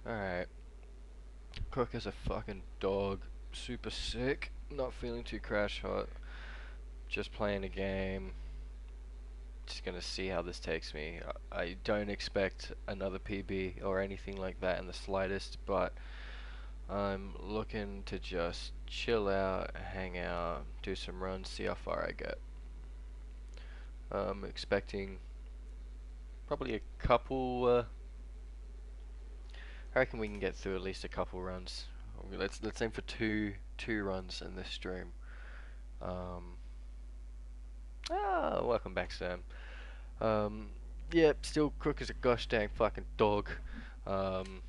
Alright. Crook is a fucking dog. Super sick. Not feeling too crash hot. Just playing a game. Just gonna see how this takes me. I don't expect another PB or anything like that in the slightest, but I'm looking to just chill out, hang out, do some runs, see how far I get. I'm expecting probably a couple. I reckon we can get through at least a couple runs. Let's aim for two runs in this stream. Welcome back, Sam. Um, yeah, still Crook is a gosh dang fucking dog. Um,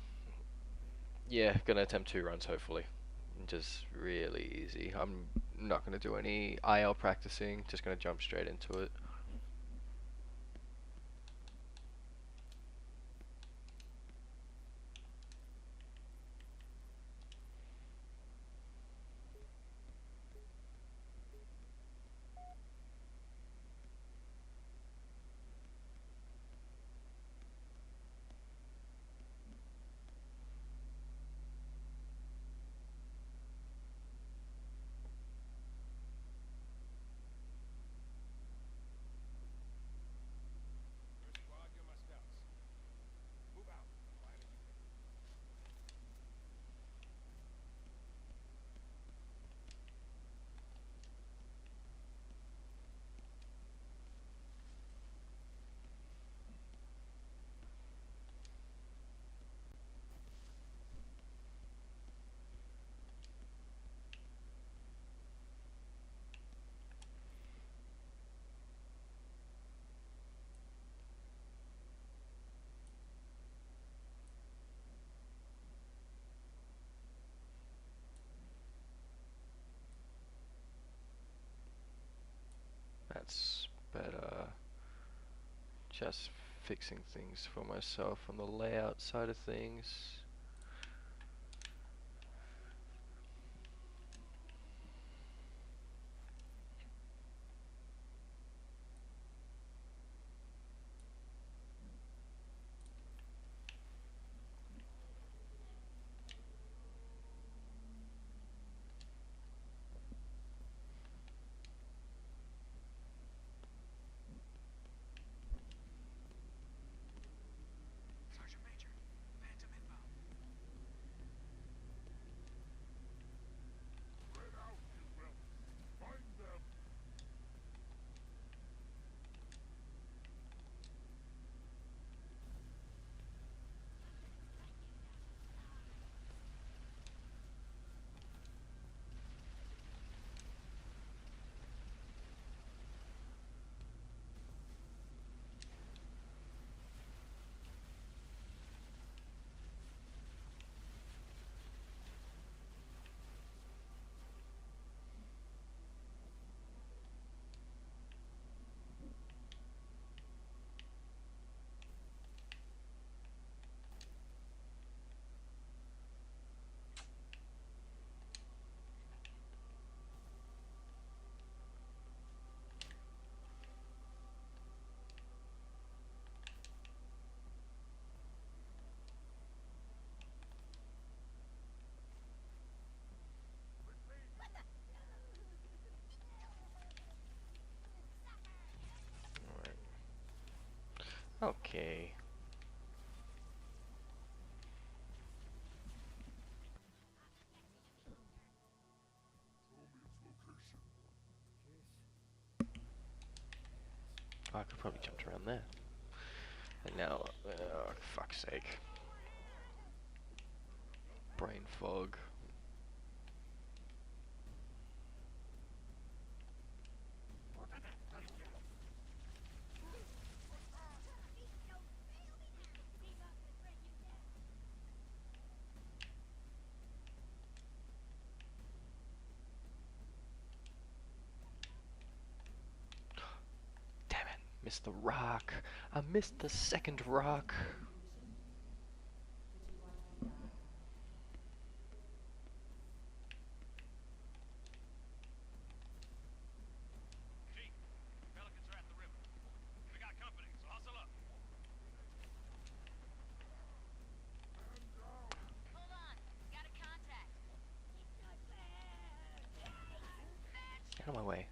yeah, gonna attempt 2 runs hopefully. Just really easy. I'm not gonna do any IL practicing. Just gonna jump straight into it. That's better. Just fixing things for myself on the layout side of things. Okay. Oh, I could probably jumped around there. And now, fuck's sake. Brain fog. Damn it, missed the rock. I missed the second rock. of my way.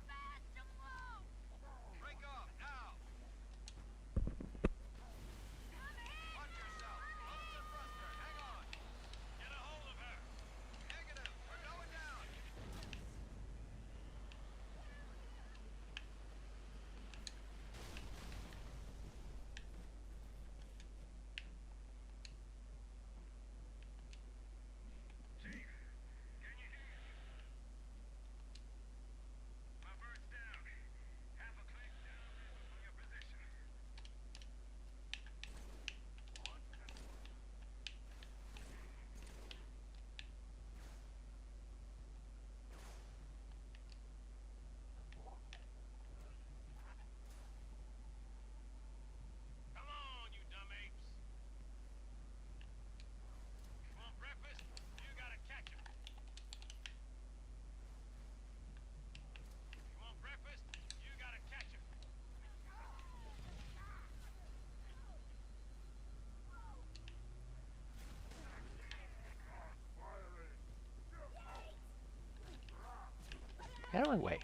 Get out of my way.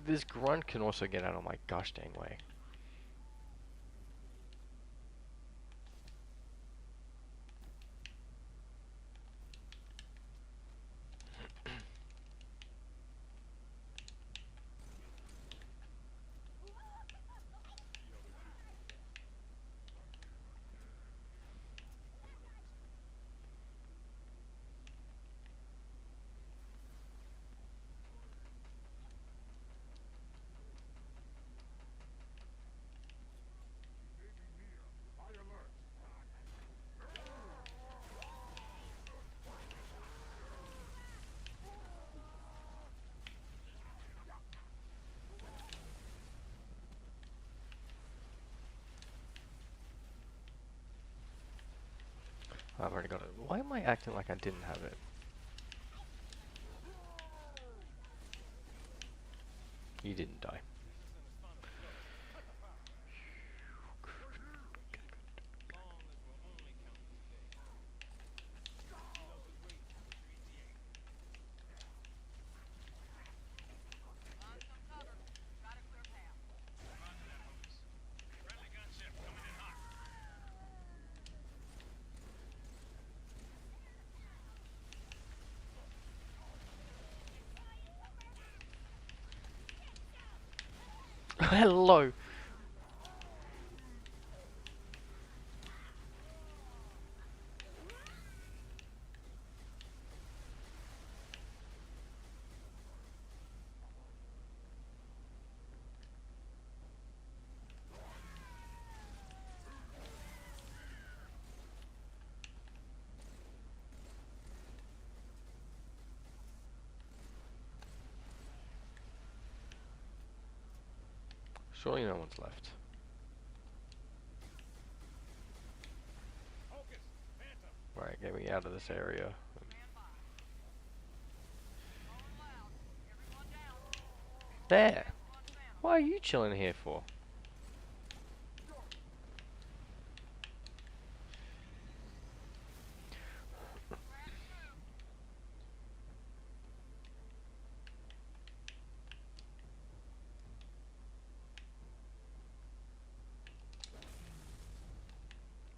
This grunt can also get out of my gosh dang way. I've already got it. Why am I acting like I didn't have it? You didn't die. Hello. Surely no one's left. Right, get me out of this area. There! Why are you chilling here for?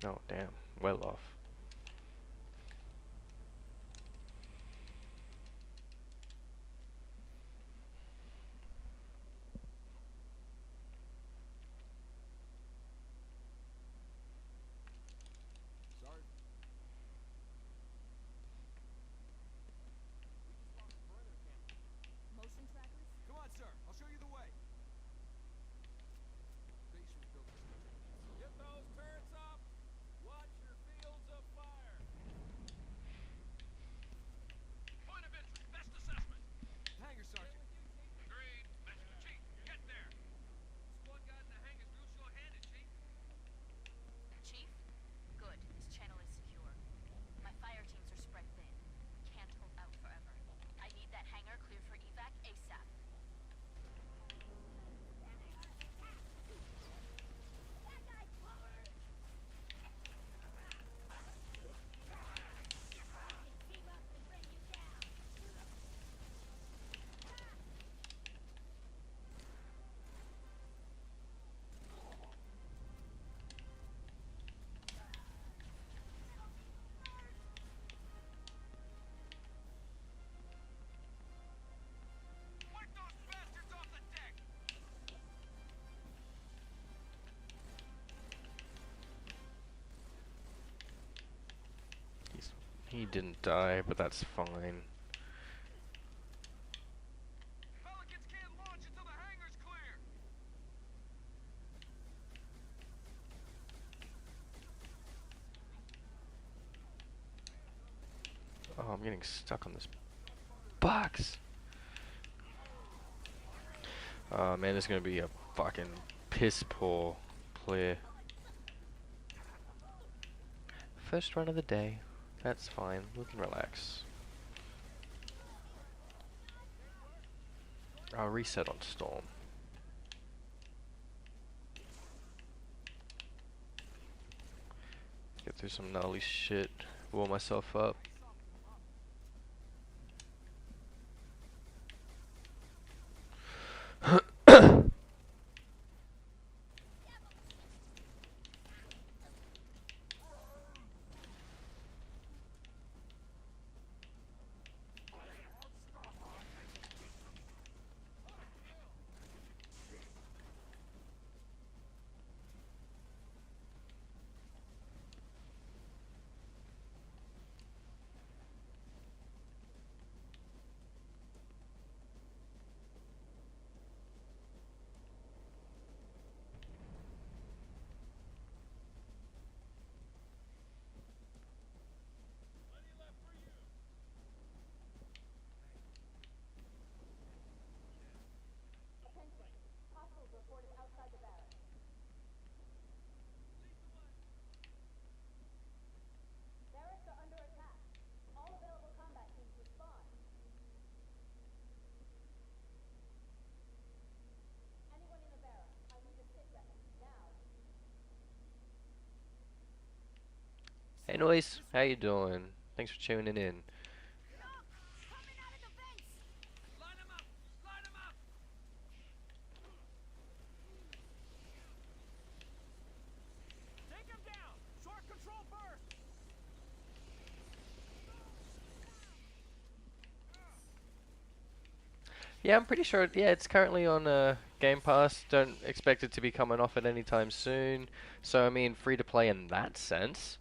Oh, damn. Well off. He didn't die, but that's fine. Oh, I'm getting stuck on this box. Oh man, this is gonna be a fucking piss poor clear. First run of the day. That's fine. We can relax. I'll reset on Storm. Get through some gnarly shit. Warm myself up. Hey Noise, how you doing? Thanks for tuning in. Yeah, I'm pretty sure. Yeah, it's currently on Game Pass. Don't expect it to be coming off at any time soon. So I mean, free to play in that sense,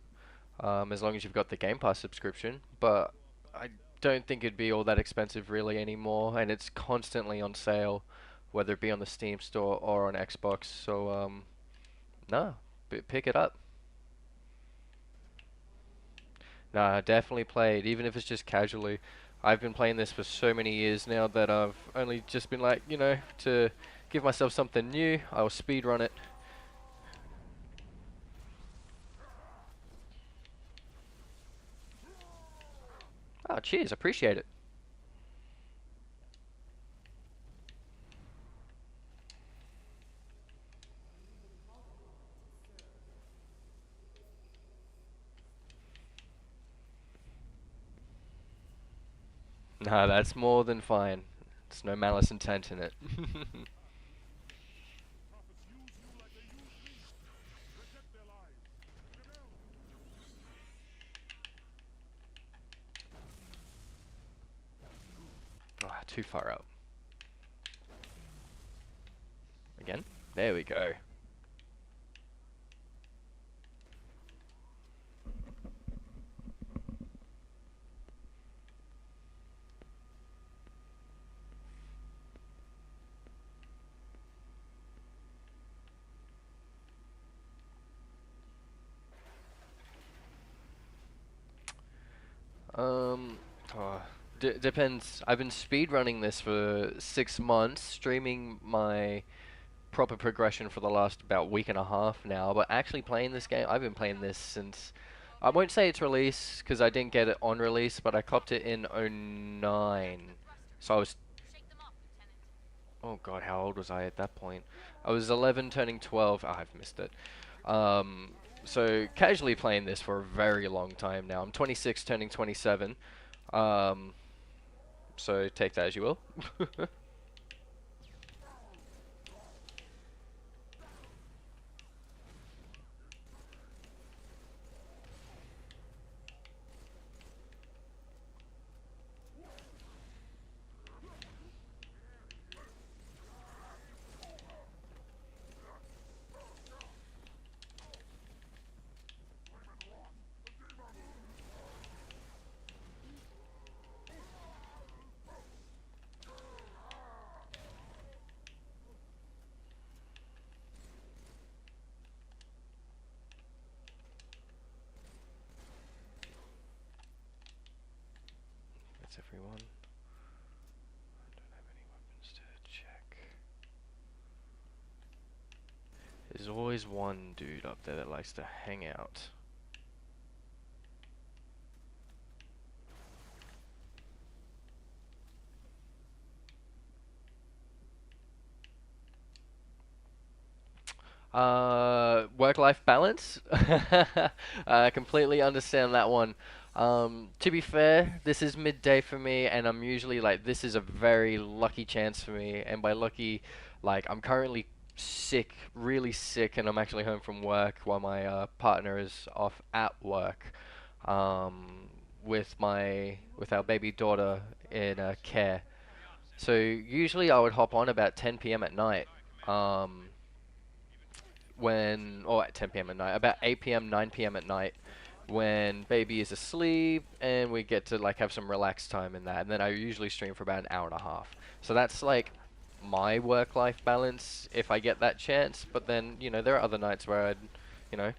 as long as you've got the Game Pass subscription. But I don't think it'd be all that expensive really anymore, and it's constantly on sale, whether it be on the Steam store or on Xbox. So no, pick it up. Nah, definitely play it, even if it's just casually. I've been playing this for so many years now that I've only just been like, you know, to give myself something new, I'll speedrun it. Oh, cheers, appreciate it. Nah, that's more than fine. There's no malice intent in it. Ah, too far out. Again? There we go. Um, oh, depends. I've been speedrunning this for 6 months, streaming my proper progression for the last about week and a half now, but actually playing this game, I've been playing this since, I won't say it's release, because I didn't get it on release, but I copped it in '09. So I was, oh god, how old was I at that point? I was 11 turning 12, oh, I've missed it. Um, so casually playing this for a very long time now. I'm 26 turning 27. Um, so take that as you will. That's everyone. I don't have any weapons to check. There's always one dude up there that likes to hang out. Work-life balance. I completely understand that one. To be fair, this is midday for me, and I'm usually like, this is a very lucky chance for me. And by lucky, like, I'm currently sick, really sick, and I'm actually home from work while my partner is off at work, um, with our baby daughter in care. So usually I would hop on about 10 p.m. at night. Um, or at 10 p.m. at night, about 8 p.m., 9 p.m. at night, when baby is asleep, and we get to like have some relaxed time in that. And then I usually stream for about an hour and a half. So that's like my work-life balance if I get that chance. But then, there are other nights where I'd,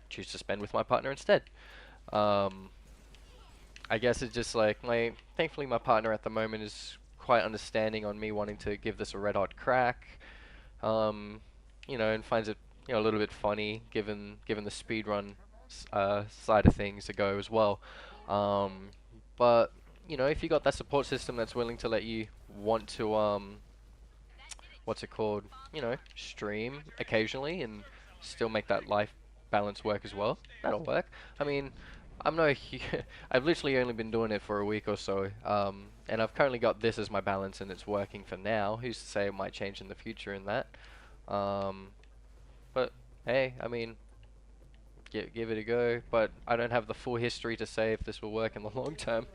choose to spend with my partner instead. Um, I guess it's just like thankfully my partner at the moment is quite understanding on me wanting to give this a red hot crack. Um, and finds it a little bit funny given the speedrun side of things to go as well. Um, but if you got that support system that's willing to let you want to what's it called? Stream occasionally and still make that life balance work as well. That'll work. I mean, I'm no, I've literally only been doing it for a week or so, and I've currently got this as my balance, and it's working for now. Who's to say it might change in the future in that? Um, but hey, I mean, give it a go. But I don't have the full history to say if this will work in the long term.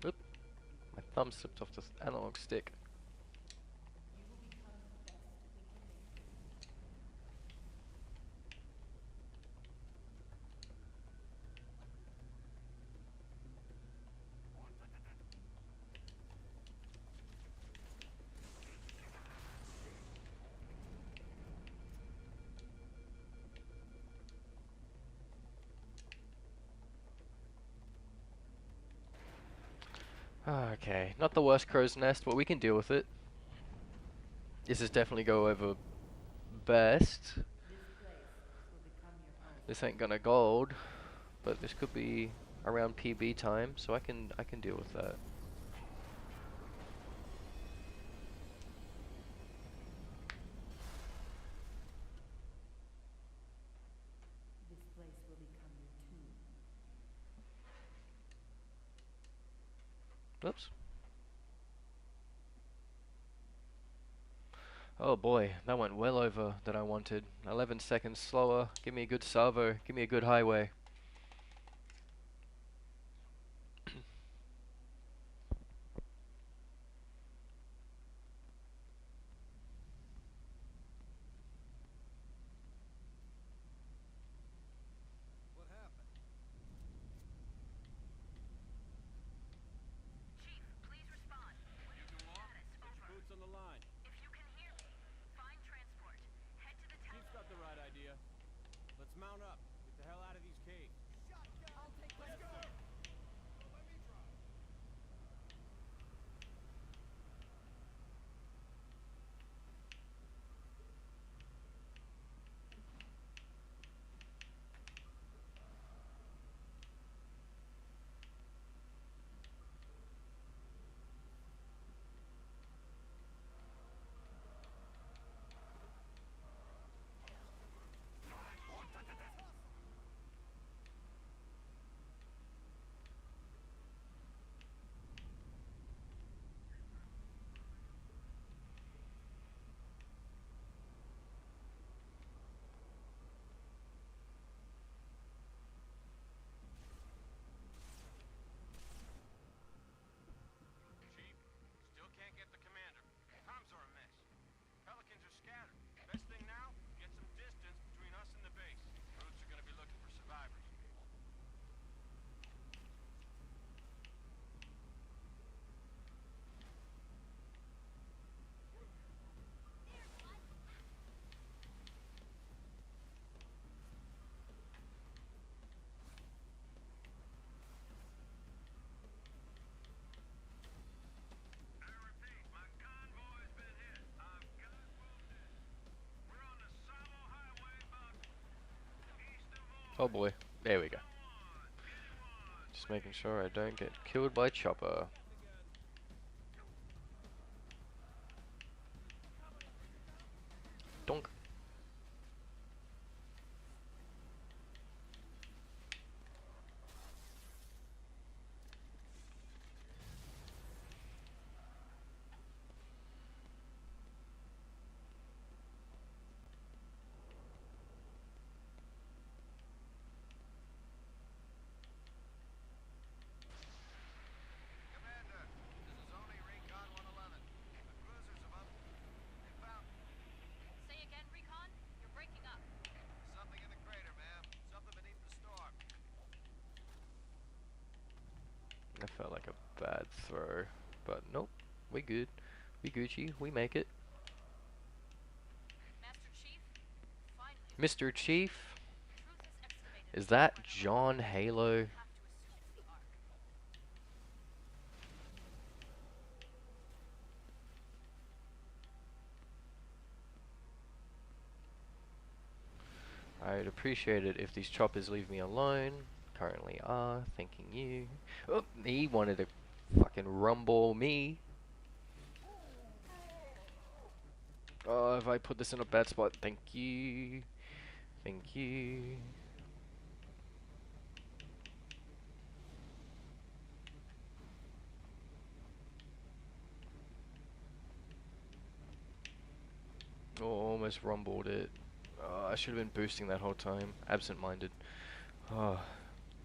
Oop, my thumb slipped off the analog stick. Okay, not the worst crow's nest, but we can deal with it. This is definitely go over best. This ain't gonna gold, but this could be around PB time, so I can deal with that. Oops. Oh boy, that went well over than I wanted. 11 seconds slower. Give me a good salvo. Give me a good highway. Let's mount up. Get the hell out of these caves. Oh boy. There we go. Just making sure I don't get killed by chopper. Donk. That felt like a bad throw, but nope, we good. We Gucci, we make it. Mr. Chief? Is that John Halo? I'd appreciate it if these choppers leave me alone. Currently are, thanking you. Oh, he wanted to fucking rumble me. Oh, if I put this in a bad spot, thank you. Thank you. Oh, almost rumbled it. Oh, I should have been boosting that whole time. Absent-minded. Oh,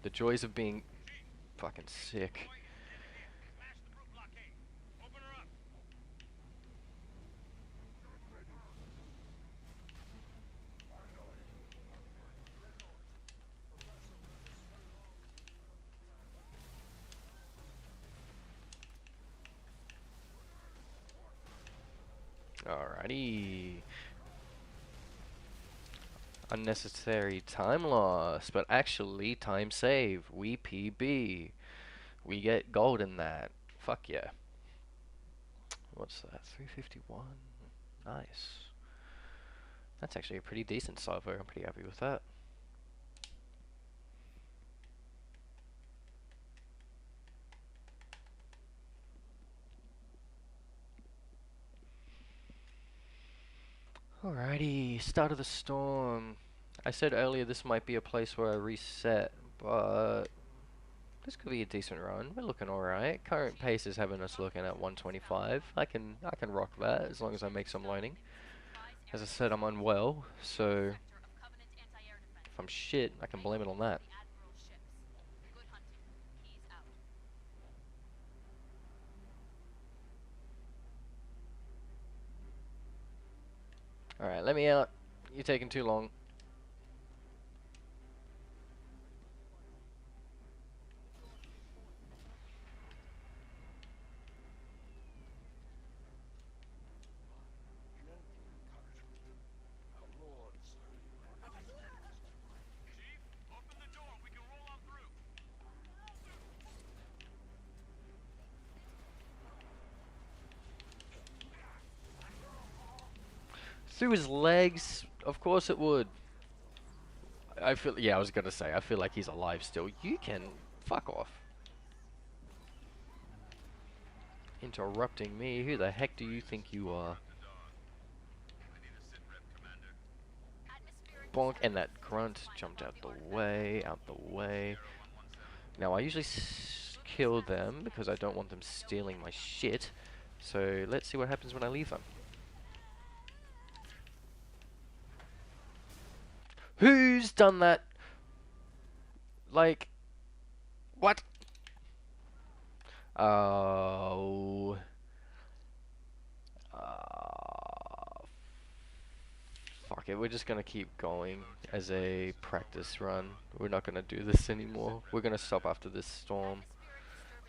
the joys of being fucking sick. Alrighty. Unnecessary time loss, but actually time save. We PB. We get gold in that. Fuck yeah. What's that? 351. Nice. That's actually a pretty decent salvo. I'm pretty happy with that. Alrighty, start of the storm. I said earlier this might be a place where I reset, but this could be a decent run. We're looking alright. Current pace is having us looking at 125. I can rock that as long as I make some learning. As I said, I'm unwell, so if I'm shit, I can blame it on that. Alright, let me out. You're taking too long. Through his legs? Of course it would. I feel, yeah, I was gonna say, I feel like he's alive still. You can fuck off. Interrupting me? Who the heck do you think you are? Bonk, and that grunt jumped out the way, out the way. Now I usually kill them because I don't want them stealing my shit. So let's see what happens when I leave them. Who's done that? Like, what? Oh. Fuck it, we're just gonna keep going as a practice run. We're not gonna do this anymore. We're gonna stop after this storm.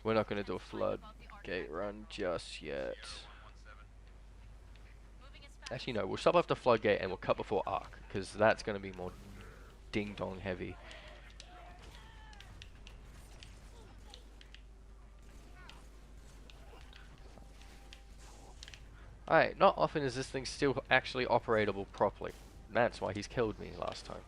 We're not gonna do a floodgate run just yet. Actually, no, we'll stop after floodgate and we'll cut before arc, because that's gonna be more ding-dong heavy. Alright, not often is this thing still actually operable properly. That's why he's killed me last time.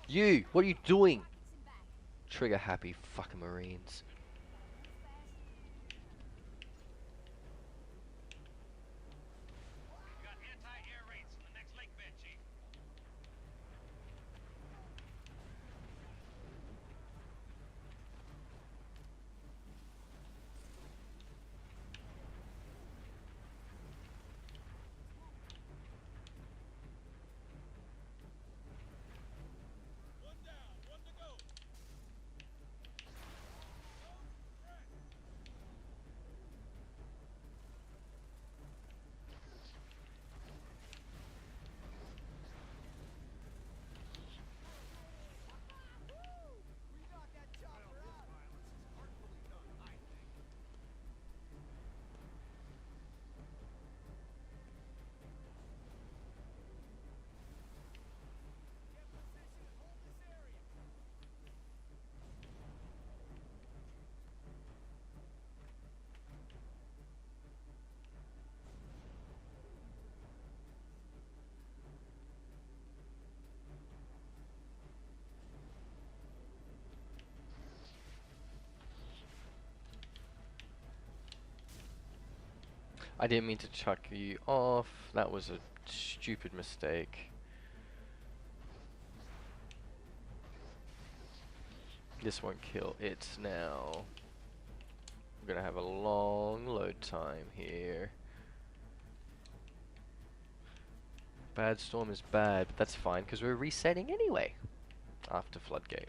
You! What are you doing? Trigger happy fucking Marines. I didn't mean to chuck you off. That was a stupid mistake. This won't kill it now. We're gonna have a long load time here. Bad storm is bad, but that's fine because we're resetting anyway after Floodgate.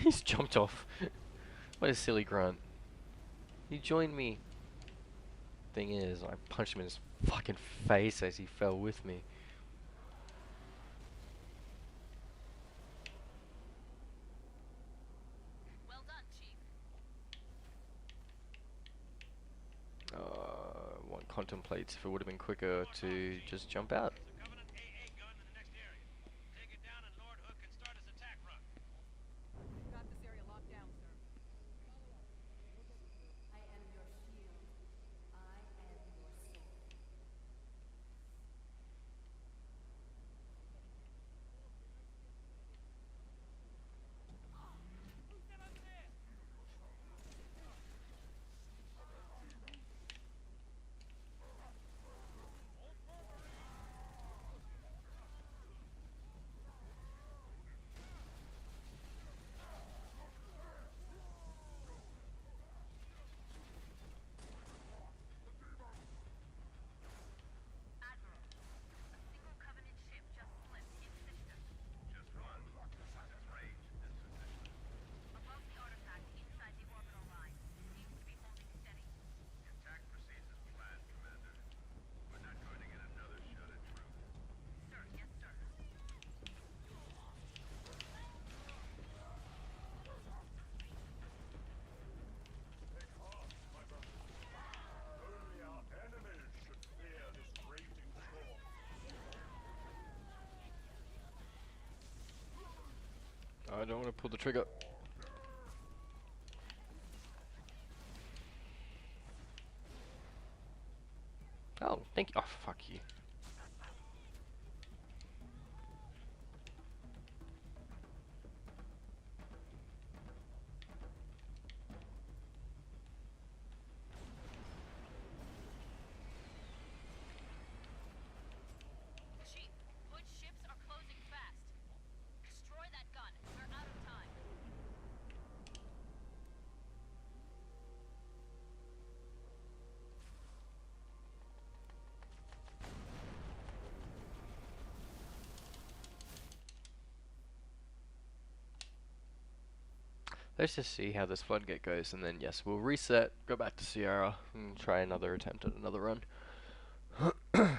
He's jumped off. What a silly grunt. He joined me. Thing is, I punched him in his fucking face as he fell with me. Well done, Chief. One contemplates if it would have been quicker to just jump out. Got this area locked down, sir. I am your shield. I am your sword. Admiral, a single Covenant ship just slipped in system. Just run. Assassin's range is sufficient. Above the artifact inside the orbital line. Seems to be holding steady. The attack proceeds as planned, Commander. We're not going to get another shot at truth. Sir, yes, sir. Only our enemies should fear this raging storm. I don't want to pull the trigger. Oh, thank you. Oh, fuck you. Let's just see how this floodgate goes, and then yes, we'll reset, go back to Sierra, and try another attempt at another run. The flood.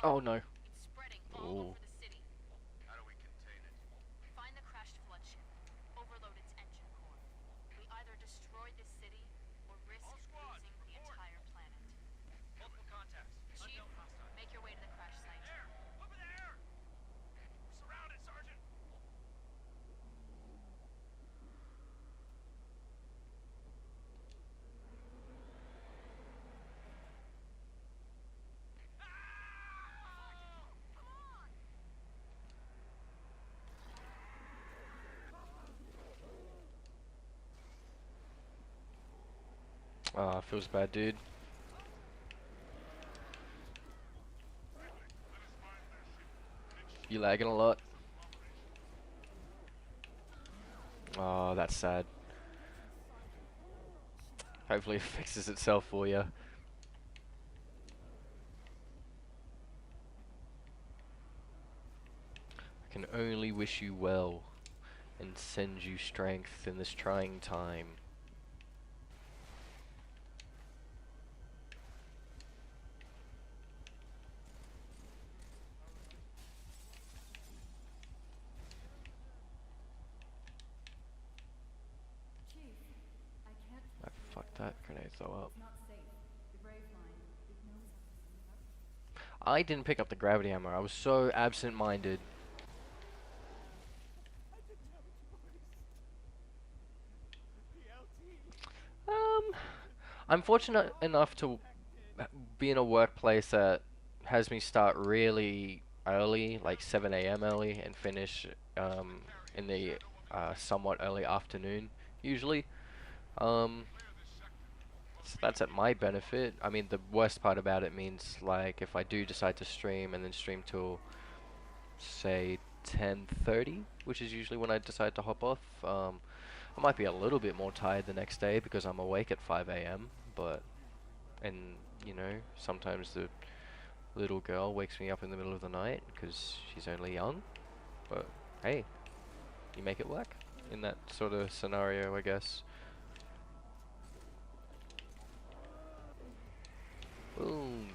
Oh no. It's spreading all Ooh. over the city. How do we contain it? Find the crashed flood ship. Overload its engine core. We either destroy this city or risk All squads, losing the report. entire planet. Multiple contacts. Chief, make your way to the crash site. Air! Over there! We're surrounded, Sergeant! Ah, feels bad, dude. You lagging a lot? Oh, that's sad. Hopefully it fixes itself for you. I can only wish you well and send you strength in this trying time. Chief, I can't I fucked that grenade throw up. It's not safe. The grave line, it knows everything about you. I didn't pick up the gravity hammer. I was so absent-minded. Um, I'm fortunate enough to be in a workplace that has me start really early, like 7 a.m. early, and finish in the somewhat early afternoon, usually. Um, so that's at my benefit. I mean, the worst part about it means, like, if I do decide to stream and then stream till, say, 10:30, which is usually when I decide to hop off, I might be a little bit more tired the next day because I'm awake at 5 a.m., but, and, you know, sometimes the little girl wakes me up in the middle of the night because she's only young, but hey, you make it work in that sort of scenario, I guess. Boom.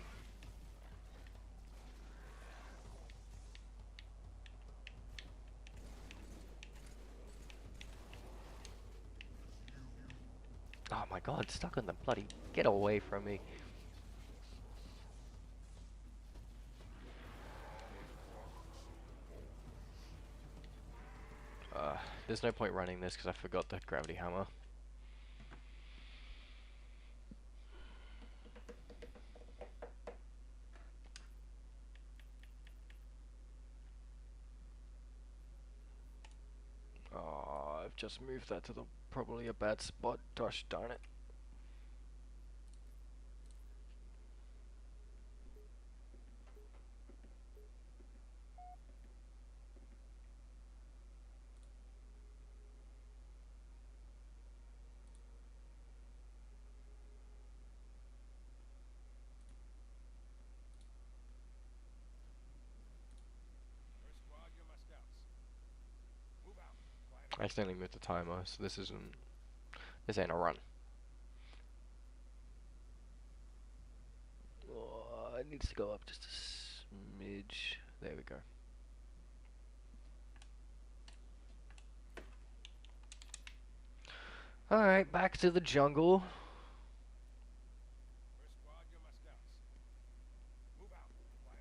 Oh my god, stuck on the bloody... Get away from me. There's no point running this because I forgot the gravity hammer. Oh, I've just moved that to the probably a bad spot. Gosh darn it. First squad, you're my scouts. Move out. Quiet. I accidentally moved the timer, so this isn't... This ain't a run. Oh, it needs to go up just a smidge. There we go. Alright, back to the jungle. First squad, you're my scouts. Move out. Quiet.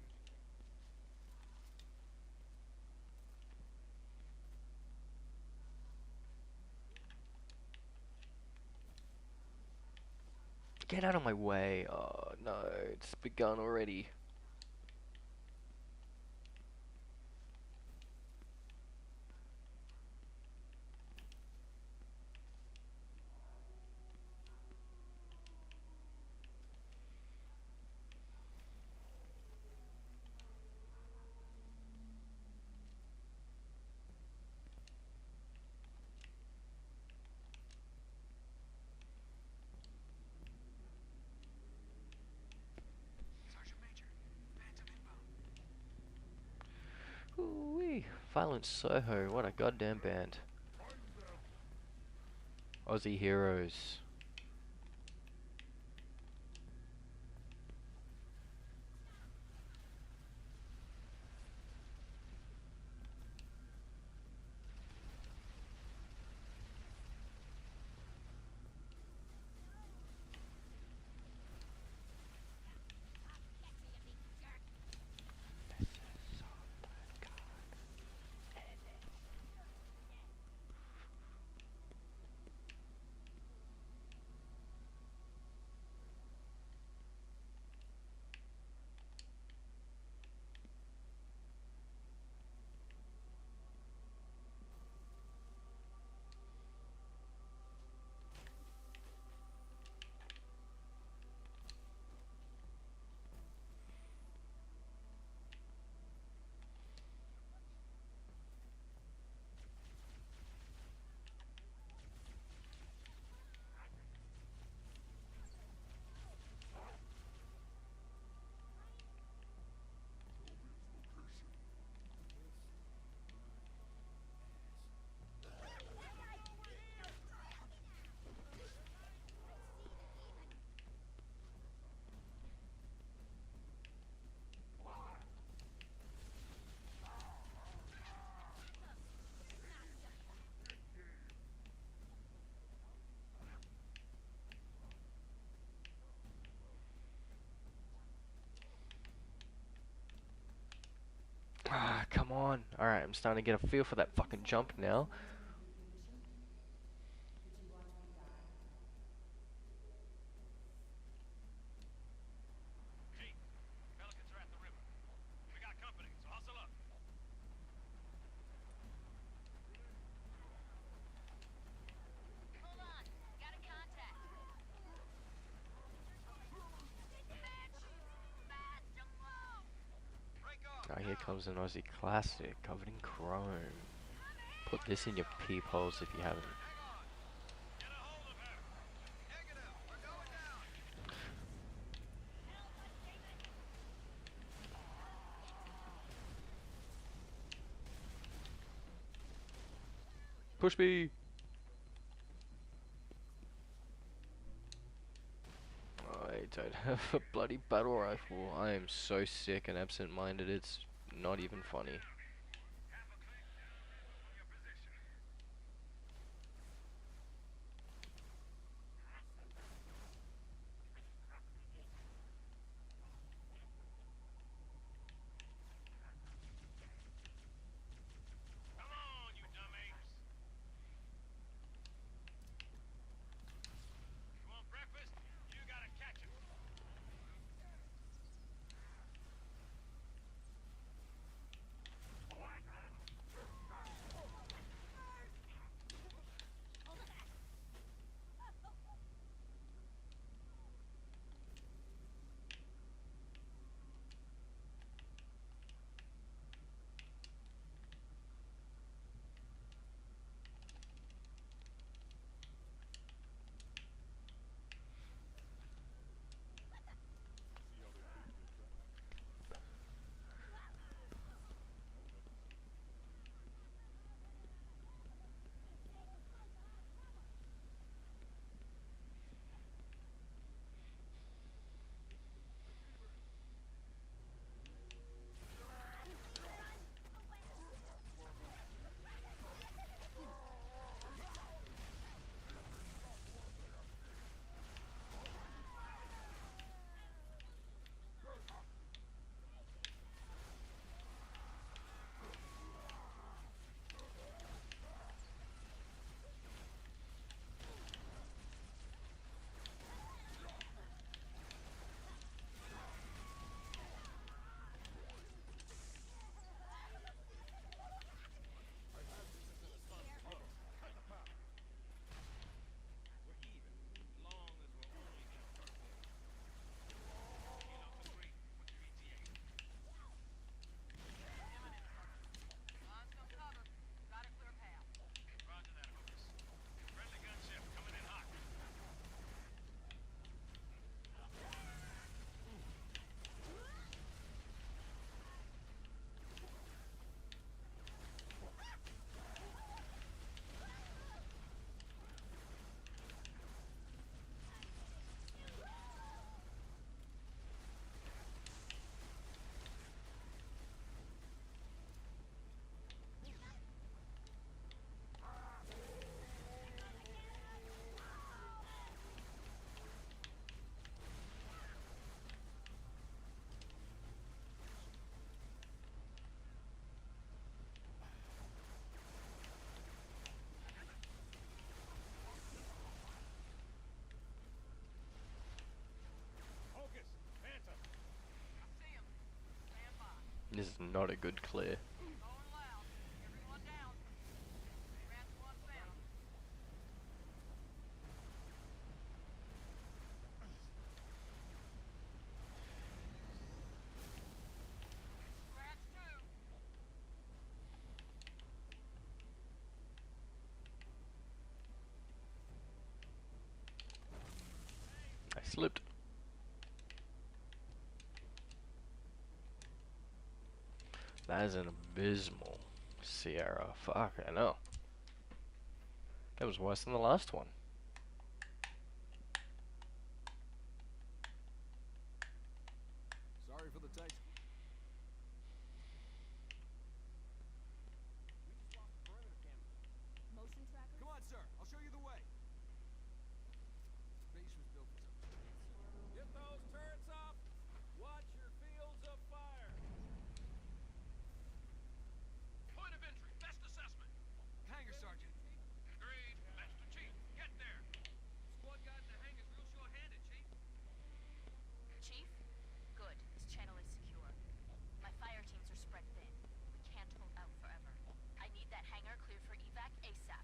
Get out of my way. Oh no, it's begun already. Violent Soho, what a goddamn band. Aussie Heroes. Ah, come on. Alright, I'm starting to get a feel for that fucking jump now. Chief, Pelicans are at the river. We got company, so hustle up. Hold on. Got a contact. Fast and low. Break off Ah, here now. comes an Aussie classic covered in chrome. Put this in your peepholes if you haven't. Hang on. Get a hold of her. Negative. We're going down. Push me! I don't have a bloody battle rifle. I am so sick and absent-minded, it's not even funny. Half a click. On your position. Come on, you dumb apes. You want breakfast? You gotta catch it. This is not a good clear. Going loud. Everyone down. Rats one down. Rats two. I slipped. That is an abysmal Sierra. Fuck, I know. That was worse than the last one. Sorry for the text. We just lost the perimeter cameras. Motion tracker? Come on, sir. I'll show you the way. Base was built for something. Get those turrets up. Watch your fields of fire. Point of entry. Best assessment. Hangar, Sergeant. Agreed. Master Chief, get there. Squad guy in the hangar's real short-handed, Chief. Chief? Good. This channel is secure. My fire teams are spread thin. We can't hold out forever. I need that hangar clear for evac ASAP.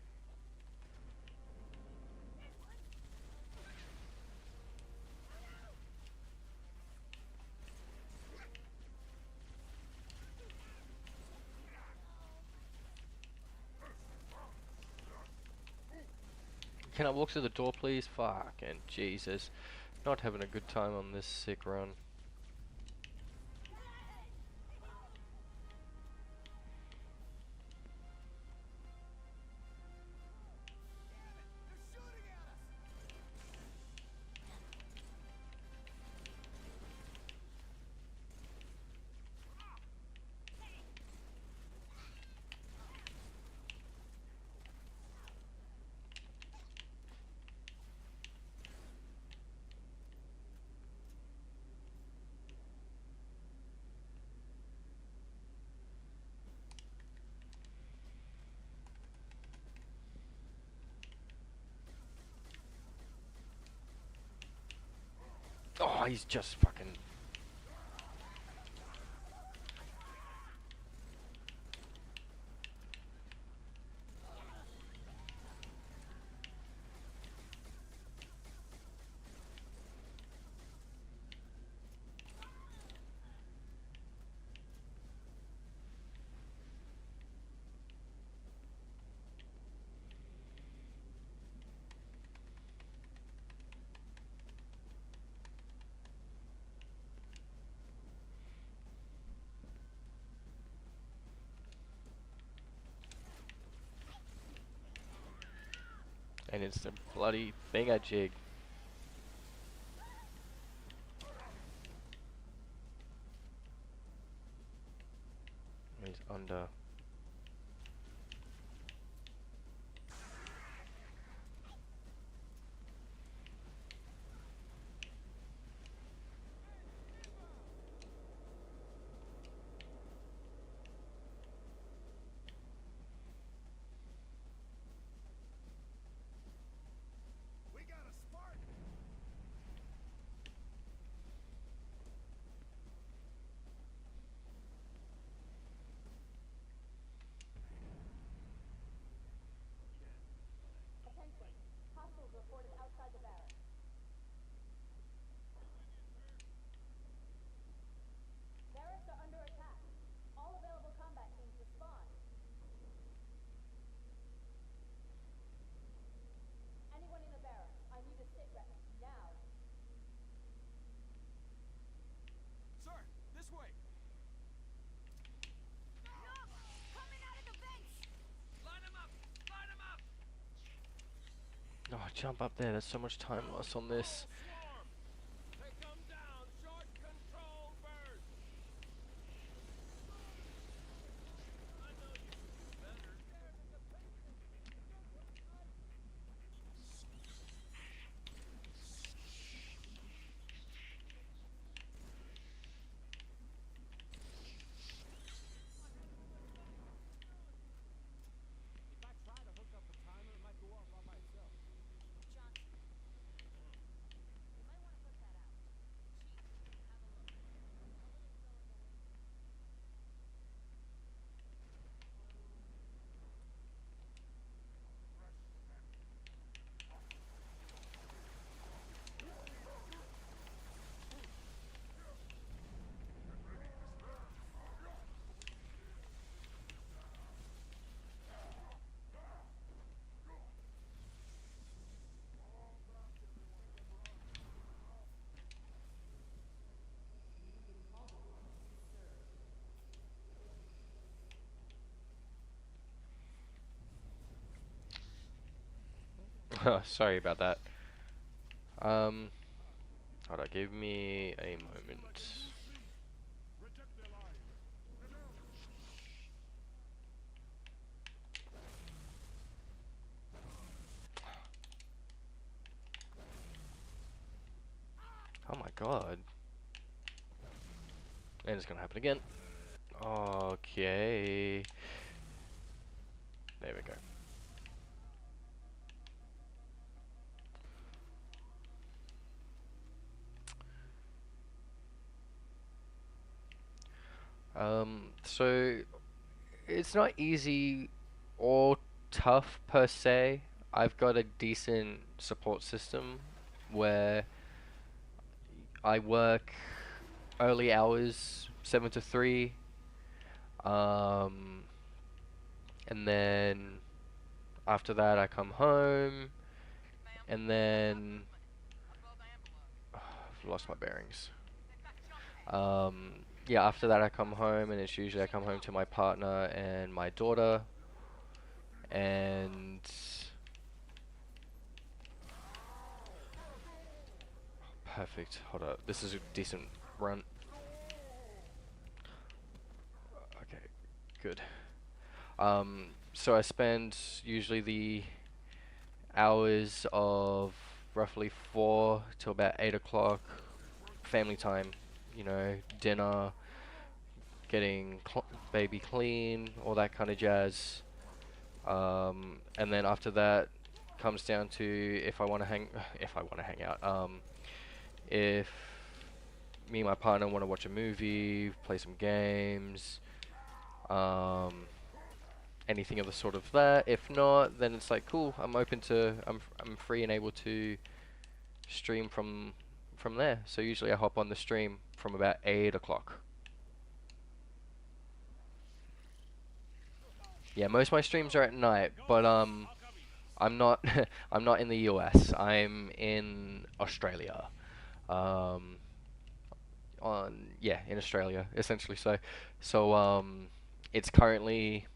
Can I walk to the door, please? Fucking Jesus. Not having a good time on this sick run. They're shooting at us. Oh, he's just fucking... And it's a bloody thingamajig. He's under. We got a Spartan. Attention. Hostiles reported outside the barracks. Barracks are under attack. All available combat teams respond. Anyone in the barracks, I need a sit rep. Now. Sir, this way. Coming out of the base! Line them up. Line them up. Oh, jump up there. There's so much time lost on this. Swarm. Take them down. Short control burst. I know you can do better. If I try to hook up a timer, it might go off by myself. Johnson. Sorry about that. Um, Hold on, give me a moment. Oh my god. And it's gonna happen again. Okay. There we go. So it's not easy or tough per se. I've got a decent support system where I work early hours, 7 to 3, um, and then after that I come home, and then I've lost my bearings. Yeah, after that I come home, and it's usually I come home to my partner and my daughter, and perfect. Hold up, this is a decent run. Okay, good. So I spend usually the hours of roughly 4 till about 8 o'clock, family time. You know, dinner, getting baby clean, all that kind of jazz. And then after that comes down to if I want to hang, if I want to hang out. If me and my partner want to watch a movie, play some games, um, anything of the sort of that. If not, then it's like cool. I'm free and able to stream from there. So usually I hop on the stream from about 8 o'clock. Yeah, most of my streams are at night, but I'm not I'm not in the US. I'm in Australia. Um, in Australia essentially. So it's currently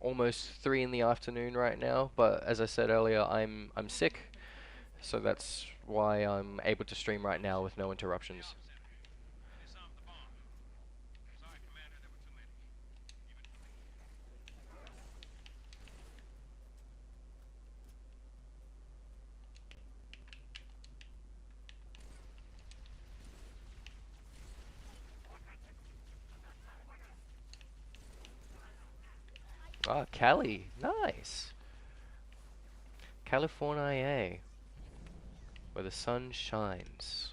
almost 3 in the afternoon right now, but as I said earlier, I'm sick, so that's why I'm able to stream right now with no interruptions. Disarmed the bomb. Sorry, Commander, there were too many. Ah, Cali, nice. California, where the sun shines.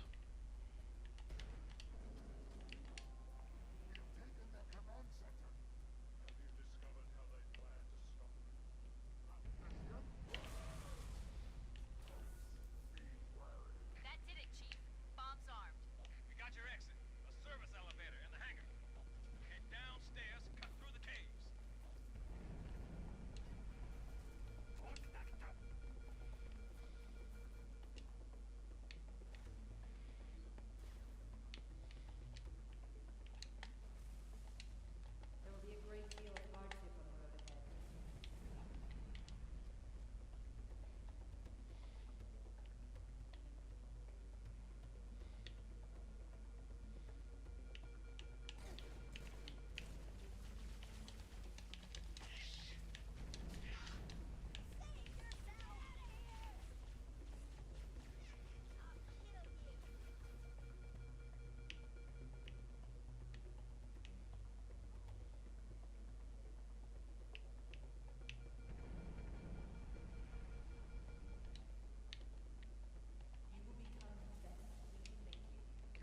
That did it, Chief. Bomb's armed. We got your exit. A service elevator in the hangar. Head downstairs, cut through the caves. There will be a great deal of hardship on the road ahead.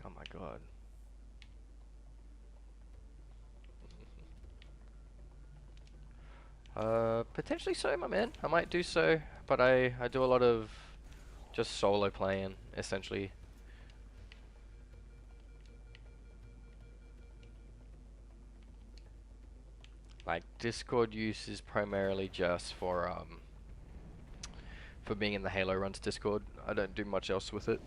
Oh my god. Potentially so, my man. I might do so, but I do a lot of just solo playing, essentially. Like, Discord use is primarily just for being in the Halo Runs Discord. I don't do much else with it.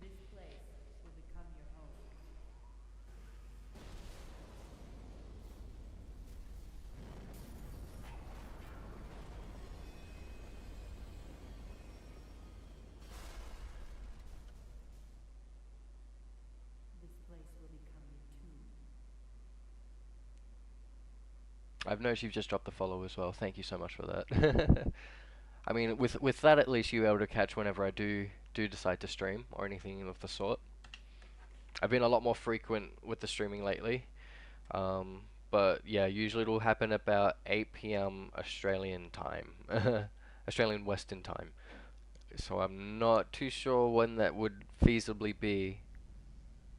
This place will become your home. I've noticed you've just dropped the follow as well. Thank you so much for that. I mean, with that at least you're able to catch whenever I do decide to stream or anything of the sort. I've been a lot more frequent with the streaming lately. Um, but yeah, usually it'll happen about 8 p.m. Australian time, Australian Western time. So I'm not too sure when that would feasibly be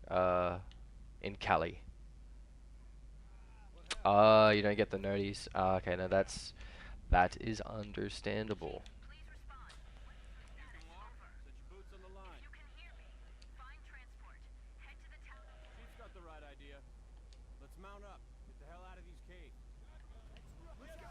uh, in Cali. Ah, you don't get the notice. Ah, okay, no, that is understandable. Please respond. Anything wrong? Set your boots on the line. If you can hear me, find transport. Head to the town of... Chief's got the right idea. Let's mount up. Get the hell out of these caves. Let's go.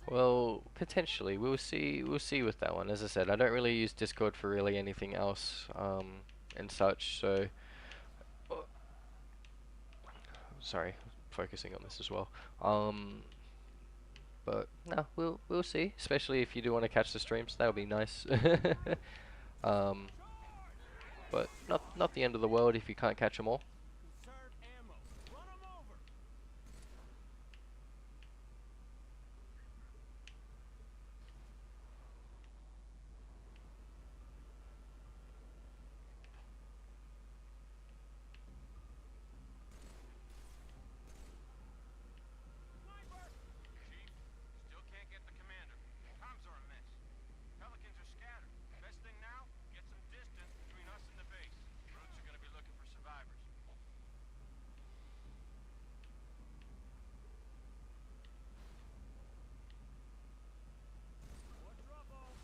Well, potentially we'll see. We'll see with that one. As I said, I don't really use Discord for really anything else, and such. So, sorry, focusing on this as well. But no, we'll see. Especially if you do want to catch the streams, that would be nice. um, but not the end of the world if you can't catch them all. Conserve ammo. Run 'em over. Chief, still can't get the commander. Comms are a mess. Pelicans are scattered. Best thing now, get some distance between us and the base. Roots are gonna be looking for survivors. More trouble.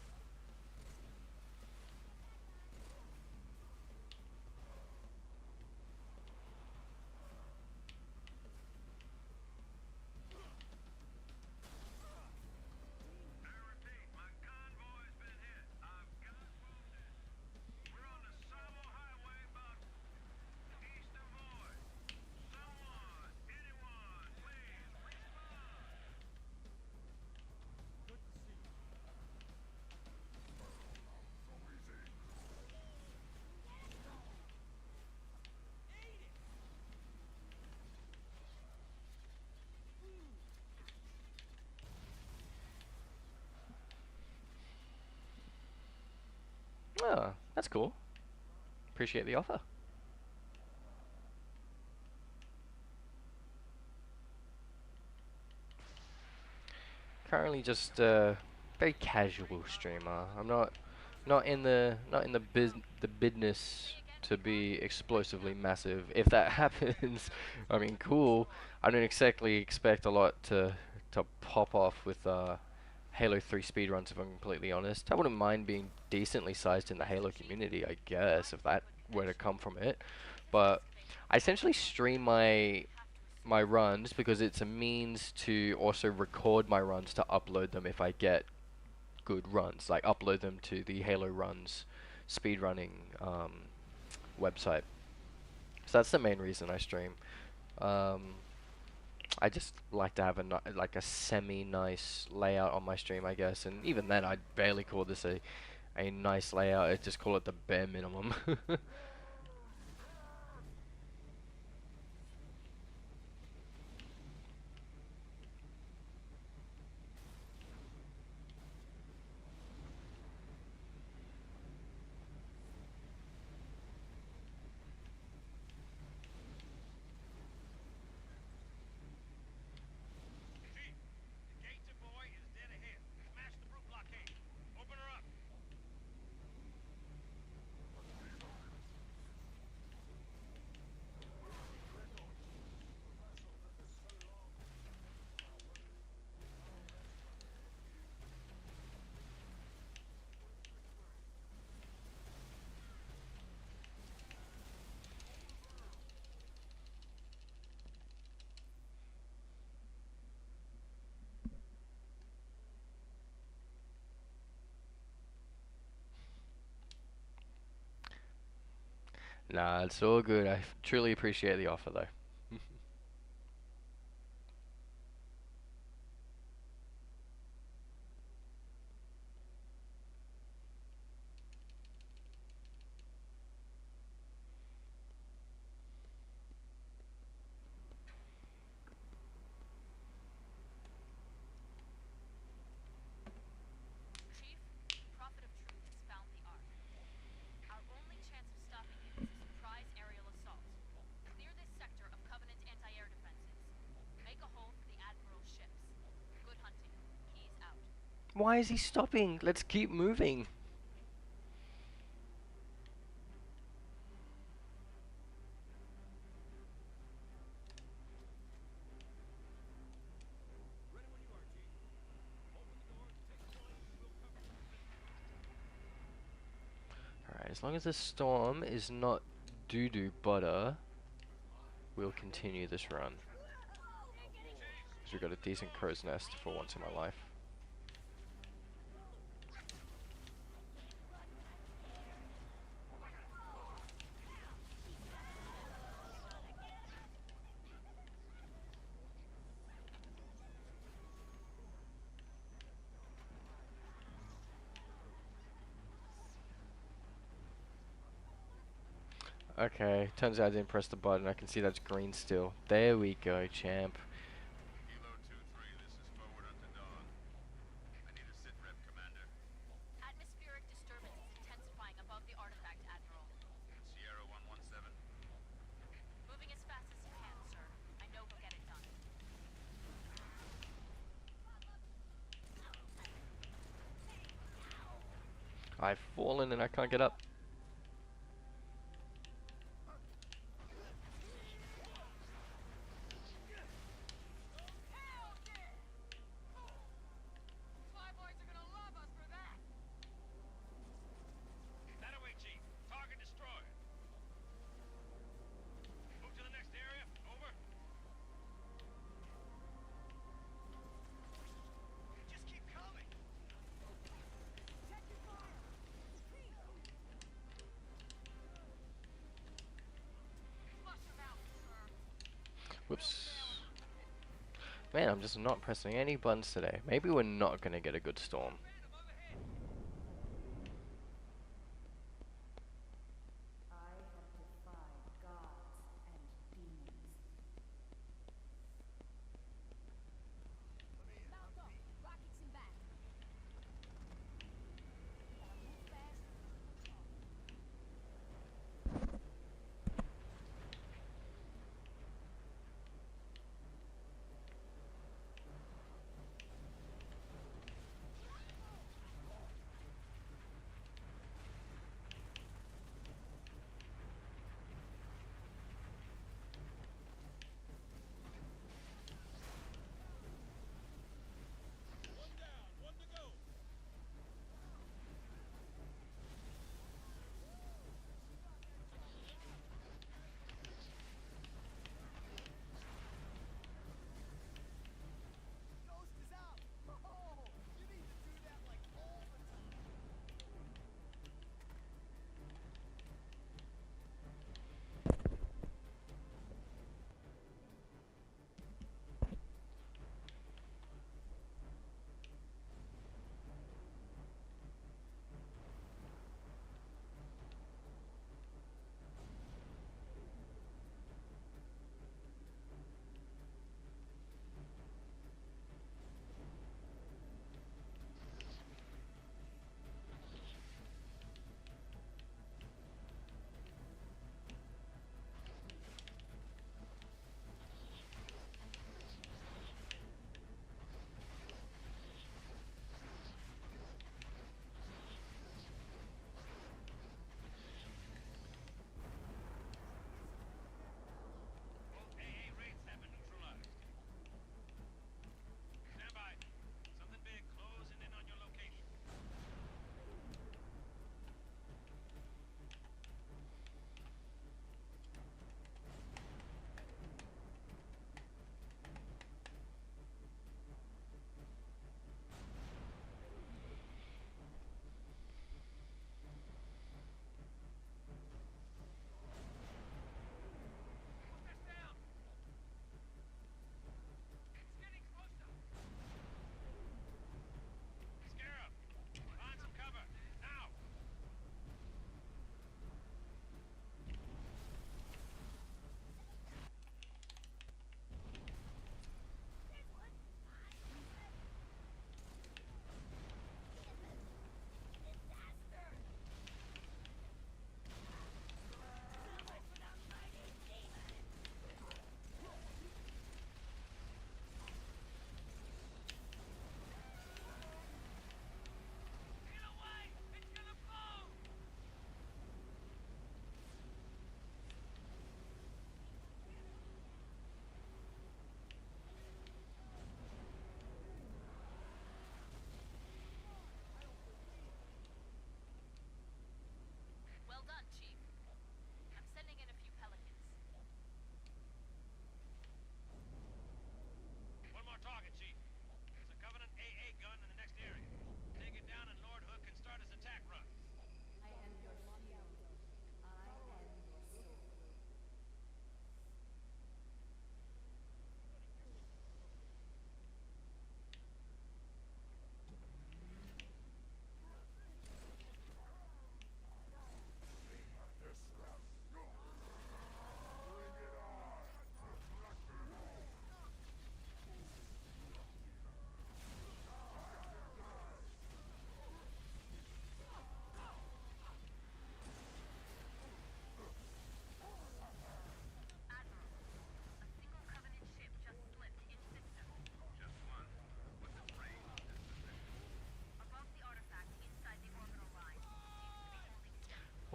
I repeat, my convoy's been hit. I've got wounded. We're on the Savo Highway about east of Void. Someone, anyone, please respond. Good to see you. Oh, that's cool. Appreciate the offer. Currently just very casual streamer. I'm not in the business to be explosively massive. If that happens, I mean cool. I don't exactly expect a lot to pop off with Halo 3 speedruns if I'm completely honest. I wouldn't mind being decently sized in the Halo community, I guess, if that were to come from it. But I essentially stream my runs because it's a means to also record my runs to upload them if I get good runs, like upload them to the Halo Runs speedrunning website. So that's the main reason I stream. Um, I just like to have like a semi-nice layout on my stream, I guess, and even then I'd barely call this a nice layout. I just call it the bare minimum. Chief, the gate to Void is dead ahead. Smash the brute blockade. Open her up. Nah, it's all good. I truly appreciate the offer though. Why is he stopping? Let's keep moving. Ready when you are, Chief. Open the door, take point, we'll cover you. Alright, as long as the storm is not doo-doo butter, we'll continue this run. Because we've got a decent crow's nest for once in my life. Okay, turns out I didn't press the button. I can see that's green still. There we go, champ. Kilo 2-3, this is forward onto dawn. I need a sit rep, Commander. Atmospheric disturbance is intensifying above the artifact, Admiral. Sierra 117. Moving as fast as you can, sir. I know we'll get it done. I've fallen and I can't get up. Flyboys are gonna love us for that! That away, Chief. Target destroyed. Move to the next area. Over. Just keep coming. Flush them out, sir. Whoops. Man, I'm just not pressing any buttons today. Maybe we're not gonna get a good storm. Phantom up ahead. I have defied gods and demons. Mount up! Rockets in back! Gotta move fast.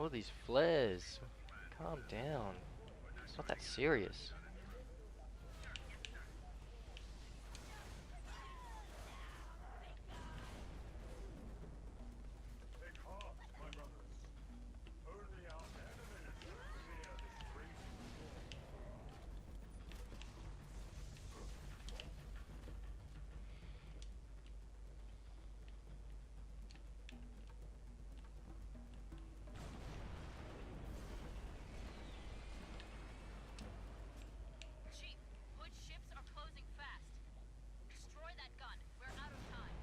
of these flares? Calm down. It's not that serious. Take heart, my brothers. Only our enemies fear this crazy storm. Chief, Hood's ships are closing fast. Destroy that gun. We're out of time.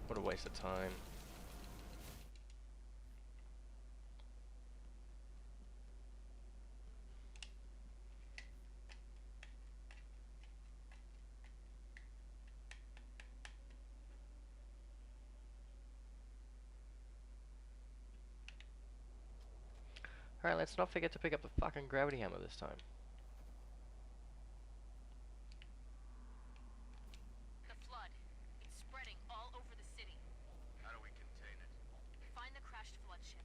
What a waste of time. Alright, let's not forget to pick up the fucking gravity hammer this time. The flood. It's spreading all over the city. How do we contain it? Find the crashed flood ship.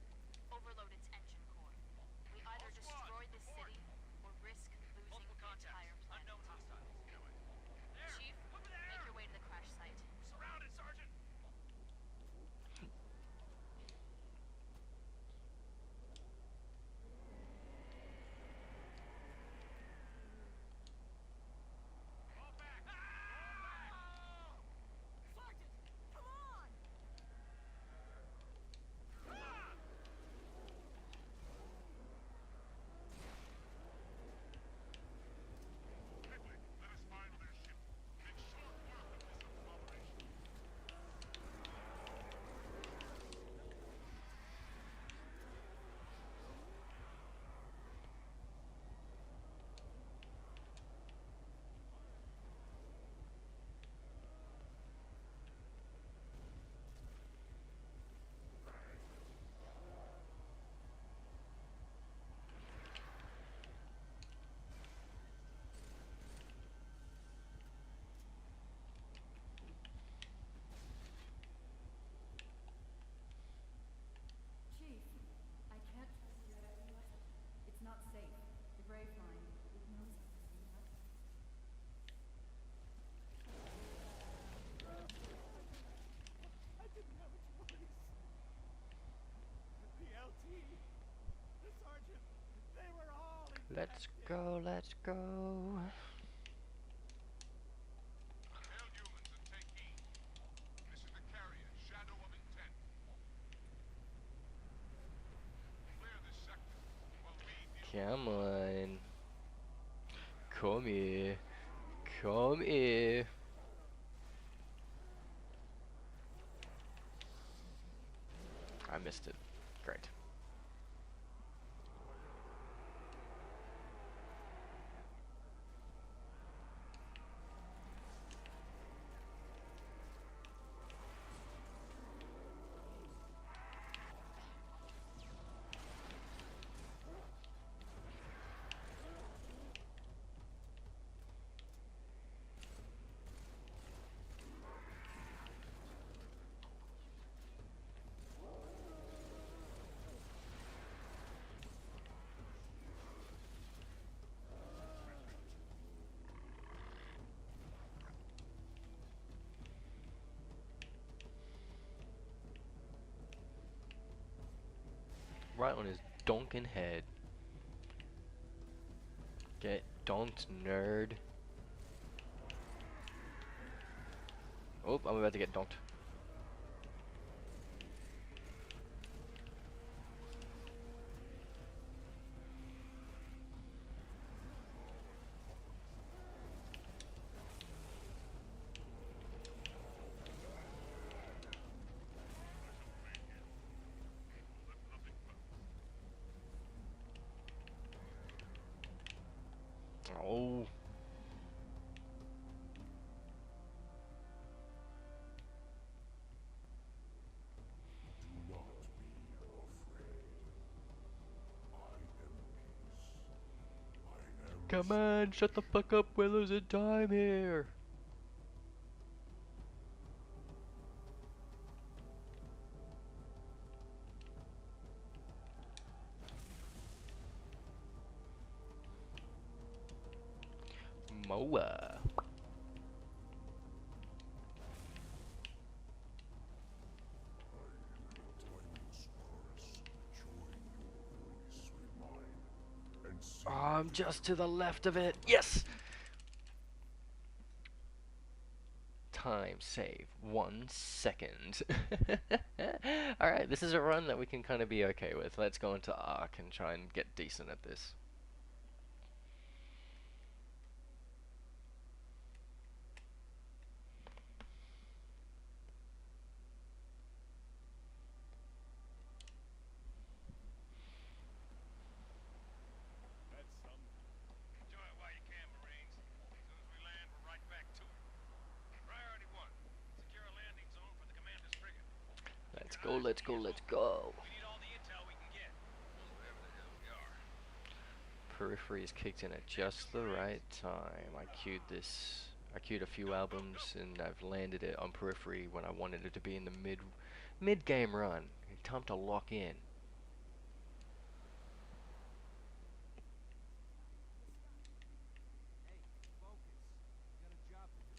Overload its engine core. We either destroy this city or risk losing the entire planet. Chief, make your way to the crash site. Surrounded, Sergeant! Fall back! Sergeant, come on! Quickly, let us find their ship. Make short work of this operation. Chief, I can't trust you. It's not safe. The grave mine. It knows everything about it. I didn't have a choice. The LT, the sergeant, they were all Let's infected. go, let's go. Hail humans and take heed. This is the carrier, Shadow of Intent. Clear this sector while we deal Come on. Come here. Come here. I missed it. Great. Right on his donkin' head. Get donked, nerd. Oh, I'm about to get donked. Oh. not be afraid. I am peace. I am Come on, shut the fuck up, we're losing time here. Moa. Oh, I'm just to the left of it. Yes! Time save 1 second. Alright, this is a run that we can kind of be okay with. Let's go into Arc and try and get decent at this. That's some. Enjoy it while you can, Marines. As soon as we land, we're right back to it. Priority 1. Secure a landing zone for the commander's frigate. Let's go, let's go, let's go. We need all the intel we can get. Wherever the hell we are. Periphery is kicked in at just the right time. I queued a few albums and I've landed it on Periphery when I wanted it to be in the mid-game run. Time to lock in. Hey, focus. We got a job to do.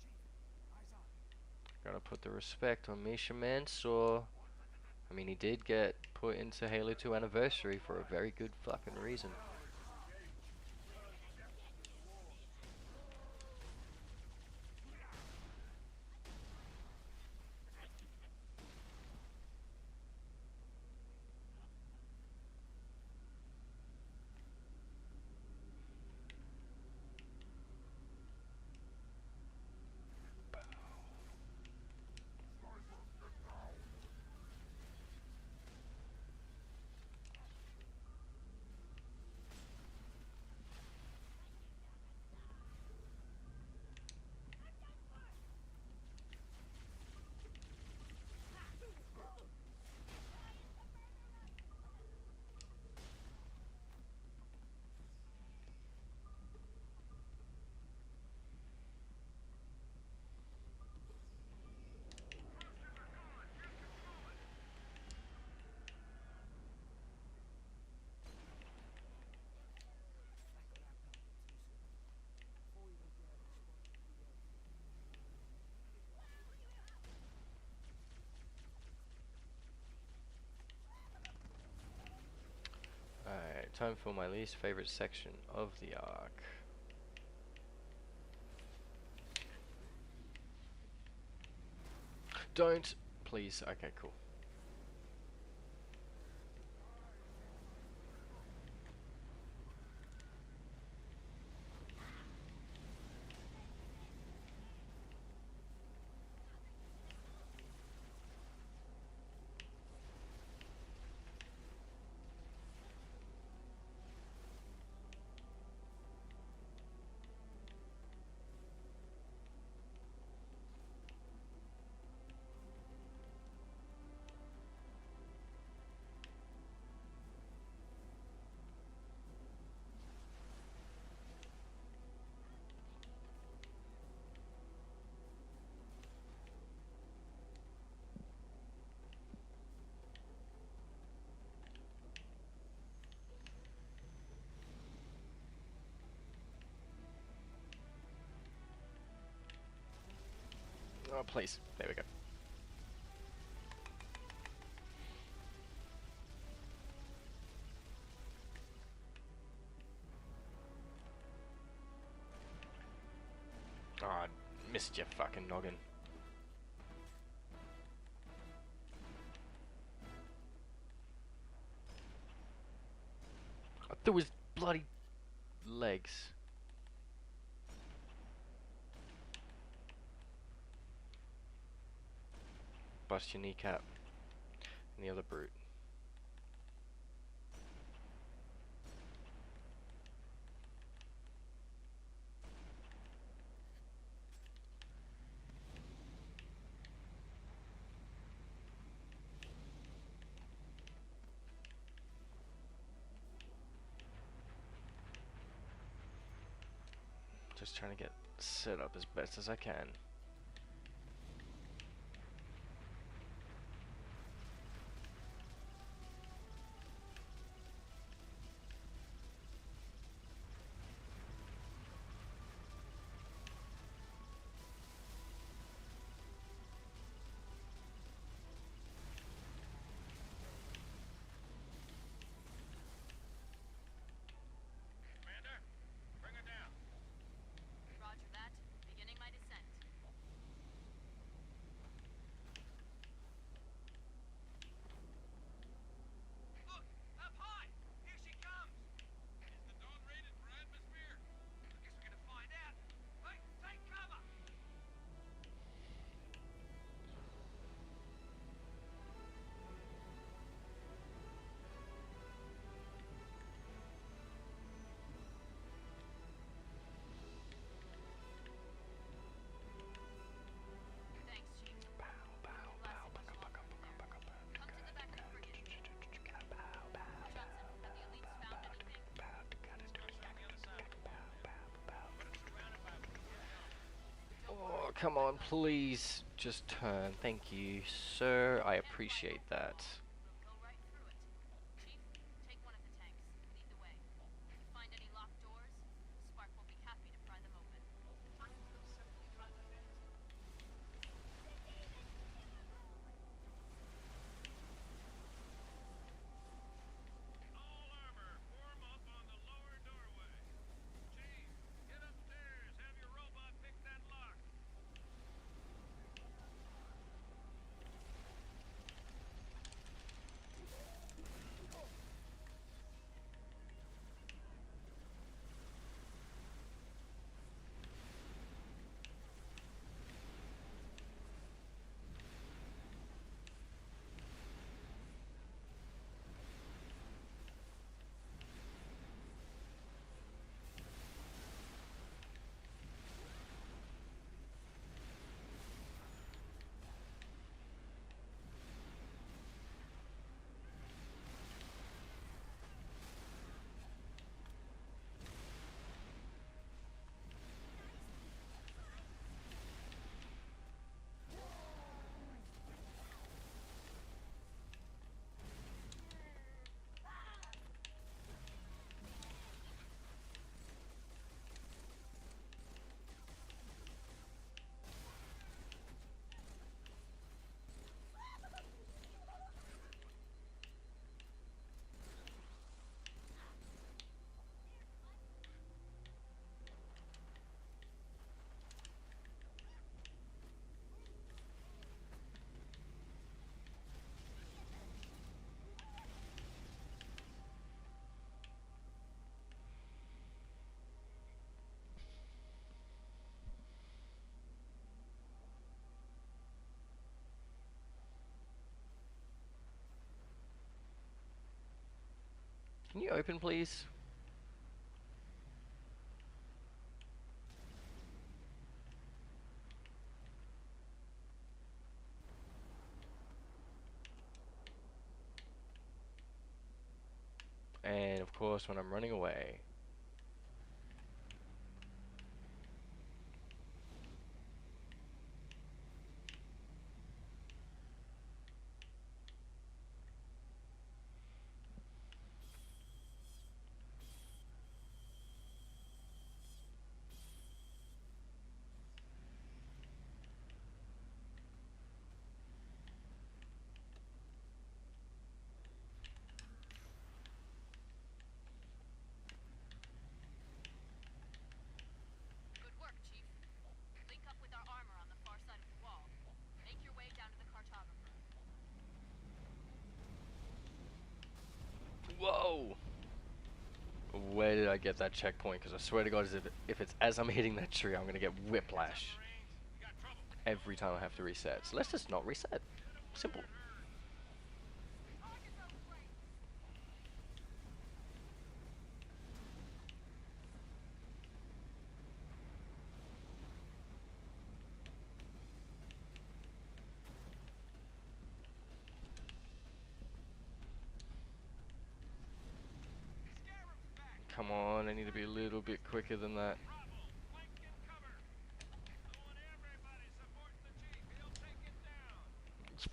Chief, eyes on. Gotta put the respect on Misha Mansour. I mean, he did get put into Halo 2 Anniversary for a very good fucking reason. Alright, time for my least favorite section of the arc. Don't, please. Okay, cool. Oh, please. There we go. Oh, I missed your fucking noggin. I threw his bloody legs. Bust your kneecap. And the other brute. Just trying to get set up as best as I can. Commander, bring her down. Roger that. Beginning my descent. Look, up high. Here she comes. Is the Dawn rated for atmosphere? I guess we're gonna find out. Hey, take cover. Thanks, Chief. Come to the back of the frigate. Johnson, have the elites found anything? Construction on the other side. But it's surrounded by Oh, come on, please. Just turn. Thank you, sir. I appreciate that. We'll go right through it. Chief, take one of the tanks. Lead the way. If you find any locked doors, Spark will be happy to pry them open. all armor. Form up on the lower doorway. Chief, get upstairs. Have your robot pick that lock. Can you open, please? And of course, when I'm running away. Good work, Chief. Link up with our armor on the far side of the wall. Make your way down to the cartographer. Whoa! Where did I get that checkpoint? Because I swear to God, if it's as I'm hitting that tree, I'm gonna get whiplash Marines, we got trouble. every time I have to reset. So let's just not reset. Simple. Scarab's back. Come on, I need to be a little bit quicker than that. Bravo, flank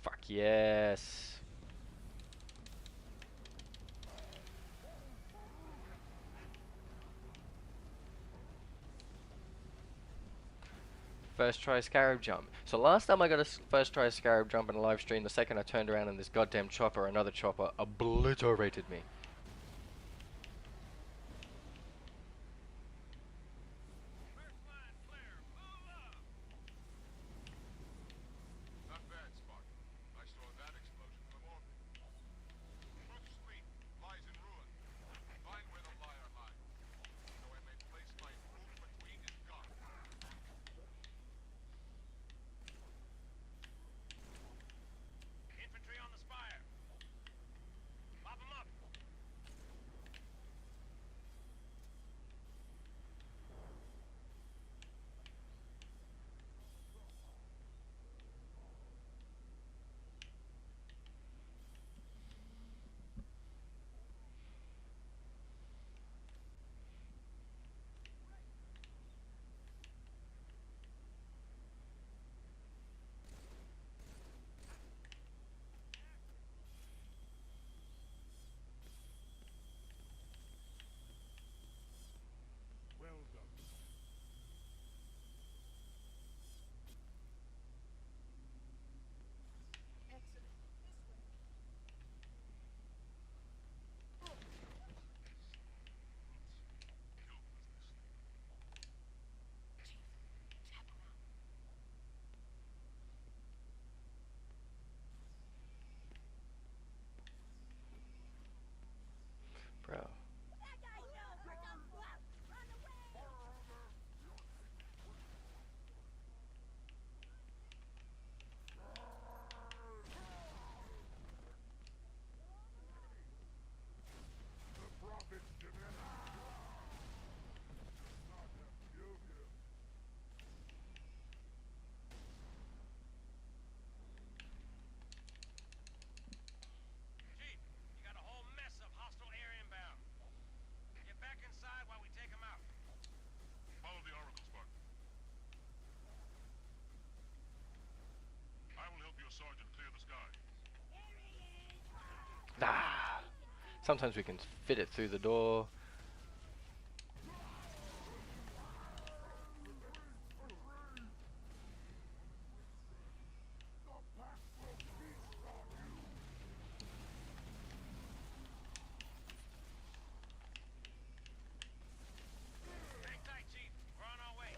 Fuck yes. First try scarab jump. So last time I got a first try scarab jump in a live stream, the second I turned around and this goddamn chopper, another chopper, obliterated me. First line clear. Move up. Not bad, Spartan. I saw that explosion from orbit. Crook's fleet lies in ruin. Find where the liar hides, so I may place my food between his guns. Infantry on the spire. Mop 'em up. Well done. Bro. The prophets demand. Chief, you got a whole mess of hostile air inbound. Get back inside while we take them out. Follow the Oracle, Spartan. I will help your sergeant clear the sky. Ah. Sometimes we can fit it through the door. Hang tight, Chief. We're on our way.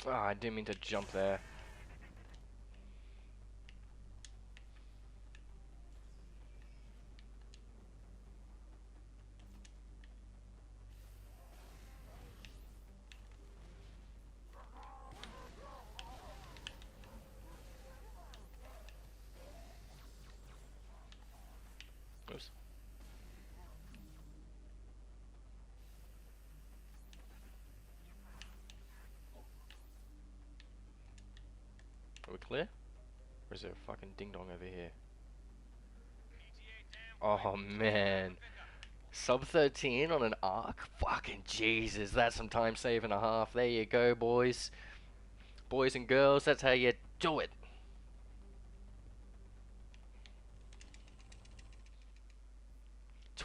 Ah, I didn't mean to jump there. Oops. Are we clear? Or is there a fucking ding dong over here? Oh man. Sub 13 on an arc? Fucking Jesus, that's some time save and a half. There you go, boys. Boys and girls, that's how you do it.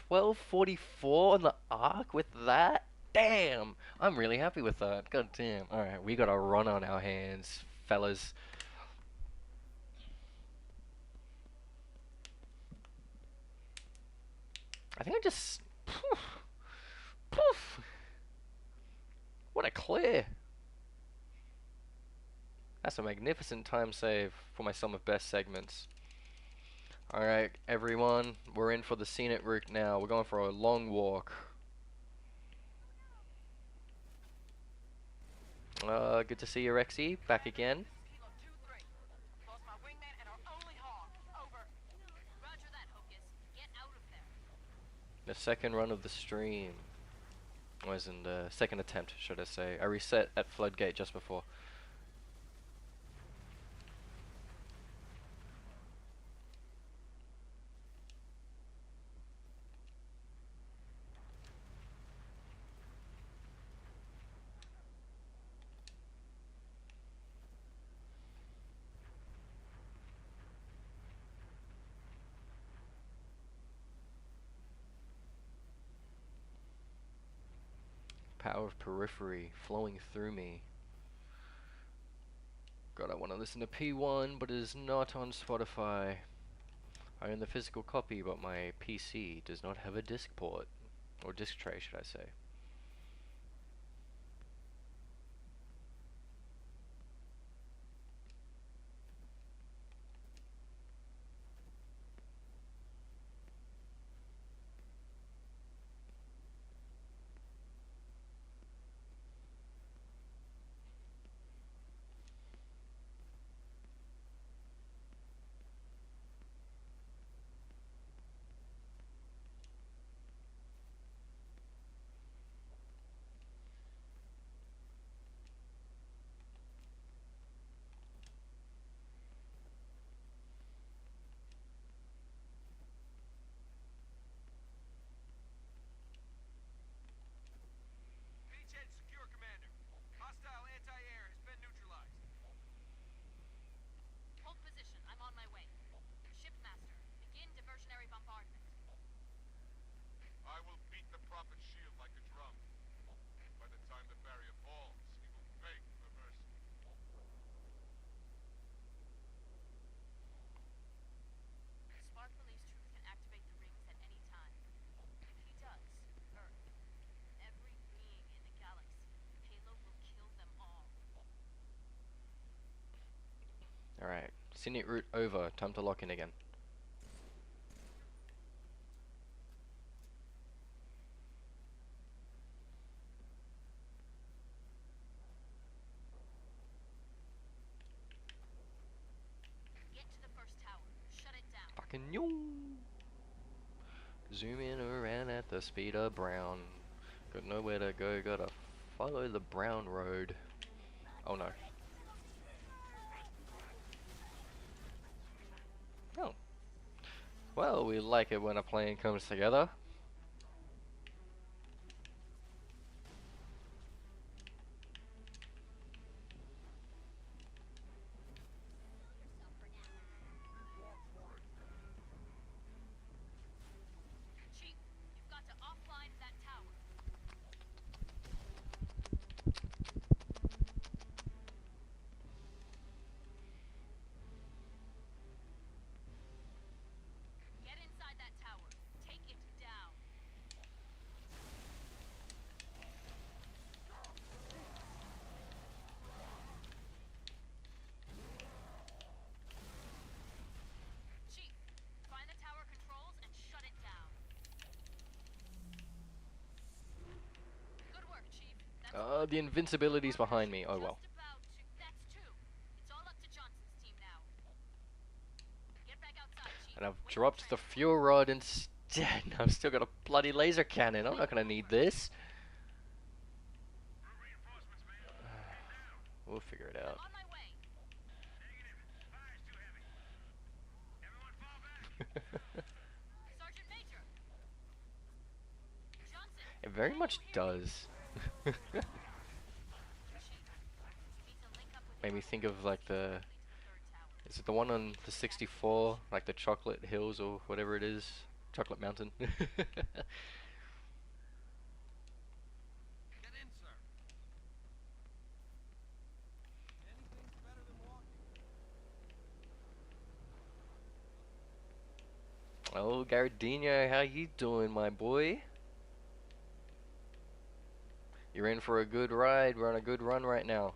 $12.44 on the arc with that? Damn! I'm really happy with that. God damn. Alright, we got a run on our hands, fellas. I think I just... Poof! Poof! What a clear! That's a magnificent time save for my sum of best segments. Alright, everyone, we're in for the scenic route now. We're going for a long walk. Good to see you, Rexy. Back again. Kilo 2-3. Lost my wingman and our only hog. Over. Roger that, Hocus. Get out of there. The second run of the stream. Was in the second attempt, should I say. I reset at Floodgate just before. Power of periphery flowing through me. God, I want to listen to P1, but it is not on Spotify. I own the physical copy, but my PC does not have a disc port. Or disc tray, should I say. Beachhead secure, Commander. Hostile anti-air has been neutralized. Hold position. I'm on my way. Shipmaster, begin diversionary bombardment. I will beat the Prophet's shield like a drum. By the time the barrier falls, he will beg for mercy. Spark release truth can activate the rings at any time. If he does, Earth, every being in the galaxy, Halo will kill them all. Alright, scenic route over. Time to lock in again. Get to the first tower. Shut it down. Fucking yo. Zooming around at the speed of brown. Got nowhere to go, gotta follow the brown road. Oh no. Oh. Well, we like it when a plan comes together. Chief, you've got to offline that tower. Get inside that tower. Take it down. Chief, find the tower controls and shut it down. Good work, Chief. That's The invincibility's behind me. Oh well. just about to. That's two. It's all up to Johnson's team now. Get back outside, Chief. And I've Wait for dropped the transfer. fuel rod instead. I've still got a bloody laser cannon. I'm not gonna need this. Reinforcements, man. Get down. We'll figure it out. On my way. Negative. Fire's too heavy. Everyone fall back. Sergeant Major. Johnson. It very can much you hear me? does. Chief, you need to link up with Made me the think of like the. to the third tower. Is it the one on the 64? Like the Chocolate Hills or whatever it is? Chocolate Mountain. Get in, sir. Anything's better than walking. Oh, Gardino, how you doing, my boy? You're in for a good ride. We're on a good run right now.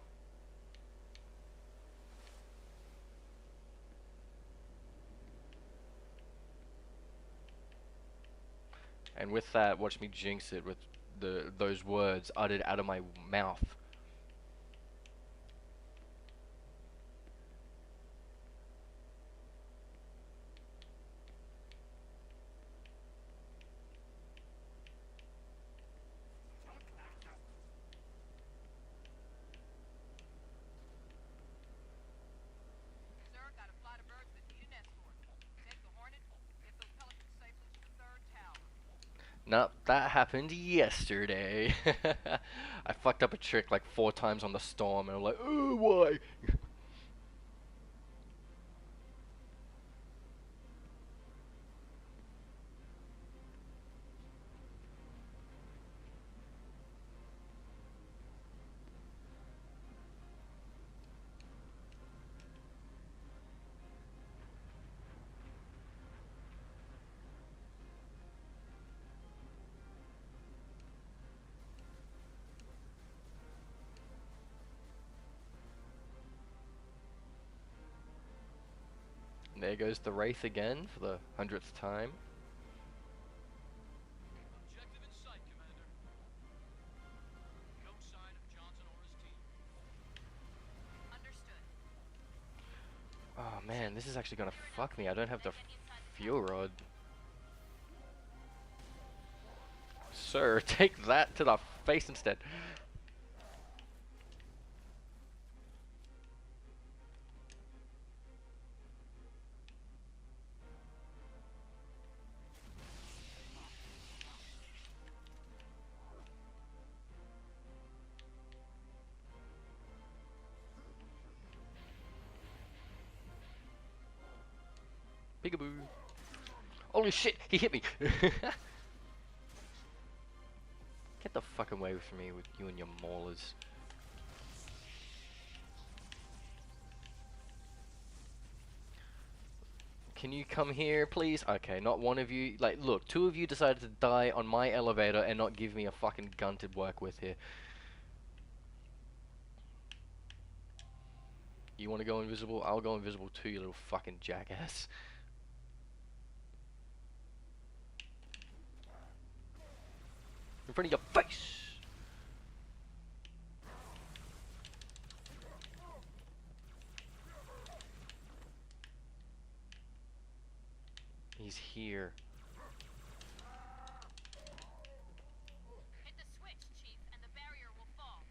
And with that, watch me jinx it with those words uttered out of my mouth. Sir, got a flight of birds that need an escort. Take the Hornet, get those pelicans safely to the third tower. Nope, that happened yesterday. I fucked up a trick like 4 times on the storm and I'm like, oh, why? There goes the Wraith again for the 100th time. Objective in sight, Commander. No sign of Johnson or his team. Understood. Oh man, this is actually gonna fuck me. I don't have the fuel rod. Sir, take that to the face instead. Peekaboo. Holy shit, he hit me. Get the fuck away from me with you and your maulers. Can you come here, please? Okay, not one of you. Like, look, two of you decided to die on my elevator and not give me a fucking gun to work with here. You want to go invisible? I'll go invisible too, you little fucking jackass. In front of your face! He's here. Hit the switch, Chief, and the barrier will fall.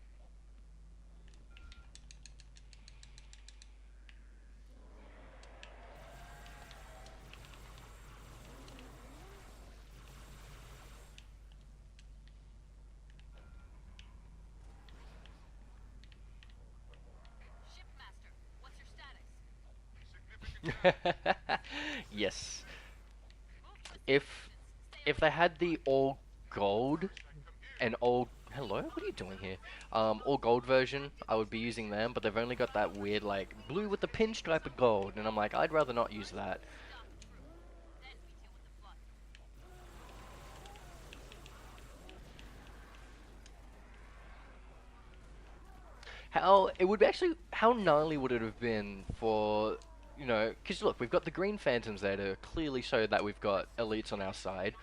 Shipmaster, what's your status? Yes. Move to the If Stay they had the all gold and all hello, what are you doing here? All gold version, I would be using them, but they've only got that weird like blue with the pinstripe of gold, and I'm like, I'd rather not use that. stop through. Then we deal with the flood. How it would actually, how gnarly would it have been for, you know, because look, we've got the green phantoms there to clearly show that we've got elites on our side.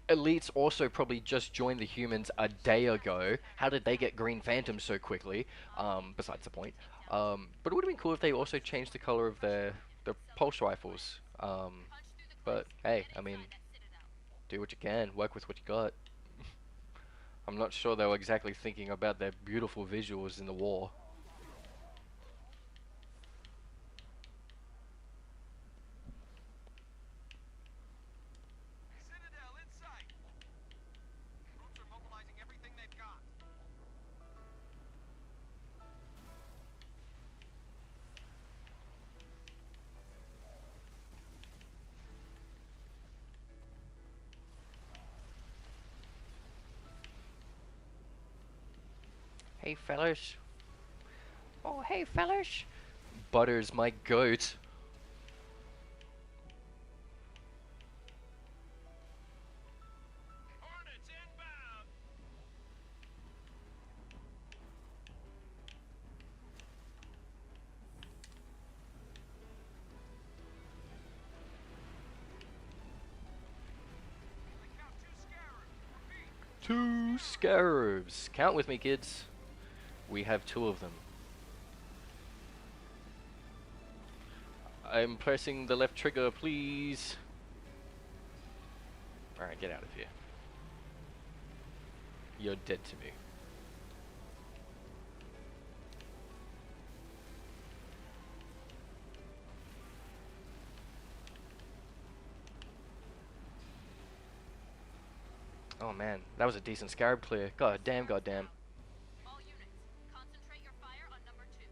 Elites also probably just joined the humans a day ago. How did they get green phantoms so quickly? Besides the point. But it would have been cool if they also changed the color of their pulse rifles. Punch through the But cracks. hey, Get I mean, inside that citadel. do what you can, work with what you got. I'm not sure they were exactly thinking about their beautiful visuals in the war. Citadel in sight. Troops are mobilizing everything they've got. Hey fellas. Oh hey fellas. Butter's my goat. Hornets inbound. I count 2 scarabs. Repeat. 2 scarabs. Count with me, kids. We have 2 of them. I'm pressing the left trigger, please. Alright, get out of here. You're dead to me. Oh man, that was a decent scarab clear. God damn, god damn. All units, concentrate your fire on number 2.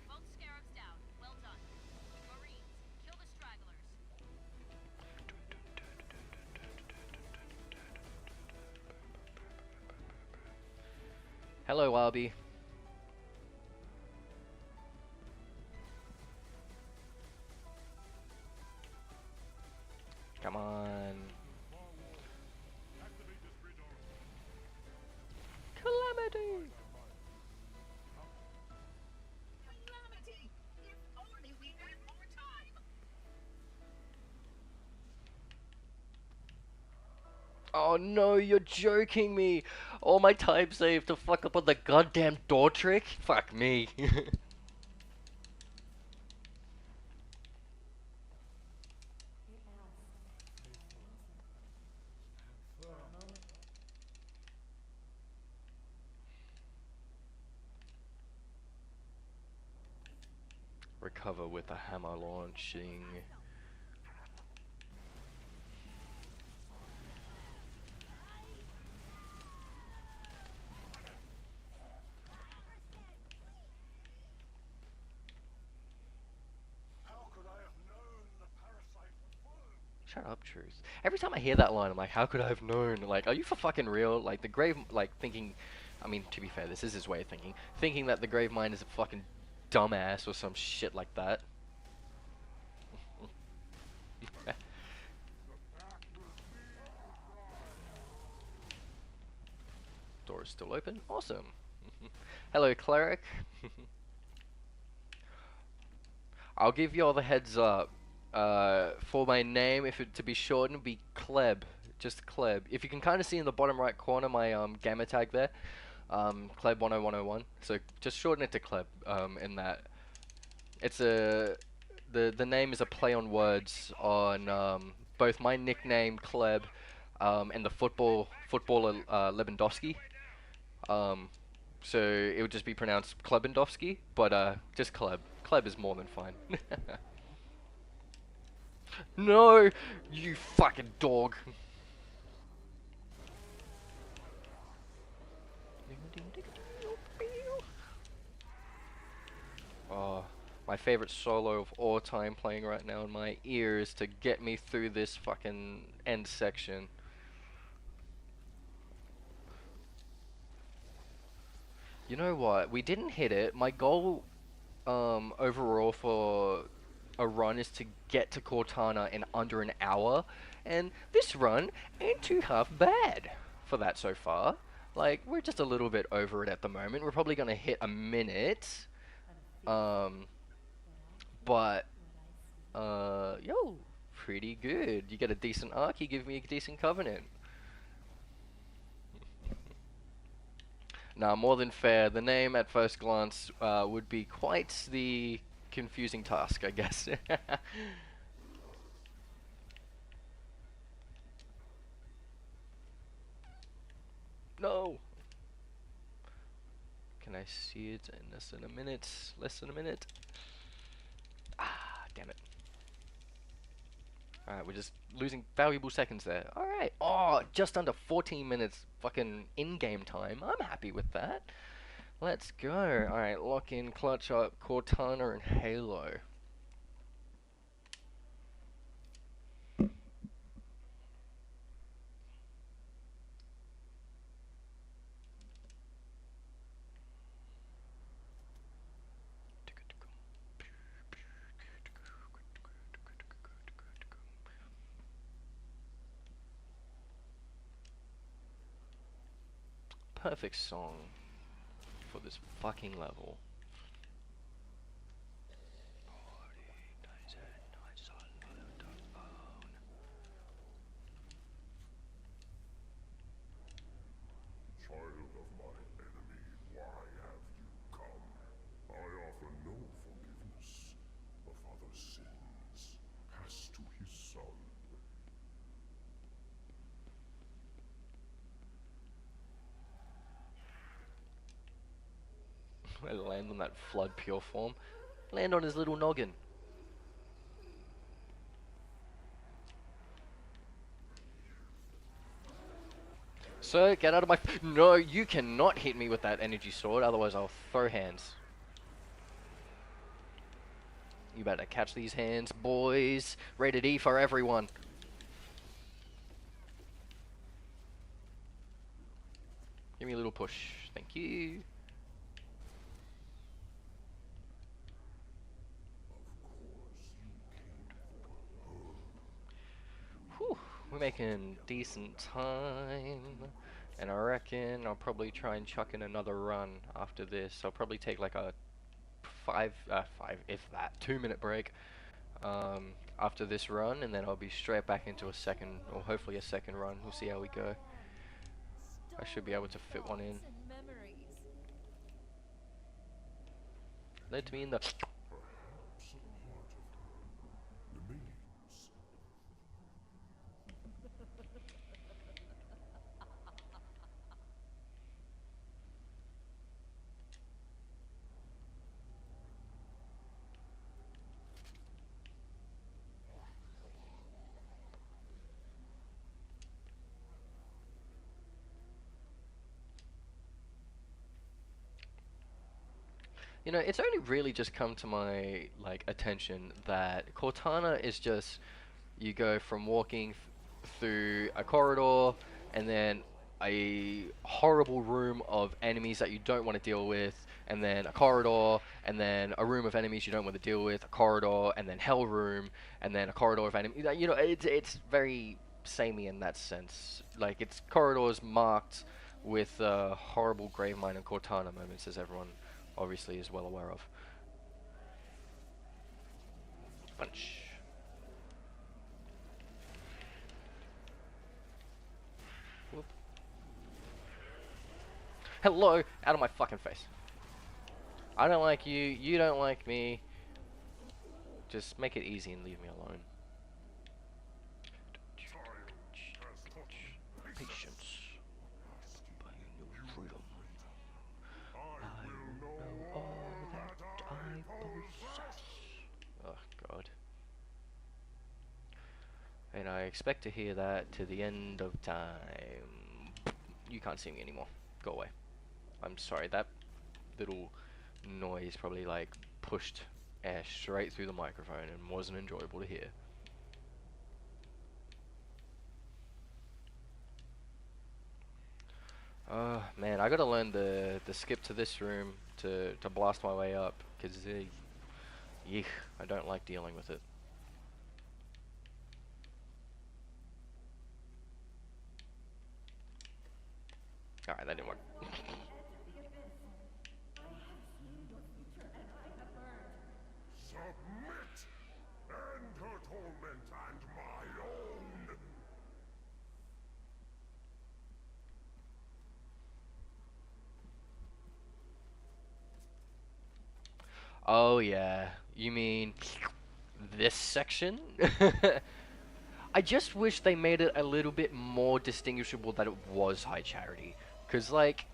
Both scarabs down. Well done. Marines, kill the stragglers. Hello, Arby. Come on. Calamity! If only we had more time! Oh no, you're joking me! All my time saved to fuck up on the goddamn door trick? Fuck me. It asked. I answered. Recover with a hammer launching. How could I have known the parasite would work? Shut up, Truth. Every time I hear that line, I'm like, how could I have known? Like, are you for fucking real? Like, the grave, like, thinking, I mean, to be fair, this is his way of thinking. Thinking that the grave mine is a fucking dumbass or some shit like that. Door is still open. Awesome. Hello, cleric. I'll give you all the heads up. For my name, if it to be shortened, be Kleb. Just Kleb. If you can kind of see in the bottom right corner my gamma tag there, Kleb 10101. So just shorten it to Kleb. In that, it's a the name is a play on words on both my nickname Kleb, and the footballer Lewandowski. Um, so it would just be pronounced Klebandowski, but just Kleb. Kleb is more than fine. No, you fucking dog. Oh, my favorite solo of all time playing right now in my ears to get me through this fucking end section. You know what? We didn't hit it. My goal overall for a run is to get to Cortana in under an hour, and this run ain't too half bad for that so far. Like, we're just a little bit over it at the moment. We're probably gonna hit a minute, um, but yo, pretty good. You get a decent arc, you give me a decent covenant. Now, more than fair, the name at first glance would be quite the confusing task, I guess. No! Can I see it in less than a minute? Less than a minute? Ah, damn it. Alright, we're just losing valuable seconds there. Alright. Oh, just under 14 minutes fucking in-game time. I'm happy with that. Let's go. Alright, lock in, clutch up, Cortana, and Halo. Perfect song for this fucking level. Child of my enemy, why have you come? I offer no forgiveness. A father's sins cast to his son. I land on that flood pure form. Land on his little noggin. Sir, get out of my no, you cannot hit me with that energy sword, otherwise I'll throw hands. You better catch these hands, boys. Rated E for everyone. Give me a little push. Thank you. Whew, we're making decent time. And I reckon I'll probably try and chuck in another run after this. I'll probably take like a if that, 2 minute break after this run, and then I'll be straight back into a second, or hopefully a second run. We'll see how we go. I should be able to fit one in. Let me in the. You know, it's only really just come to my like attention that Cortana is just you go from walking through a corridor and then a horrible room of enemies that you don't want to deal with, and then a corridor, and then a room of enemies you don't want to deal with, a corridor, and then hell room, and then a corridor of enemies. You know, it's very samey in that sense. Like it's corridors marked with horrible Gravemind and Cortana moments, as everyone obviously is well aware of. Punch. Whoop. Hello! Out of my fucking face. I don't like you, you don't like me. Just make it easy and leave me alone. Patience. By new freedom. I will know all that I possess. Oh god. And I expect to hear that to the end of time. You can't see me anymore. Go away. I'm sorry, that little noise probably like pushed air straight through the microphone and wasn't enjoyable to hear. Man, I gotta learn the skip to this room to blast my way up, because yeesh, I don't like dealing with it. Alright, that didn't work. Submit! End her torment and my own! Oh yeah, you mean this section? I just wish they made it a little bit more distinguishable that it was high charity. Cause like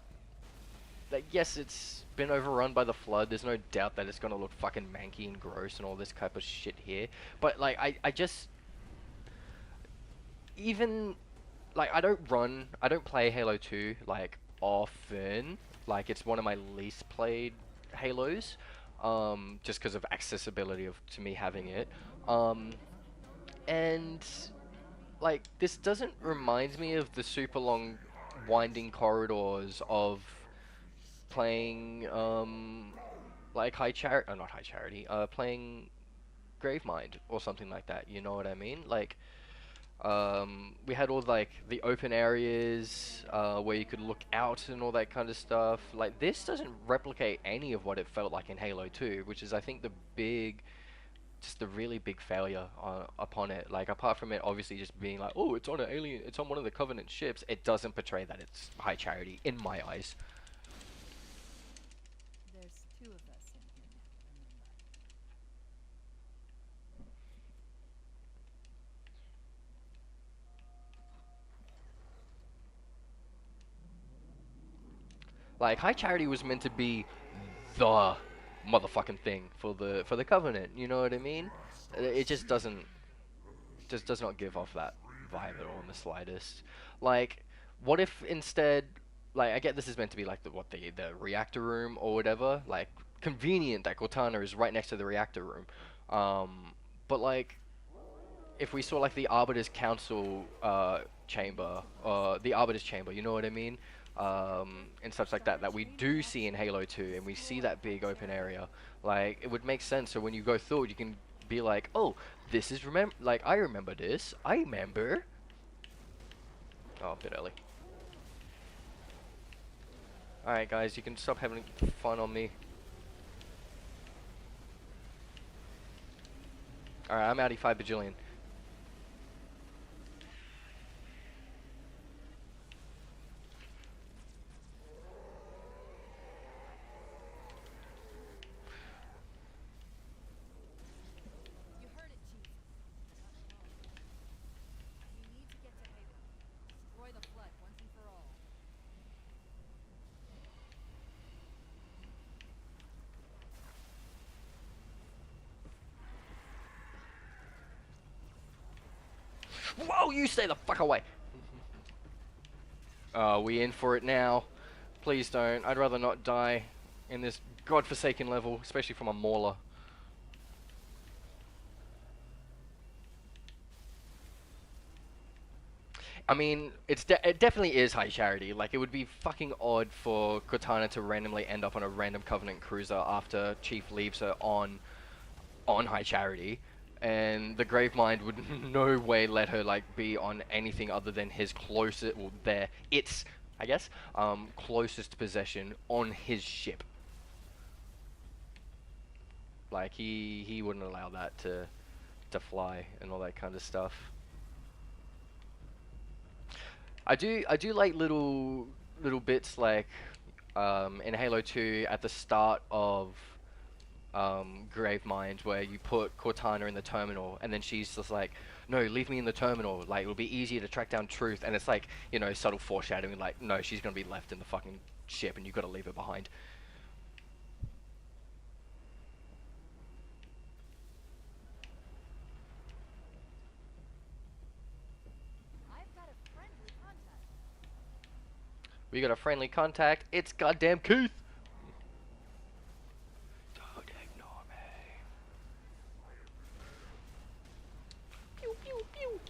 yes, it's been overrun by the flood. There's no doubt that it's gonna look fucking manky and gross and all this type of shit here. But like, I just even like I don't play Halo 2 like often. Like it's one of my least played Halos, just because of accessibility of to me having it. And like this doesn't remind me of the super long winding corridors of playing like not high charity, playing Gravemind or something like that, you know what I mean? Like we had all like the open areas where you could look out and all that kind of stuff. Like this doesn't replicate any of what it felt like in Halo 2, which is I think just the really big failure upon it. Like apart from it obviously just being like, oh, it's on it's on one of the Covenant ships, it doesn't portray that it's high charity in my eyes. There's two of us in here now, Like high charity was meant to be the motherfucking thing for the Covenant, you know what I mean? It just does not give off that vibe at all in the slightest. Like, what if instead, like, I get this is meant to be like the reactor room or whatever. Like, convenient that Cortana is right next to the reactor room. But like, if we saw like the Arbiter's Council chamber, the Arbiter's chamber, you know what I mean? And stuff like that we do see in Halo 2, and we see that big open area. Like, it would make sense. So when you go through it, you can be like, oh, this is like I remember this. I remember. Oh, a bit early. Alright guys, you can stop having fun on me. Alright, I'm outie 5 bajillion. You heard it, Chief. We need to get to Halo. Destroy the flood once and for all. Whoa, you stay the fuck away! We in for it now. Please don't. I'd rather not die in this godforsaken level, especially from a mauler. I mean, it definitely is high charity. Like, it would be fucking odd for Cortana to randomly end up on a random Covenant cruiser after Chief leaves her on high charity, and the Gravemind would no way let her like be on anything other than his closest, well, its, I guess, closest possession on his ship. Like he wouldn't allow that to fly and all that kind of stuff. I do like little bits like in Halo 2 at the start of Gravemind, where you put Cortana in the terminal and then she's just like, no, leave me in the terminal, like it'll be easier to track down Truth, and it's like, you know, subtle foreshadowing, like, no, she's gonna be left in the fucking ship and you gotta leave her behind. I've got a friendly contact. We got a friendly contact, it's goddamn Keith! Don't ignore me. Pew pew pew!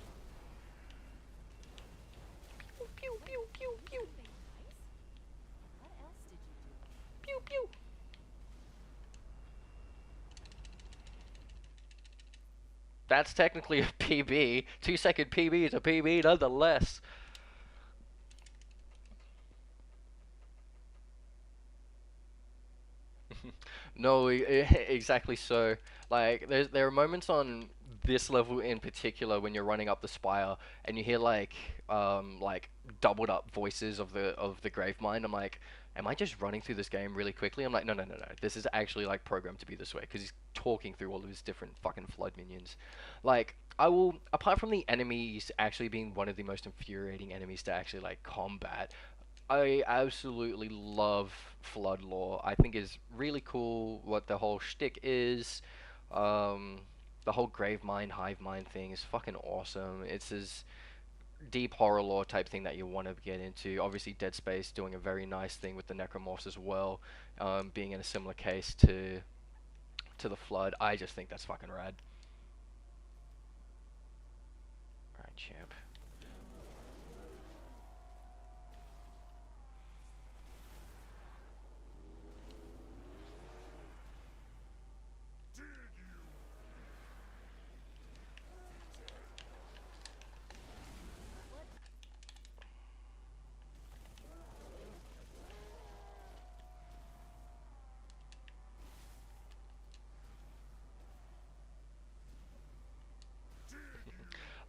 Pew pew pew pew pew! Something nice? What else did you do? Pew pew! That's technically a PB. 2-second PB is a PB nonetheless. No, exactly so. Like, there are moments on this level in particular when you're running up the spire and you hear like doubled up voices of the Gravemind. I'm like, am I just running through this game really quickly? I'm like, no, no, no, no. This is actually like programmed to be this way because he's talking through all of his different fucking flood minions. Like, I will, apart from the enemies actually being one of the most infuriating enemies to actually like combat, I absolutely love Flood lore. I think is really cool what the whole shtick is. The whole Grave Mind, Hive Mind thing is fucking awesome. It's this deep horror lore type thing that you want to get into. Obviously, Dead Space doing a very nice thing with the Necromorphs as well, being in a similar case to the Flood. I just think that's fucking rad. Alright, champ.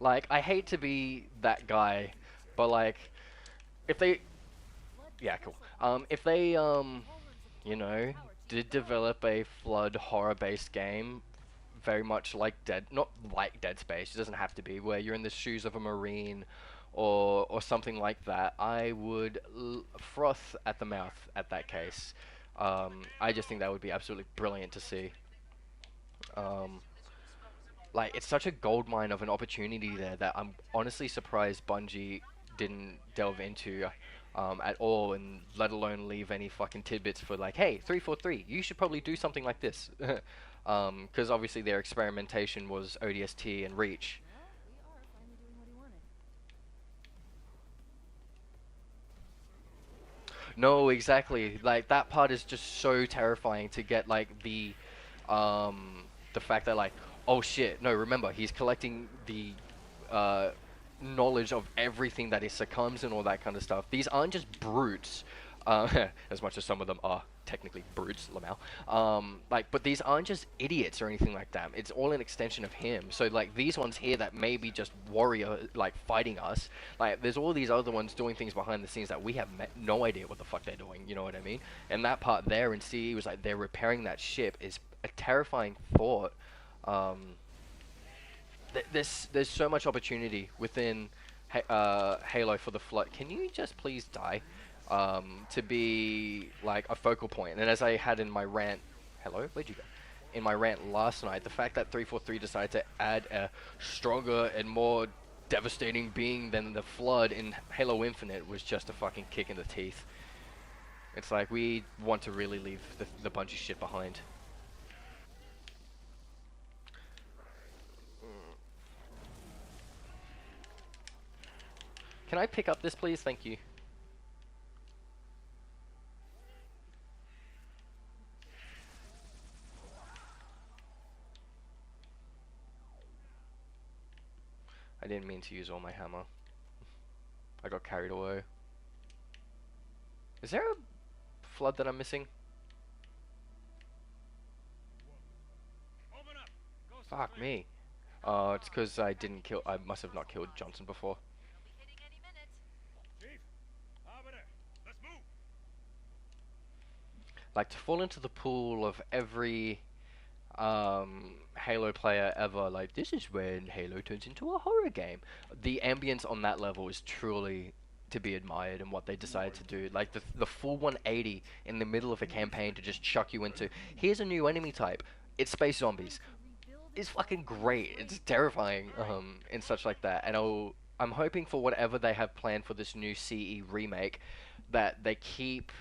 Like, I hate to be that guy, but like, if they, yeah, cool. If they, you know, did develop a Flood horror-based game, very much like not like Dead Space, it doesn't have to be, where you're in the shoes of a Marine, or something like that, I would froth at the mouth at that case. I just think that would be absolutely brilliant to see. Um, like, it's such a goldmine of an opportunity there that I'm honestly surprised Bungie didn't delve into at all, and let alone leave any fucking tidbits for like, hey, 343, you should probably do something like this. Because obviously their experimentation was ODST and Reach. Well, we are finally doing what he wanted. No, exactly. Like, that part is just so terrifying to get, like, the fact that, like, oh shit, no, remember, he's collecting the knowledge of everything that he succumbs and all that kind of stuff. These aren't just brutes. As much as some of them are technically brutes, Lamau. Like, but these aren't just idiots or anything like that. It's all an extension of him. So like these ones here that may be just warrior like fighting us. Like there's all these other ones doing things behind the scenes that we have no idea what the fuck they're doing. You know what I mean? And that part there in CE was like they're repairing that ship is a terrifying thought. Um, there's so much opportunity within Halo for the Flood. Can you just please die? To be like a focal point. And as I had in my rant, hello, where'd you go? In my rant last night, the fact that 343 decided to add a stronger and more devastating being than the Flood in Halo Infinite was just a fucking kick in the teeth. It's like we want to really leave the Bungie shit behind. Can I pick up this, please? Thank you. I didn't mean to use all my hammer. I got carried away. Is there a Flood that I'm missing? Open up. Go Fuck me. It's because I didn't kill. I must have not killed Johnson before. They'll be hitting any minute. Chief, over there. Let's move. Like to fall into the pool of every Halo player ever. Like this is when Halo turns into a horror game. The ambience on that level is truly to be admired, and what they decided to do, like the full 180 in the middle of a campaign to just chuck you into. Here's a new enemy type. It's space zombies. It's fucking great. It's terrifying, and such like that. And I'm hoping for whatever they have planned for this new CE remake, that they keep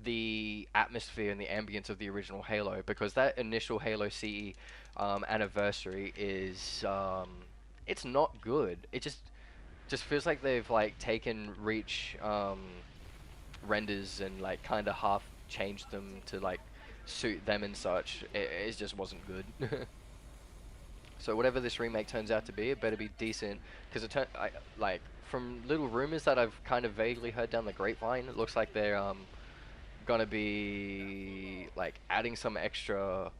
the atmosphere and the ambience of the original Halo, because that initial Halo CE anniversary is it's not good. It just feels like they've like taken Reach renders and like kind of half changed them to like suit them and such. It just wasn't good. So whatever this remake turns out to be, it better be decent, because like from little rumors that I've kind of vaguely heard down the grapevine, it looks like they're gonna be like adding some extra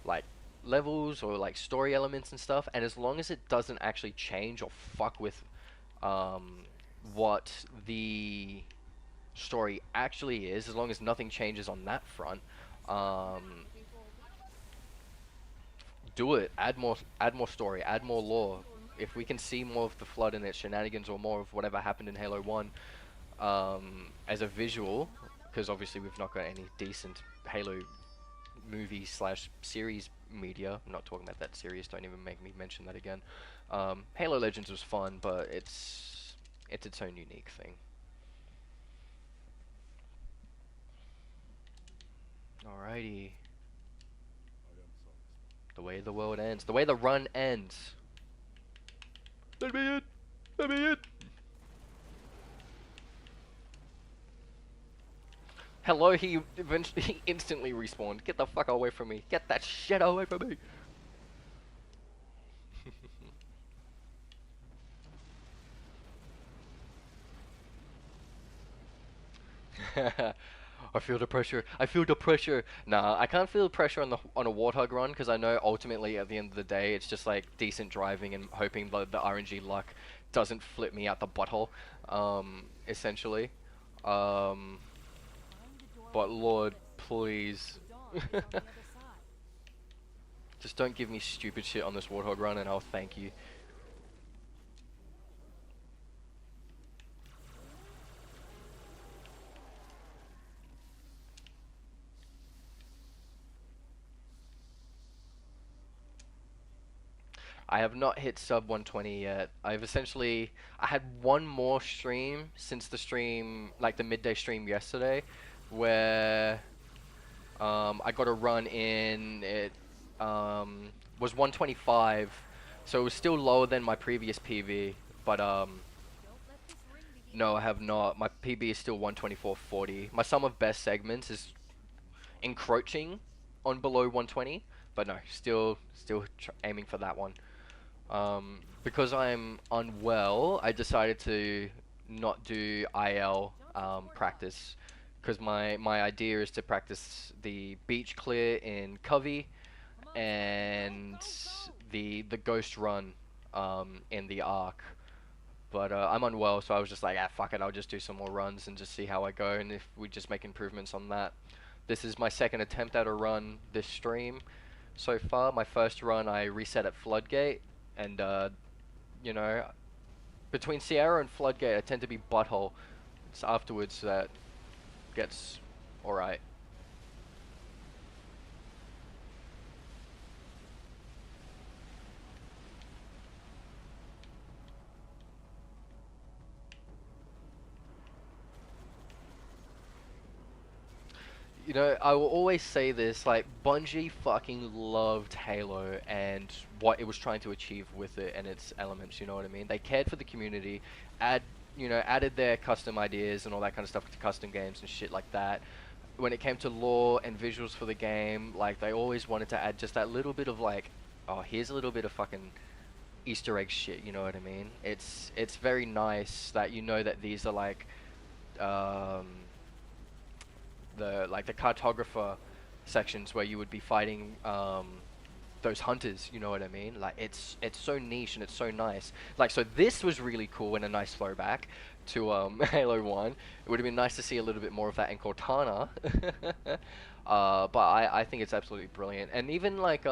like levels or like story elements and stuff, and as long as it doesn't actually change or fuck with what the story actually is, as long as nothing changes on that front, do it. Add more story, add more lore. If we can see more of the Flood and its shenanigans, or more of whatever happened in Halo 1 as a visual, because obviously we've not got any decent Halo movie slash series media. I'm not talking about that series, don't even make me mention that again. Halo Legends was fun, but it's its own unique thing. Alrighty. The way the world ends. The way the run ends. Let me in! Let me in! Hello, he instantly respawned. Get the fuck away from me. Get that shit away from me! I feel the pressure. I feel the pressure. Nah, I can't feel pressure on a Warthog run, because I know ultimately at the end of the day it's just like decent driving and hoping the RNG luck doesn't flip me out the butthole. Essentially. But Lord, please. Just don't give me stupid shit on this Warthog run, and I'll thank you. I have not hit sub 120 yet. I had one more stream since the stream, like the midday stream yesterday, where I got a run in. It was 125, so it was still lower than my previous PB, but no, I have not. My PB is still 124.40. My sum of best segments is encroaching on below 120, but no, still aiming for that one. Because I'm unwell, I decided to not do IL practice, because my idea is to practice the beach clear in Covey and the ghost run in the Ark. But I'm unwell, so I was just like, ah, fuck it, I'll just do some more runs and just see how I go, and if we just make improvements on that. This is my second attempt at a run this stream so far. My first run, I reset at Floodgate, and you know, between Sierra and Floodgate, I tend to be butthole. It's afterwards that gets alright. You know, I will always say this, like, Bungie fucking loved Halo and what it was trying to achieve with it and its elements, you know what I mean? They cared for the community, added their custom ideas and all that kind of stuff to custom games and shit like that. When it came to lore and visuals for the game, like, they always wanted to add just that little bit of, like, oh, here's a little bit of fucking Easter egg shit, you know what I mean? It's very nice that you know that these are, like, um the cartographer sections where you would be fighting those hunters, you know what I mean? Like it's so niche and it's so nice. Like, so this was really cool and a nice throwback to Halo 1. It would have been nice to see a little bit more of that in Cortana. But I think it's absolutely brilliant. And even like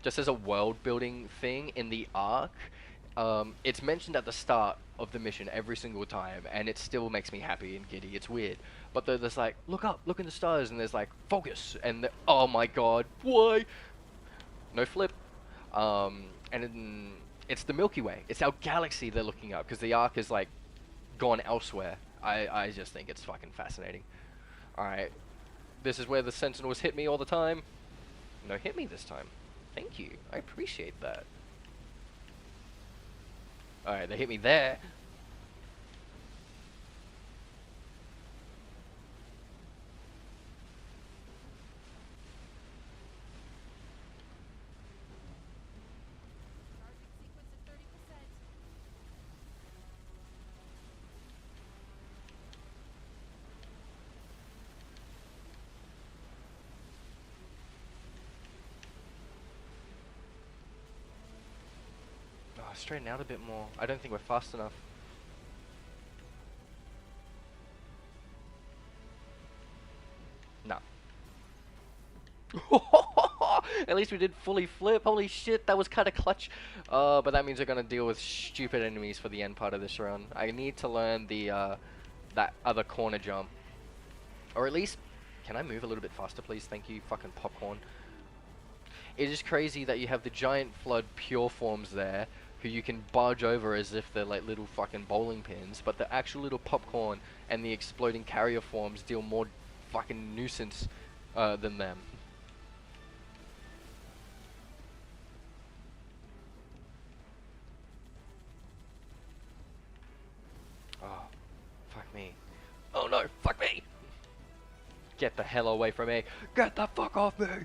just as a world building thing in the Ark, it's mentioned at the start of the mission every single time, and it still makes me happy and giddy. It's weird, but there's like, look up, look in the stars, and there's like, focus, and oh my god, why? No flip. And it's the Milky Way. It's our galaxy they're looking up, because the Ark is like gone elsewhere. I just think it's fucking fascinating. All right, this is where the Sentinels hit me all the time. No, hit me this time. Thank you. I appreciate that. Alright, they hit me there. Charging sequence at 30%. Oh, straighten out a bit more. I don't think we're fast enough. No. At least we did fully flip. Holy shit, that was kind of clutch. But that means we're gonna deal with stupid enemies for the end part of this run. I need to learn the that other corner jump, or at least, can I move a little bit faster, please? Thank you, fucking popcorn. It is crazy that you have the giant flood pure forms there, who you can barge over as if they're like little fucking bowling pins, but the actual little popcorn and the exploding carrier forms deal more fucking nuisance than them. Oh, fuck me. Oh no, fuck me! Get the hell away from me! Get the fuck off me! 70%.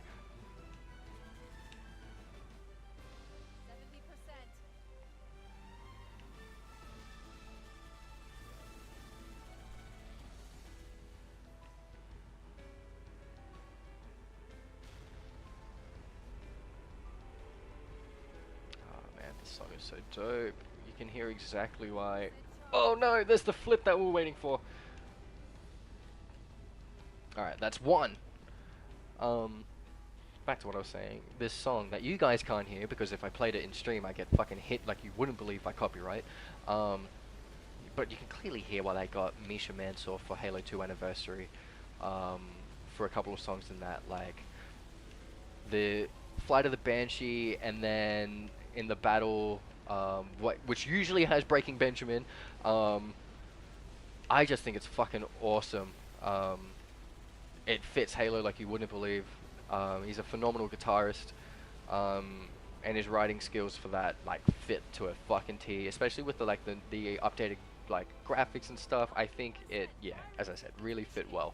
Oh man, this song is so dope. You can hear exactly why. Oh no, there's the flip that we're waiting for. Alright, that's one. Back to what I was saying. This song that you guys can't hear, because if I played it in stream, I get fucking hit like you wouldn't believe by copyright. But you can clearly hear why they got Misha Mansour for Halo 2 Anniversary, for a couple of songs in that, like the Flight of the Banshee, and then in the battle, which usually has Breaking Benjamin. I just think it's fucking awesome. It fits Halo like you wouldn't believe. He's a phenomenal guitarist, and his writing skills for that like fit to a fucking T, especially with the the updated like graphics and stuff. I think it, yeah, as I said, really fit well.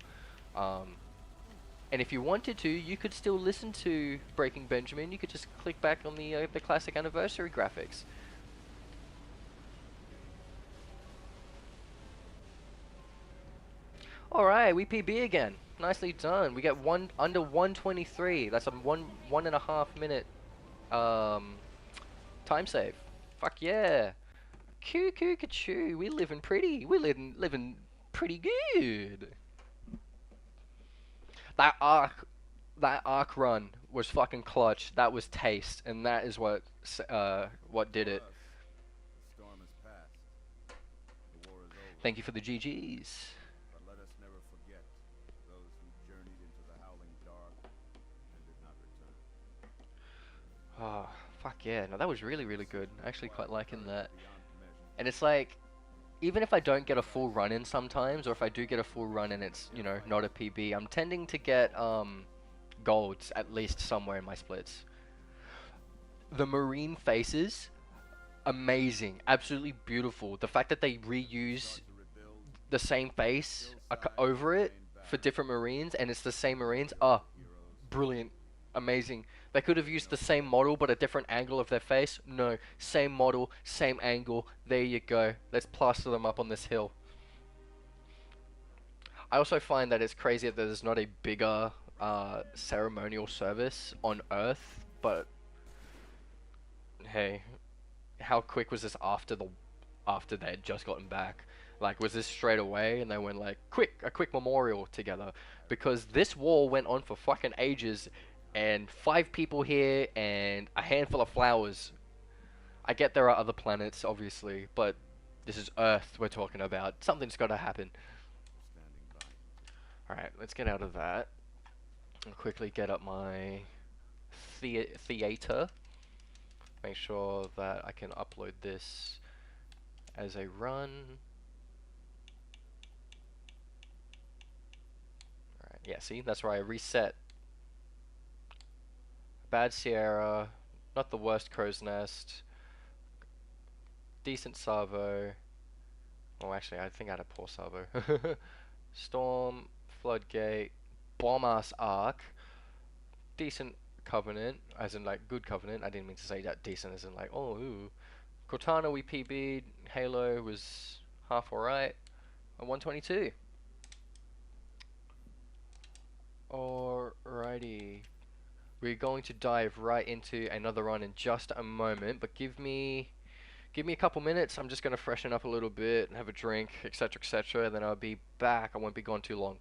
And if you wanted to, you could still listen to Breaking Benjamin. You could just click back on the classic anniversary graphics. Alright, we PB again. Nicely done. We get one under 123. That's a 1.5 minute um time save. Fuck yeah. Coo coo choo. We living pretty. We living pretty good. That arc run was fucking clutch. That was taste, and that is what did For it. us, the storm has passed. The war is over. Thank you for the GGs. But let us never forget those who journeyed into the howling dark and did not return. Oh, fuck yeah. No, that was really, really good. I actually quite liking that. Beyond measure. And it's like, even if I don't get a full run in sometimes, or if I do get a full run and it's, you know, not a PB, I'm tending to get golds at least somewhere in my splits. The marine faces, amazing, absolutely beautiful. The fact that they reuse the same face over it for different marines and it's the same marines, brilliant, amazing. They could have used the same model but a different angle of their face. No, same model, same angle. There you go. Let's plaster them up on this hill. I also find that it's crazy that there's not a bigger ceremonial service on Earth, but hey, how quick was this after they had just gotten back? Like, was this straight away and they went like, a quick memorial together? Because this war went on for fucking ages, and 5 people here and a handful of flowers. I get there are other planets, obviously, but this is Earth we're talking about. Something's got to happen. Standing by. Alright, let's get out of that. I'll quickly get up my theater. Make sure that I can upload this as a run. Alright, yeah, see, that's where I reset. Bad Sierra, not the worst crow's nest. Decent Savo. Oh, actually, I think I had a poor Savo. Storm, Floodgate, Bomb-ass Arc. Decent Covenant, as in like good Covenant. I didn't mean to say that decent as in like, oh, ooh. Cortana we PB'd. Halo was half alright. 122. Alrighty. We're going to dive right into another run in just a moment, but give me a couple minutes. I'm just going to freshen up a little bit and have a drink, etc., and then I'll be back. I won't be gone too long.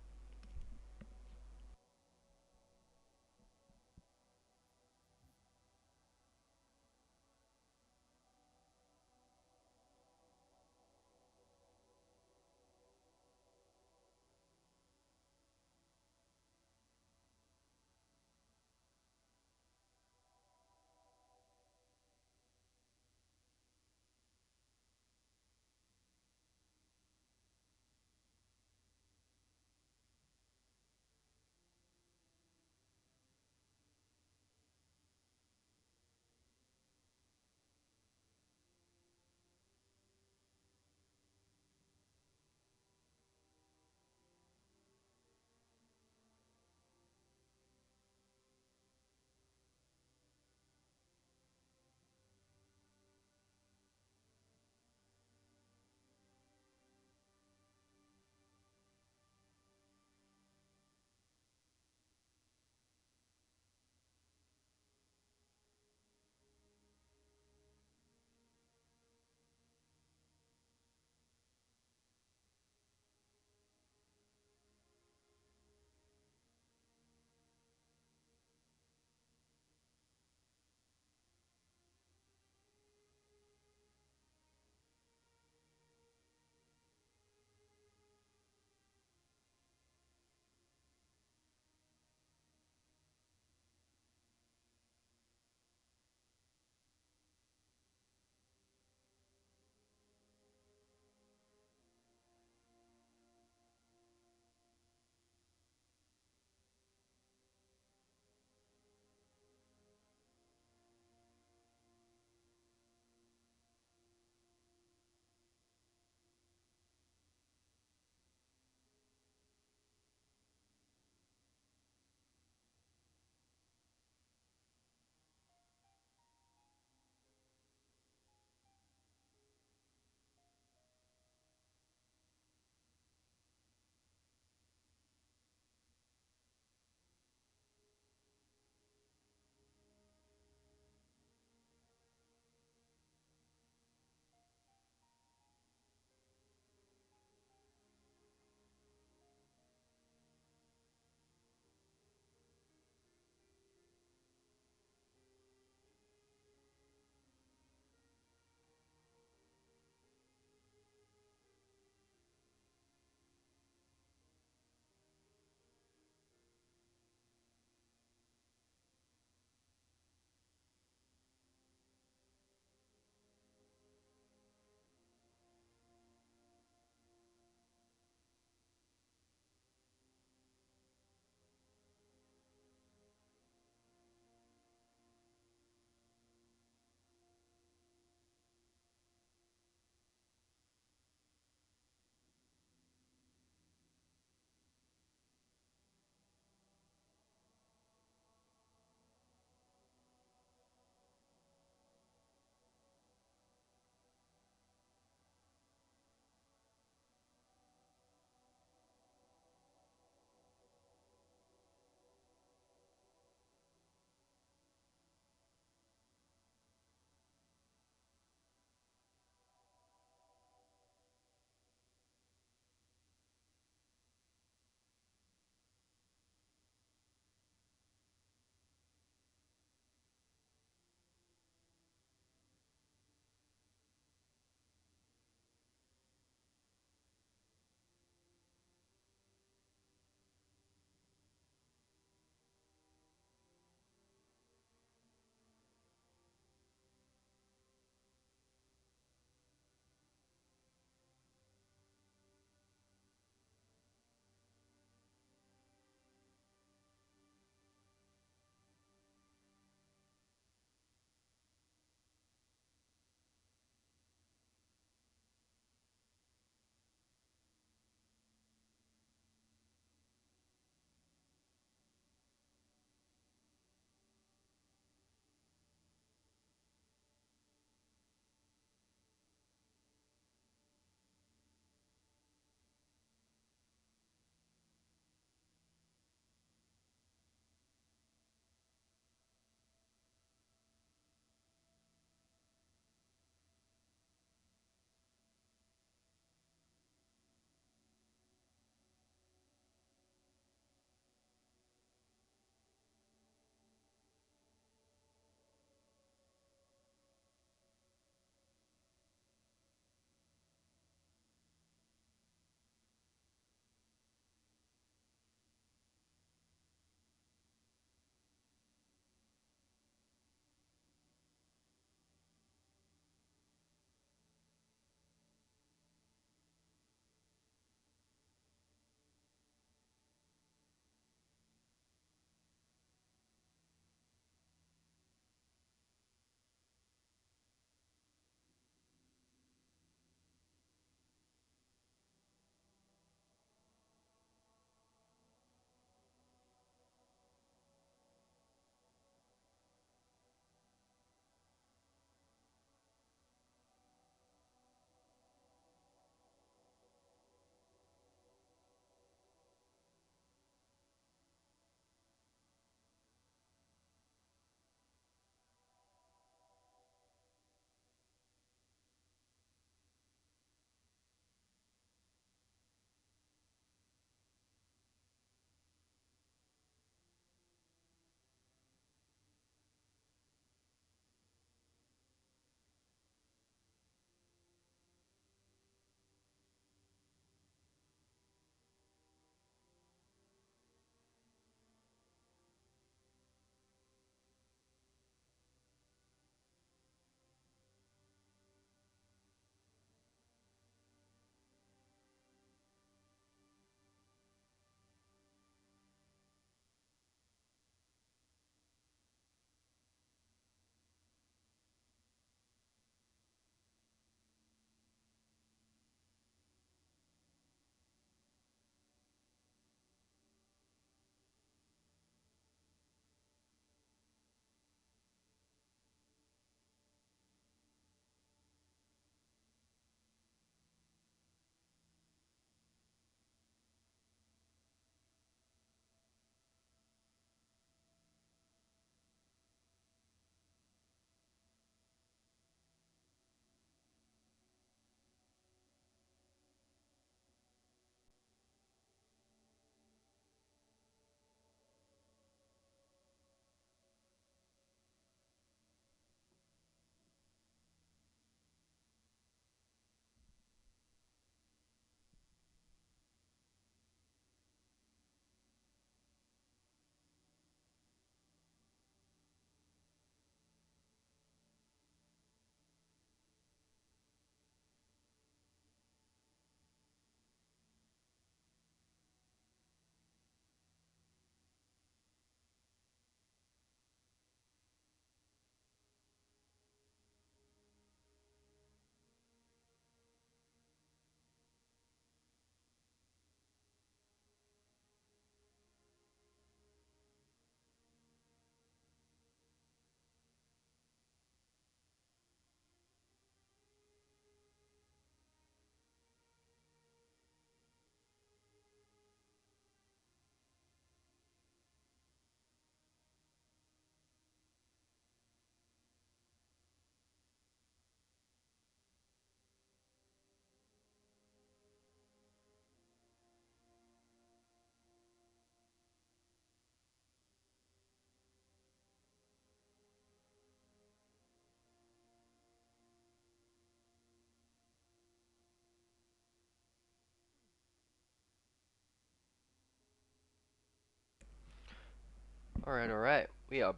Alright. We are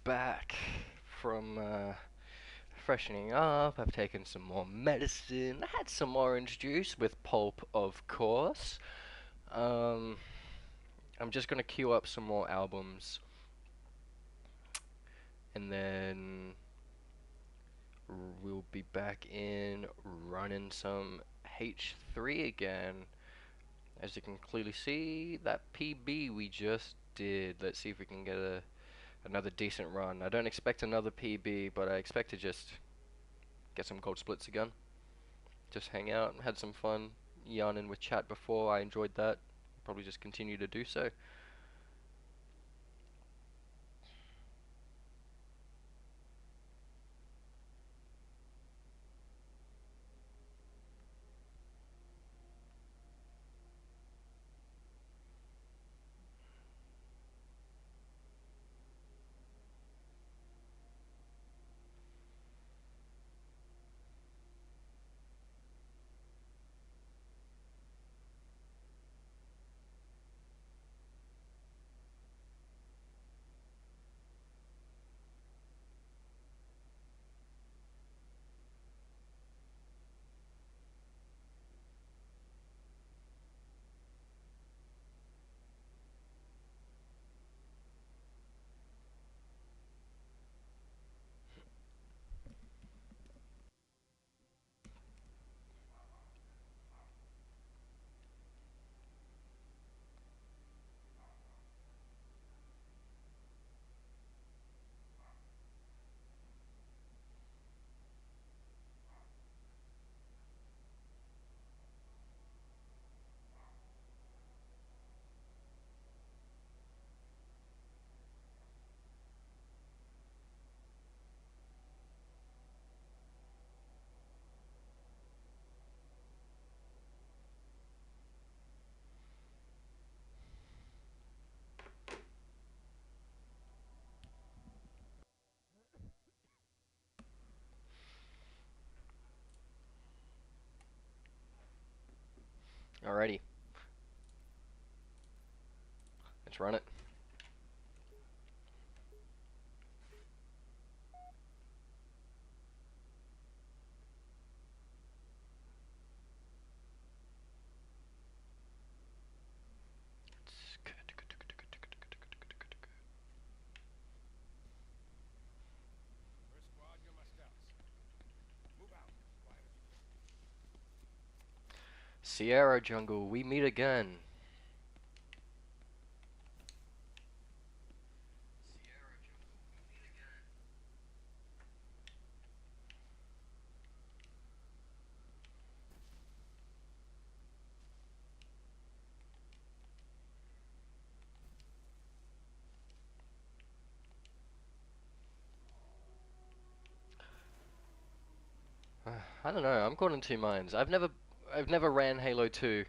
back from freshening up. I've taken some more medicine. I had some orange juice with pulp, of course. I'm just gonna queue up some more albums, and then we'll be back in running some H3 again. As you can clearly see, that PB we just did. Let's see if we can get another decent run. I don't expect another PB, but I expect to just get some gold splits again. Just hang out, had some fun yarning with chat before. I enjoyed that. Probably just continue to do so. Alrighty, let's run it. First squad, you're my scouts. Move out. Quiet as you can. Sierra Jungle, we meet again. I don't know. I'm caught in two minds. I've never ran Halo 2,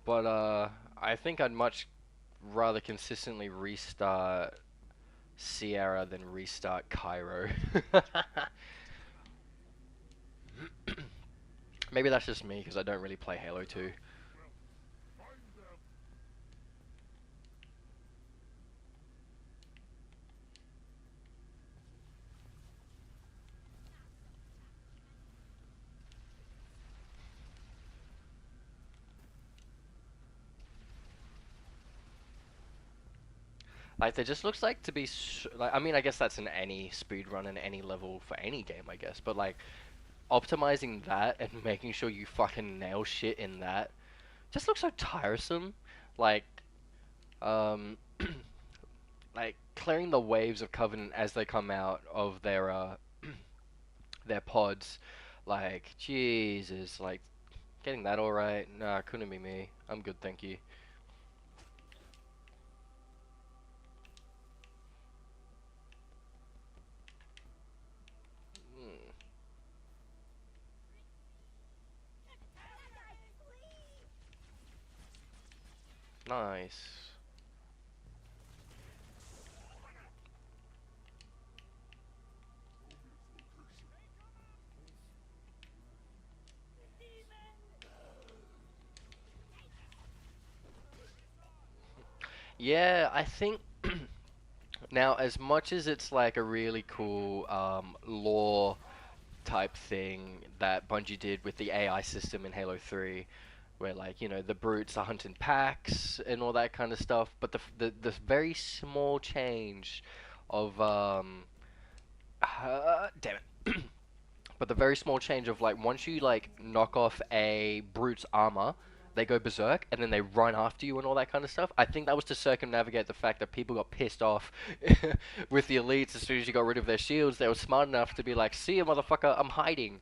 but I think I'd much rather consistently restart Sierra than restart Cairo. Maybe that's just me because I don't really play Halo 2. Like, there just looks like to be like, I mean, I guess that's in any speedrun in any level for any game, I guess. But like, optimizing that and making sure you fucking nail shit in that just looks so tiresome. Like, um, like clearing the waves of Covenant as they come out of their pods. Like, Jesus, like getting that all right. Nah, couldn't be me. I'm good, thank you. Mm, nice. Yeah, I think Now, as much as it's like a really cool lore type thing that Bungie did with the AI system in Halo 3, where like the brutes are hunting packs and all that kind of stuff, but the very small change of damn it. But the very small change of like once you like knock off a brute's armor, they go berserk and then they run after you and all that kind of stuff. I think that was to circumnavigate the fact that people got pissed off with the elites as soon as you got rid of their shields. They were smart enough to be like, "See ya, motherfucker, I'm hiding."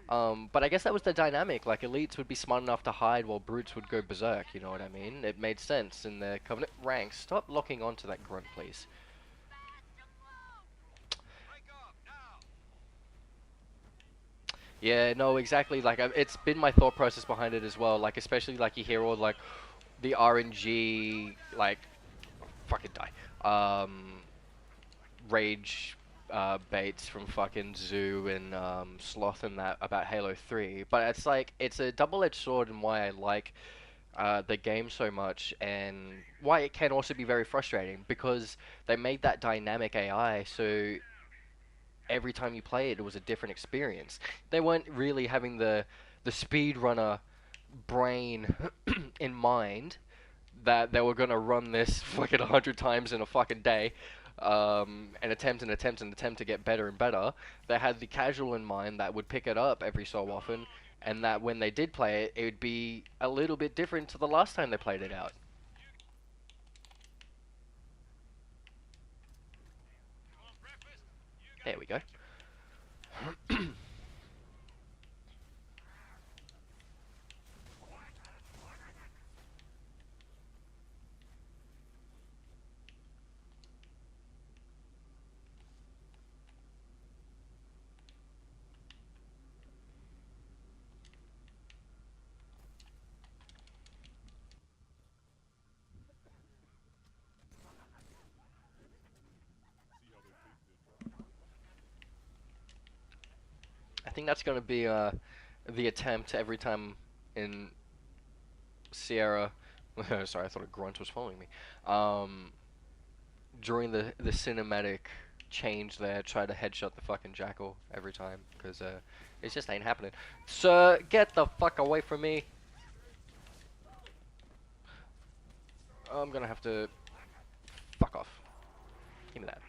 But I guess that was the dynamic. Like elites would be smart enough to hide while brutes would go berserk. You know what I mean? It made sense in the Covenant ranks. Stop locking onto that grunt, please. Break off now. Yeah, no, exactly. Like it's been my thought process behind it as well. Like especially like you hear all like the RNG like fucking die. Rage baits from fucking Zoo and Sloth and that about Halo 3. But it's like it's a double-edged sword and why I like the game so much and why it can also be very frustrating because they made that dynamic AI so every time you play it, it was a different experience. They weren't really having the speedrunner brain in mind that they were gonna run this fucking 100 times in a fucking day, and attempt to get better and better. They had the casual in mind that would pick it up every so often, and that when they did play it, it would be a little bit different to the last time they played it out. You want breakfast? You got There we go. I think that's gonna be the attempt every time in Sierra. Sorry, I thought a grunt was following me. Um, During the cinematic change there, try to headshot the fucking jackal every time because it just ain't happening. Sir, get the fuck away from me! I'm gonna have to fuck off. Give me that,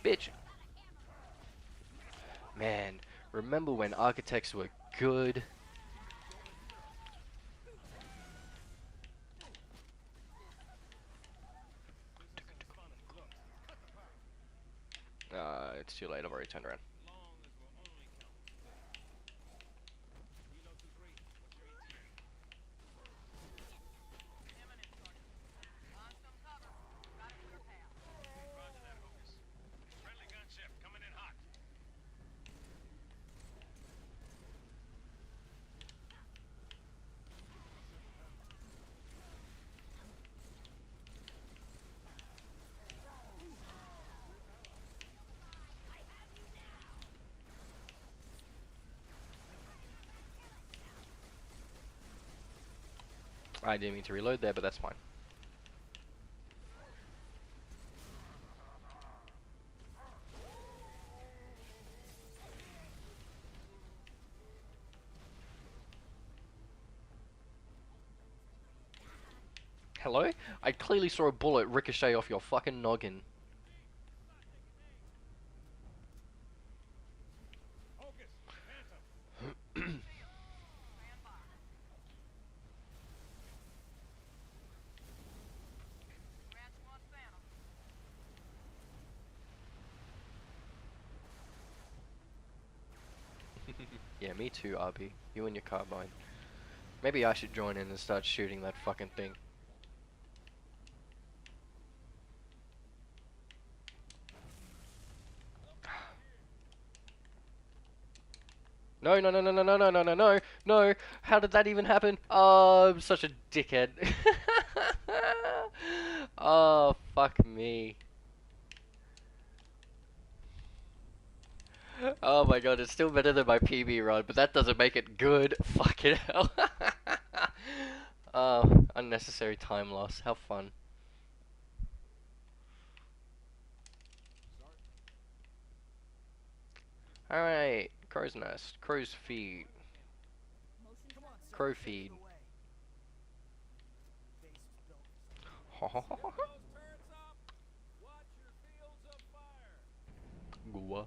bitch. Man, remember when architects were good? It's too late. I've already turned around. long as we're only counting. Kilo 2-3, what's your ETA? Imminent, Sergeant. On some cover. Got a clear path. Roger that, Hocus. Friendly gunship coming in hot. I didn't mean to reload there, but that's fine. Hello? I clearly saw a bullet ricochet off your fucking noggin. Hocus, Phantom. Stand by. Ranch wants Phantom. Yeah, me too, RB. You and your carbine. Maybe I should join in and start shooting that fucking thing. No, no, no, no, no, no, no, no, no, no, no. How did that even happen? Oh, I'm such a dickhead. Oh, fuck me. Oh my god, it's still better than my PB run, but that doesn't make it good. Fucking hell. Oh, unnecessary time loss. How fun. Alright, crow's nest, crow's feet, Come on, son. crow Take it feed. away. Base is built for Ha ha ha Get ha. those turrets up. Watch your fields of fire. Goa.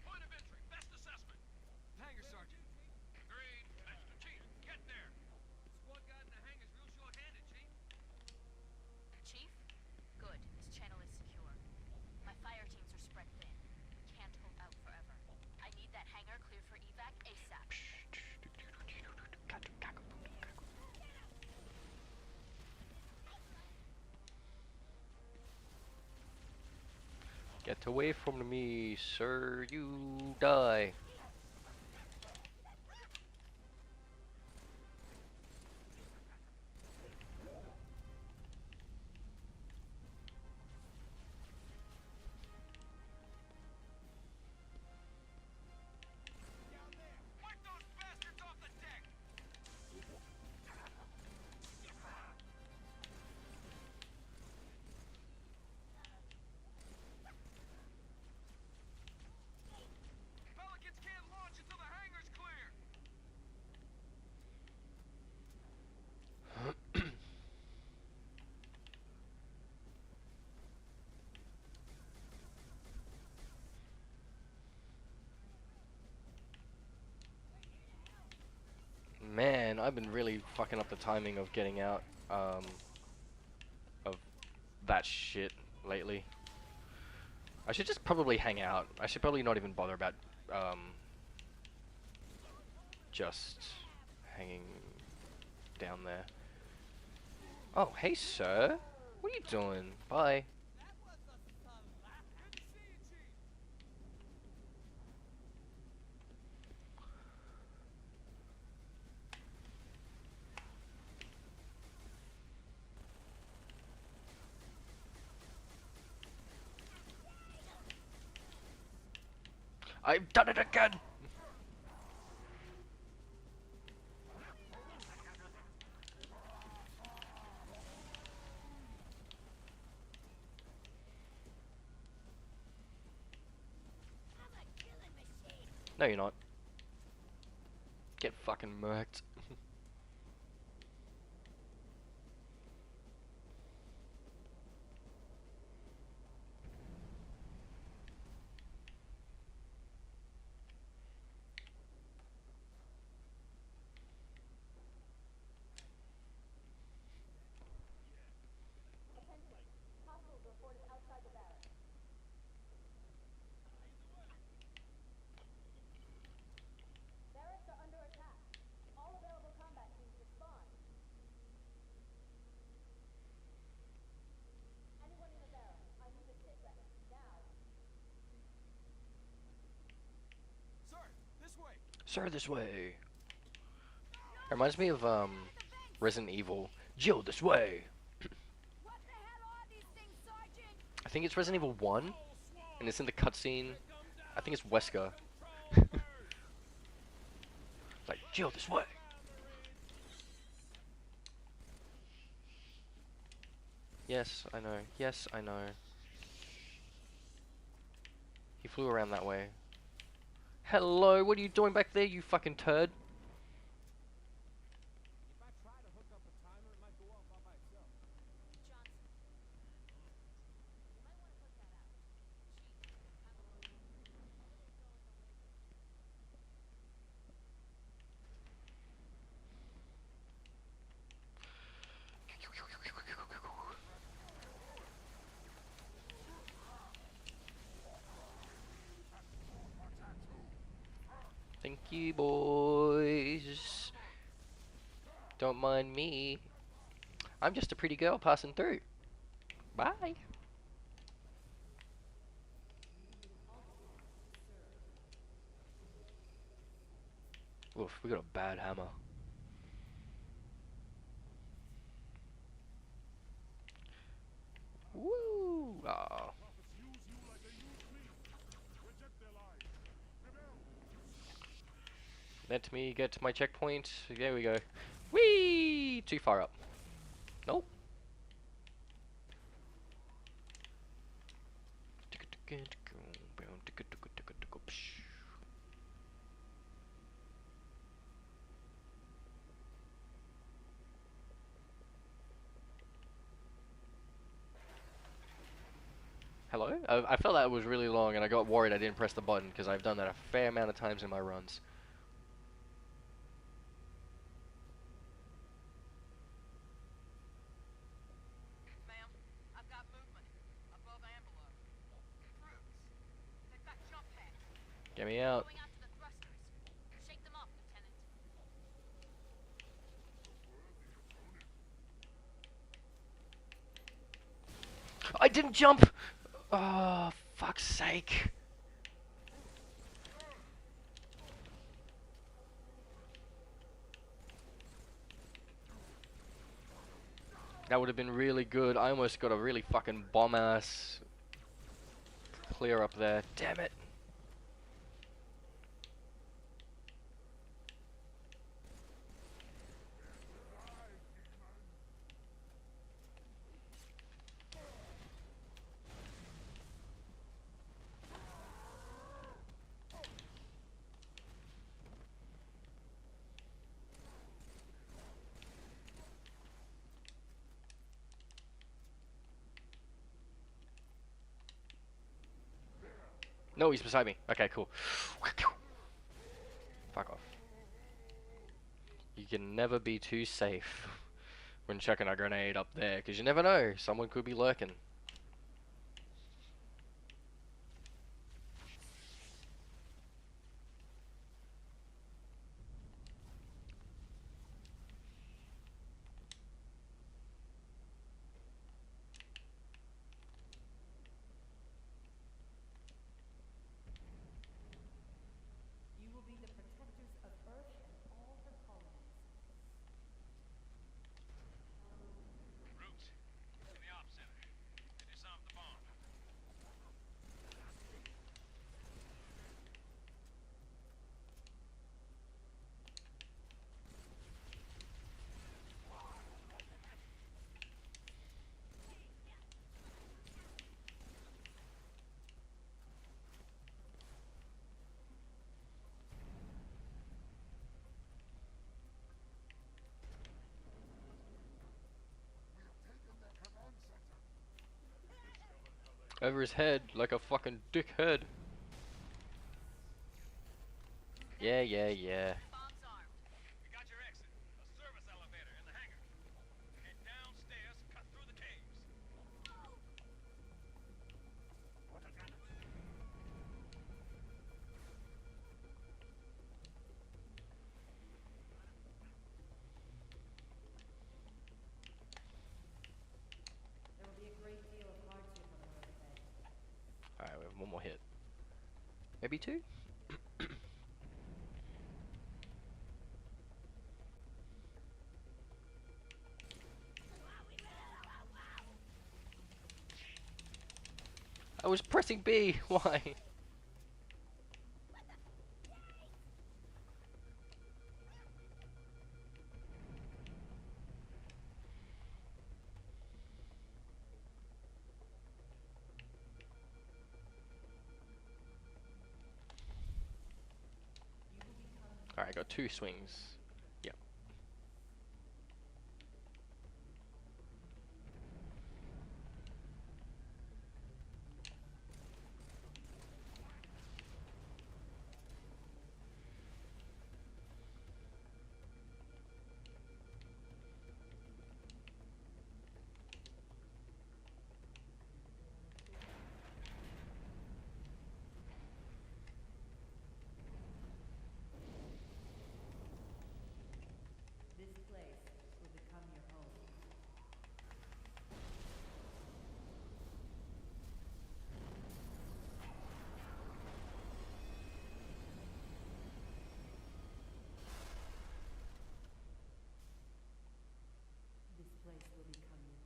Point of entry, best assessment. Hangar sergeant. Agreed. Master Chief, get there. Squad guard in the hangar's real short-handed, Chief. Chief? Good. This channel is secure. My fire teams are spread thin. We can't hold out forever. I need that hangar cleared for evac ASAP. Get away from me, sir, you die. Wipe those bastards off the deck. Pelicans can't launch until the hangar's clear. Man, I've been really fucking up the timing of getting out of that shit lately. I should just probably hang out. I should probably not even bother about just hanging down there. Oh, hey sir. What are you doing? Bye. Good to see you, Chief. I've done it again! No, you're not. Get fucking murked. Attention. Hostiles reported outside the barracks. Barracks are under attack. All available combat teams respond. Anyone in the barracks, I need a sit rep. Now. Sir, this way. Sir, this way. Reminds me of Resident Evil. Jill, this way. What the hell are these things, Sergeant? I think it's Resident Evil 1, and it's in the cutscene. I think it's Wesker. Like, Jill, this way. Yes, I know. Yes, I know. He flew around that way. Hello, what are you doing back there, you fucking turd? If I try to hook up a timer, it might go off all by itself. Johnson. You might want to put that out. Chief, Thank you, boys. Don't mind me. I'm just a pretty girl passing through. Bye. Oof, we got a bad hammer. Woo! Ah. Let me get to my checkpoint. There we go. Whee! Too far up. Nope. Hello? I felt that was really long and I got worried I didn't press the button because I've done that a fair amount of times in my runs. Ma'am, I've got movement above Ambler. Crooks. They've got jump packs. Get me out. Going out to the thrusters. Shake them off, Lieutenant. I didn't jump! Oh, fuck's sake. That would have been really good. I almost got a really fucking bomb-ass clear up there. Damn it. No, he's beside me. Okay, cool. Fuck off. You can never be too safe when chucking a grenade up there, because you never know. Someone could be lurking. You will be the protectors of Earth and all her colonies. Roots, to the op center. They disarmed the bomb. Over his head, like a fucking dickhead. Yeah, yeah, yeah. Bombs armed. We got your exit. A service elevator in the hangar. Head downstairs, cut through the caves. There will be a great deal of hardship on the road ahead. Alright, we have one more hit. Maybe two? I was pressing B. Why? Alright, I got two swings. Yep. This place will become your home. This place will become your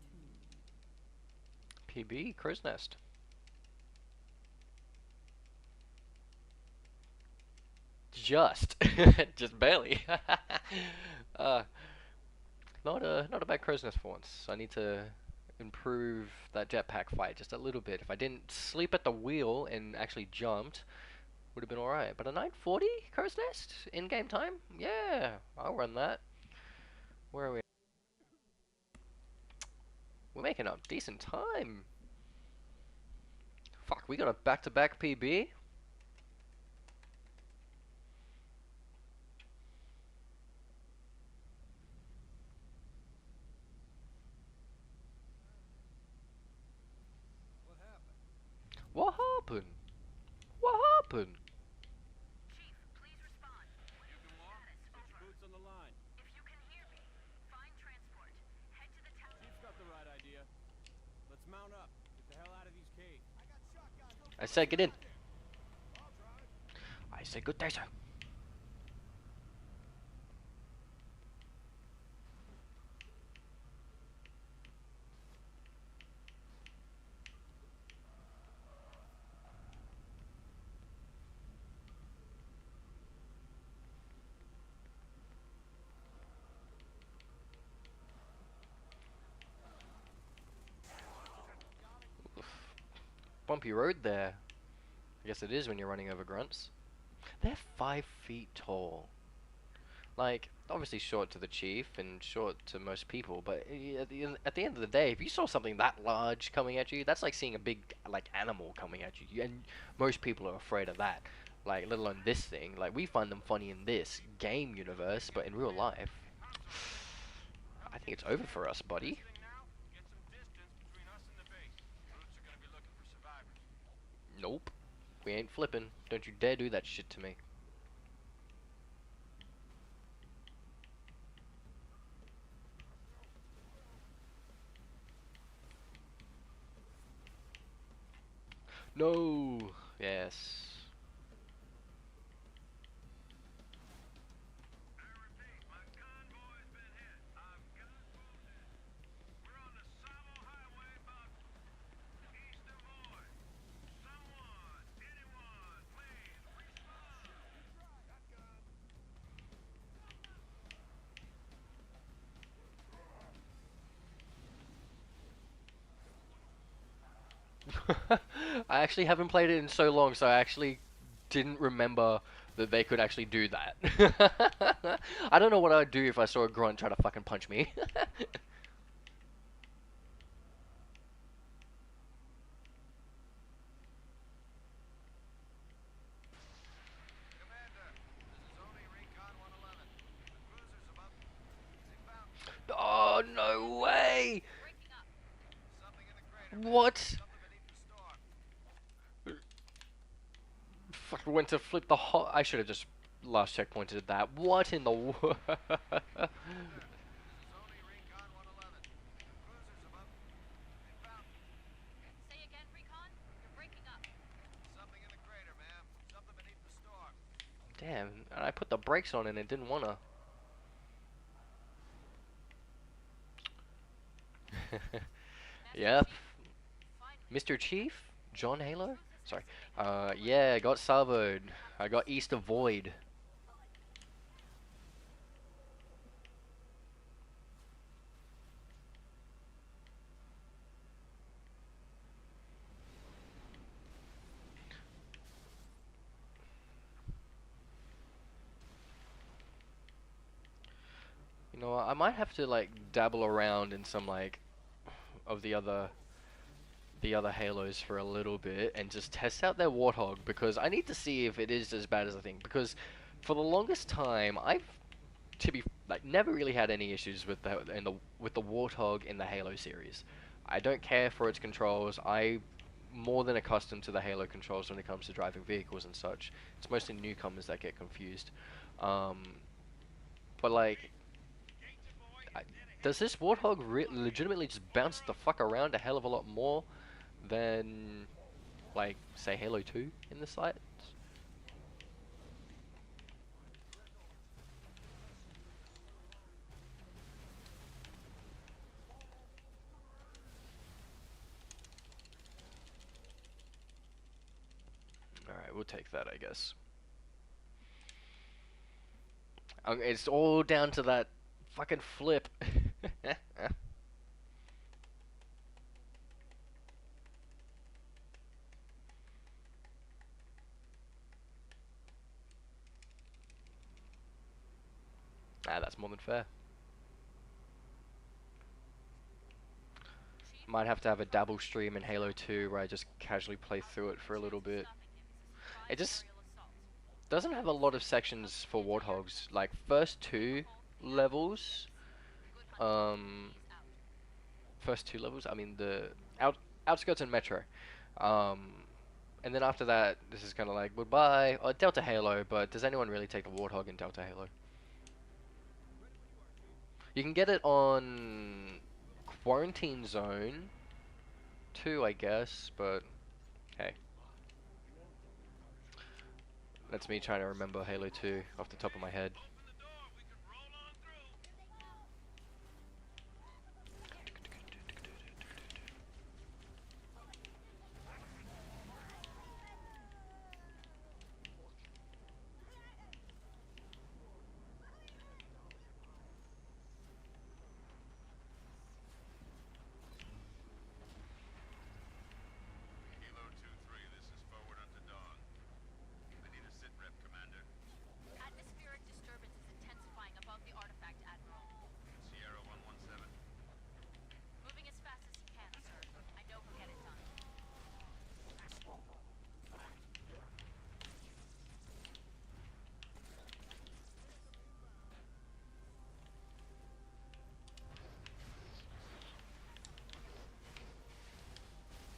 tomb. PB, crow's nest. Just. Just barely. uh, not a bad crow's nest for once. I need to improve that jetpack fight just a little bit. If I didn't sleep at the wheel and actually jumped, would have been alright. But a 940 crow's nest in game time? Yeah, I'll run that. Where are we? We're making up decent time. Fuck, we got a back-to-back PB? What happened? What happened? What happened? Chief, please respond. What You is can the walk. status? Put your Over. boots on the line. If you can hear me, find transport. Head to the town. Chief's got the right idea. Let's mount up. Get the hell out of these caves. I got shotgun. I said get in. I'll drive. I said good day, sir. Bumpy road there. I guess it is when you're running over grunts. They're 5 feet tall. Like, obviously short to the chief and short to most people, but at the end of the day, if you saw something that large coming at you, that's like seeing a big, like, animal coming at you. And most people are afraid of that. Like, let alone this thing. Like, we find them funny in this game universe, but in real life, I think it's over for us, buddy. Thing now, get some distance between us and the base. Brutes are gonna be looking for survivors. Nope. We ain't flipping. Don't you dare do that shit to me. No. Yes. I repeat, my convoy's been hit. I've got wounded. We're on the Savo Highway about east of Voy. Someone, anyone, please respond. Shotgun. I actually haven't played it in so long, so I actually didn't remember that they could actually do that. I don't know what I'd do if I saw a grunt try to fucking punch me. Commander, this is only Recon 111. The cruiser's about... They found Oh, no way! Breaking up. something in the crater. man. What? Something beneath the storm. Fuck, went to flip the hot. I should have just last checkpointed at that. What in the world? This is only Recon 111. The cruiser's about... They found Say again, Recon. You're breaking up. something in the crater, ma'am. Something beneath the storm. Damn, and I put the brakes on and it didn't wanna. Yep. Finally. Mr. Chief? John Halo? Truth is Sorry. next to me. Yeah, got salvoed. I got east of Void. You know what, I might have to like dabble around in some like of the other Halos for a little bit and just test out their Warthog because I need to see if it is as bad as I think because for the longest time I've to be like never really had any issues with the Warthog in the Halo series. I don't care for its controls. I more than accustomed to the Halo controls when it comes to driving vehicles and such. It's mostly newcomers that get confused. Um, but like I, does this Warthog legitimately just bounce the fuck around a hell of a lot more than, like, say Halo 2 in the sights? Alright, we'll take that, I guess. It's all down to that fucking flip. Ah, that's more than fair. Chief, Might have to have a dabble stream in Halo 2 where I just casually play through it for a little bit. It just doesn't have a lot of sections for Warthogs. Like first two levels, um, I mean the outskirts and Metro, um, and then after that, this is kind of like goodbye. Or Delta Halo, but does anyone really take the Warthog in Delta Halo? You can get it on Quarantine Zone too, I guess, but hey. That's me trying to remember Halo 2 off the top of my head. Open the door. We can roll on through. Kilo 2-3, this is forward onto dawn. I need a sit rep, Commander. Atmospheric disturbance is intensifying above the artifact, Admiral. Sierra 117. Moving as fast as he can, sir. I know he'll get it done.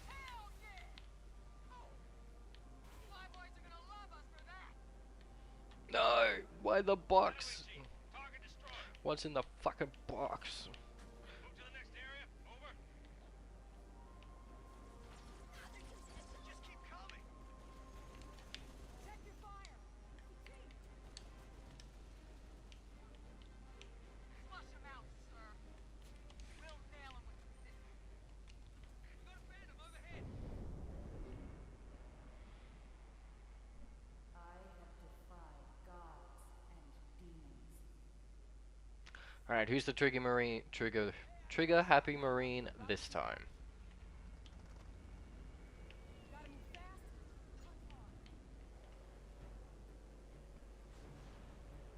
Hell yeah! Oh! Flyboys are gonna love us for that! No! Why the box? Chief. Target destroyed. What's in the fucking box? Move to the next area. Over. Just keep coming. Check your fire. Flush him out, sir. We'll nail him with some systems. We got a phantom overhead. I have defied gods and demons. Alright, who's the trigger happy Marine this time? Gotta move fast.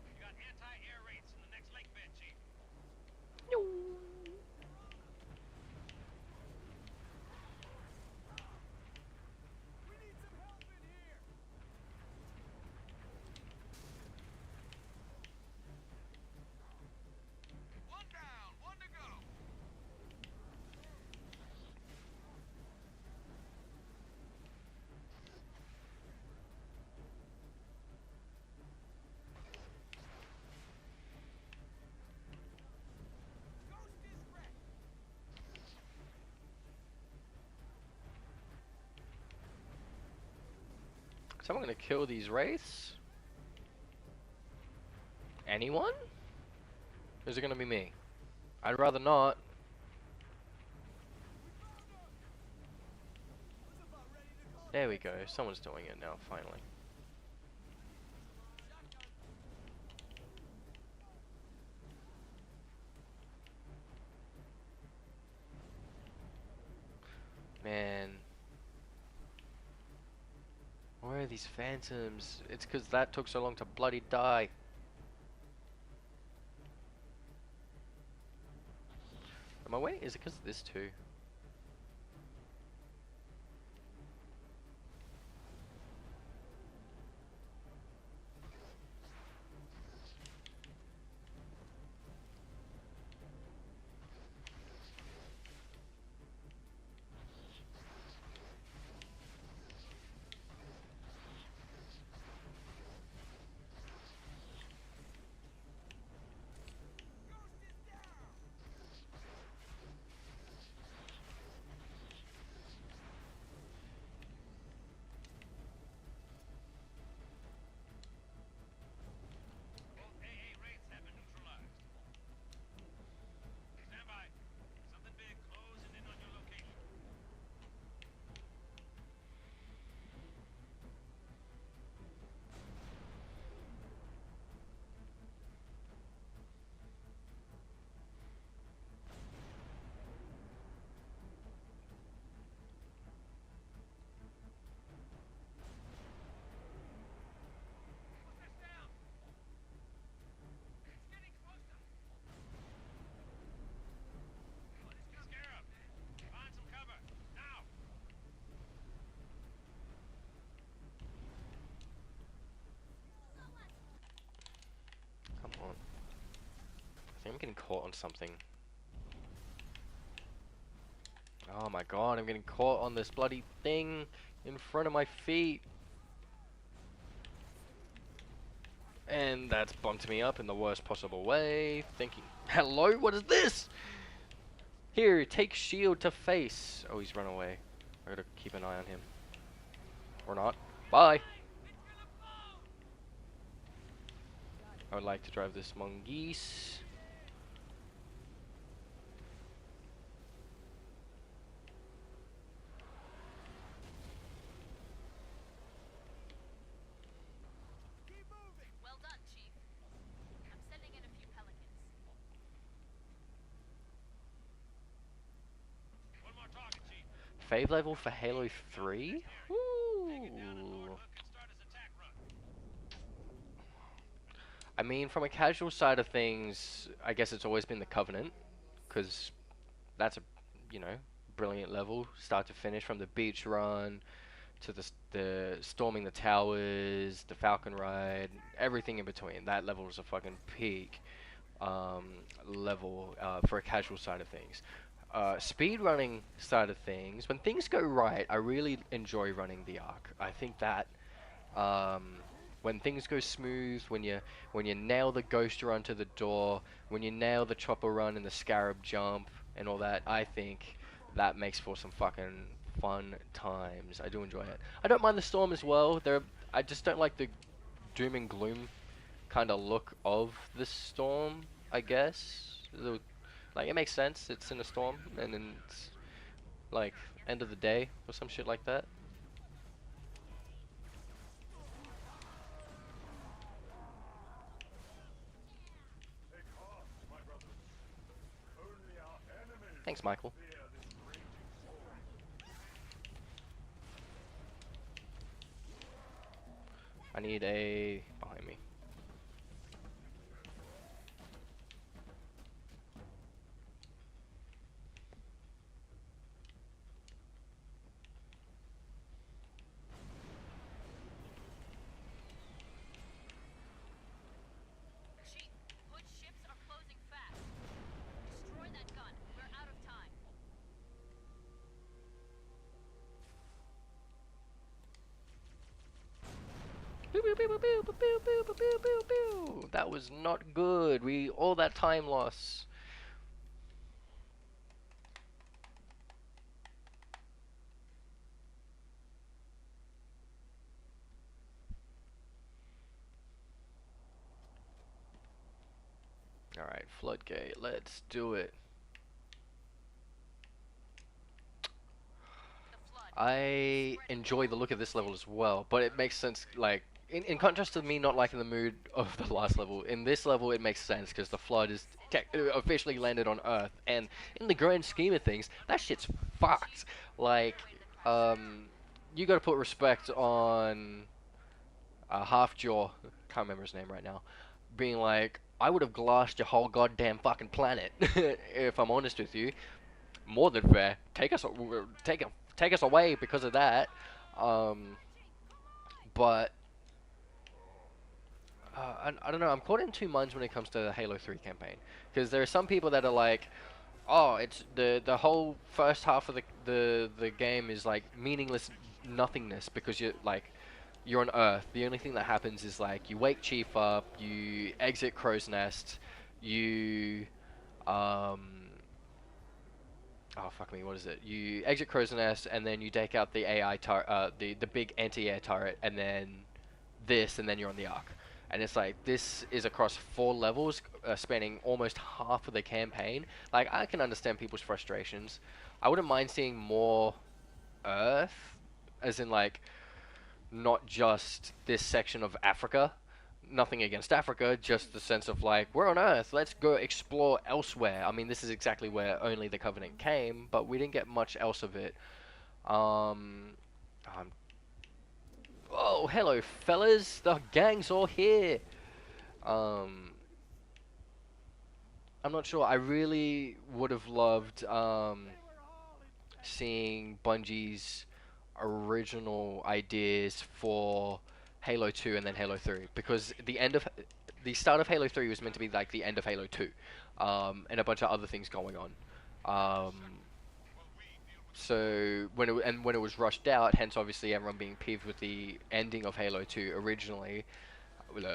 You got anti-air raids in the next lake bed, Chief. We need some help in here. One down, one to go. Ghost is wrecked. Someone gonna kill these wraiths? Anyone? Or is it gonna be me? I'd rather not. Was about ready to call. There we go. Someone's doing it now, finally. Man. Where are these phantoms? It's because that took so long to bloody die. Am I waiting? Is it because of this too? Ghost is down. getting caught on something. Oh my god, I'm getting caught on this bloody thing in front of my feet. And that's bumped me up in the worst possible way. Thinking, hello, what is this? Here, take shield to face. Oh, he's run away. I gotta keep an eye on him. Or not. Bye. I would like to drive this mongoose. Well done, Chief. I'm sending in a few pelicans. One more target, Chief. Fave level for Halo 3? Ooh. Crook can start his attack run. I mean, from a casual side of things, I guess it's always been the Covenant, because that's a, you know, brilliant level, start to finish, from the beach run to the storming the towers, the Falcon ride, everything in between. That level is a fucking peak level for a casual side of things. Speedrunning side of things, when things go right, I really enjoy running the Arc. I think that when things go smooth, when you nail the ghost run to the door, when you nail the chopper run and the scarab jump and all that, I think that makes for some fucking fun times. I do enjoy it. I don't mind the storm as well. I just don't like the doom and gloom kind of look of the storm, I guess. Like, it makes sense. It's in a storm, and then it's like end of the day or some shit like that. Take heart, my brothers. Only our enemies Thanks, Michael. fear this raging storm. I need a behind me. Chief, Hood ships are closing fast. Destroy that gun. We're out of time. Pew, pew, pew, pew, pew, pew, pew, pew, pew, pew, pew. That was not good. All that time loss. Alright, Floodgate, let's do it. The flood. I enjoy the look of this level as well, but it makes sense, like, in contrast to me not liking the mood of the last level, in this level it makes sense, because the flood is officially landed on Earth, and in the grand scheme of things, that shit's fucked. Like, you gotta put respect on Halfjaw, can't remember his name right now, being like, I would have glassed your whole goddamn fucking planet, if I'm honest with you. More than fair. Take us away because of that. But I don't know. I'm caught in two minds when it comes to the Halo 3 campaign, because there are some people that are like, oh, it's the whole first half of the game is like meaningless nothingness, because you're on Earth. The only thing that happens is like you wake Chief up, you exit Crow's Nest, you oh fuck me, what is it? You exit Crow's Nest, and then you take out the the big anti-air turret, and then this, and then you're on the Ark. And it's like, this is across 4 levels, spanning almost half of the campaign. Like, I can understand people's frustrations. I wouldn't mind seeing more Earth, as in like, not just this section of Africa. Nothing against Africa, just the sense of like, we're on Earth, let's go explore elsewhere. I mean, this is exactly where only the Covenant came, but we didn't get much else of it. Oh, hello fellas, the gang's all here. I'm not sure, I really would have loved seeing Bungie's original ideas for Halo 2 and then Halo 3, because the start of Halo 3 was meant to be like the end of Halo 2, and a bunch of other things going on. Um, so when it was rushed out, hence obviously everyone being peeved with the ending of Halo 2 originally,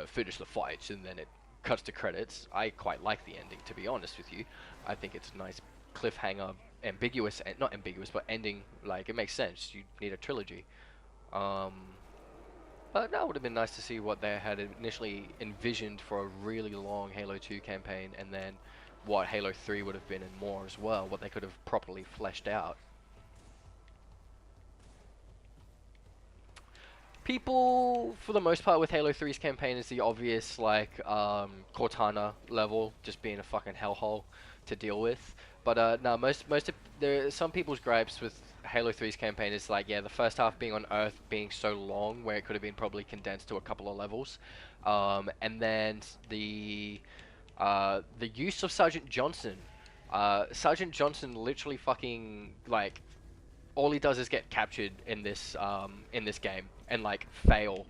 finish the fights and then it cuts to credits. I quite like the ending, to be honest with you. I think it's a nice cliffhanger, ambiguous, not ambiguous, but ending. Like it makes sense. You need a trilogy. Um, but that would have been nice to see what they had initially envisioned for a really long Halo 2 campaign, and then what Halo 3 would have been and more as well. What they could have properly fleshed out. People, for the most part, with Halo 3's campaign is the obvious, like, Cortana level, just being a fucking hellhole to deal with. But, no, most of, some people's gripes with Halo 3's campaign is, like, yeah, the first half being on Earth being so long, where it could have been probably condensed to a couple of levels. And then the use of Sergeant Johnson. Sergeant Johnson literally fucking, like, all he does is get captured in this game and like fail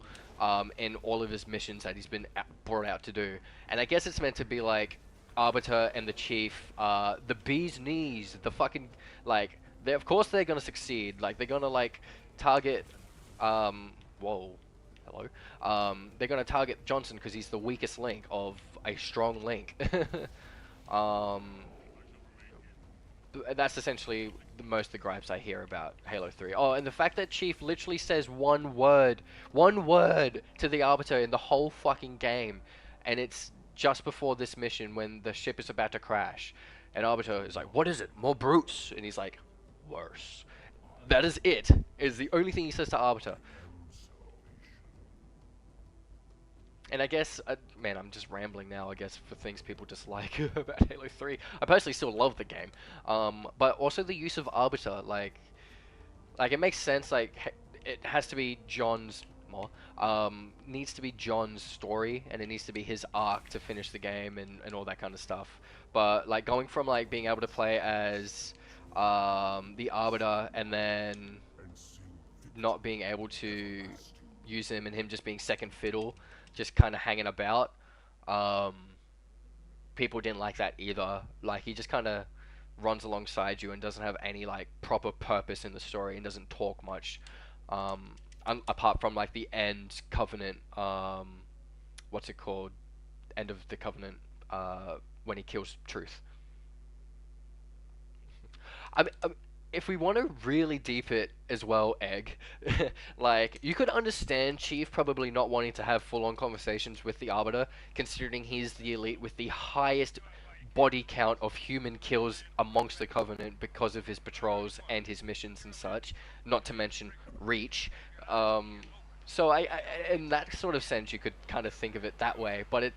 in all of his missions that he's been brought out to do. And I guess it's meant to be like Arbiter and the Chief, the bee's knees, the fucking like they of course they're gonna succeed. Like they're gonna like target whoa. Hello. They're gonna target Johnson because he's the weakest link of a strong link. um, that's essentially most of the gripes I hear about Halo 3. Oh, and the fact that Chief literally says one word to the Arbiter in the whole fucking game, and it's just before this mission when the ship is about to crash, and Arbiter is like, "What is it? More brutes?" And he's like, "Worse." That is it. Is the only thing he says to Arbiter. And I guess, man, I'm just rambling now, I guess, for things people dislike about Halo 3. I personally still love the game. But also the use of Arbiter, like it makes sense, like, it has to be John's, needs to be John's story, and it needs to be his arc to finish the game, and all that kind of stuff. But, like, going from, like, being able to play as, the Arbiter, and then not being able to use him, and him just being second fiddle, just kind of hanging about. People didn't like that either. Like he just kind of runs alongside you and doesn't have any like proper purpose in the story and doesn't talk much. Apart from like the end Covenant, what's it called? End of the Covenant, when he kills Truth. If we want to really deep it as well, Egg, like, you could understand Chief probably not wanting to have full-on conversations with the Arbiter, considering he's the elite with the highest body count of human kills amongst the Covenant because of his patrols and his missions and such, not to mention reach. So in that sort of sense, you could kind of think of it that way, but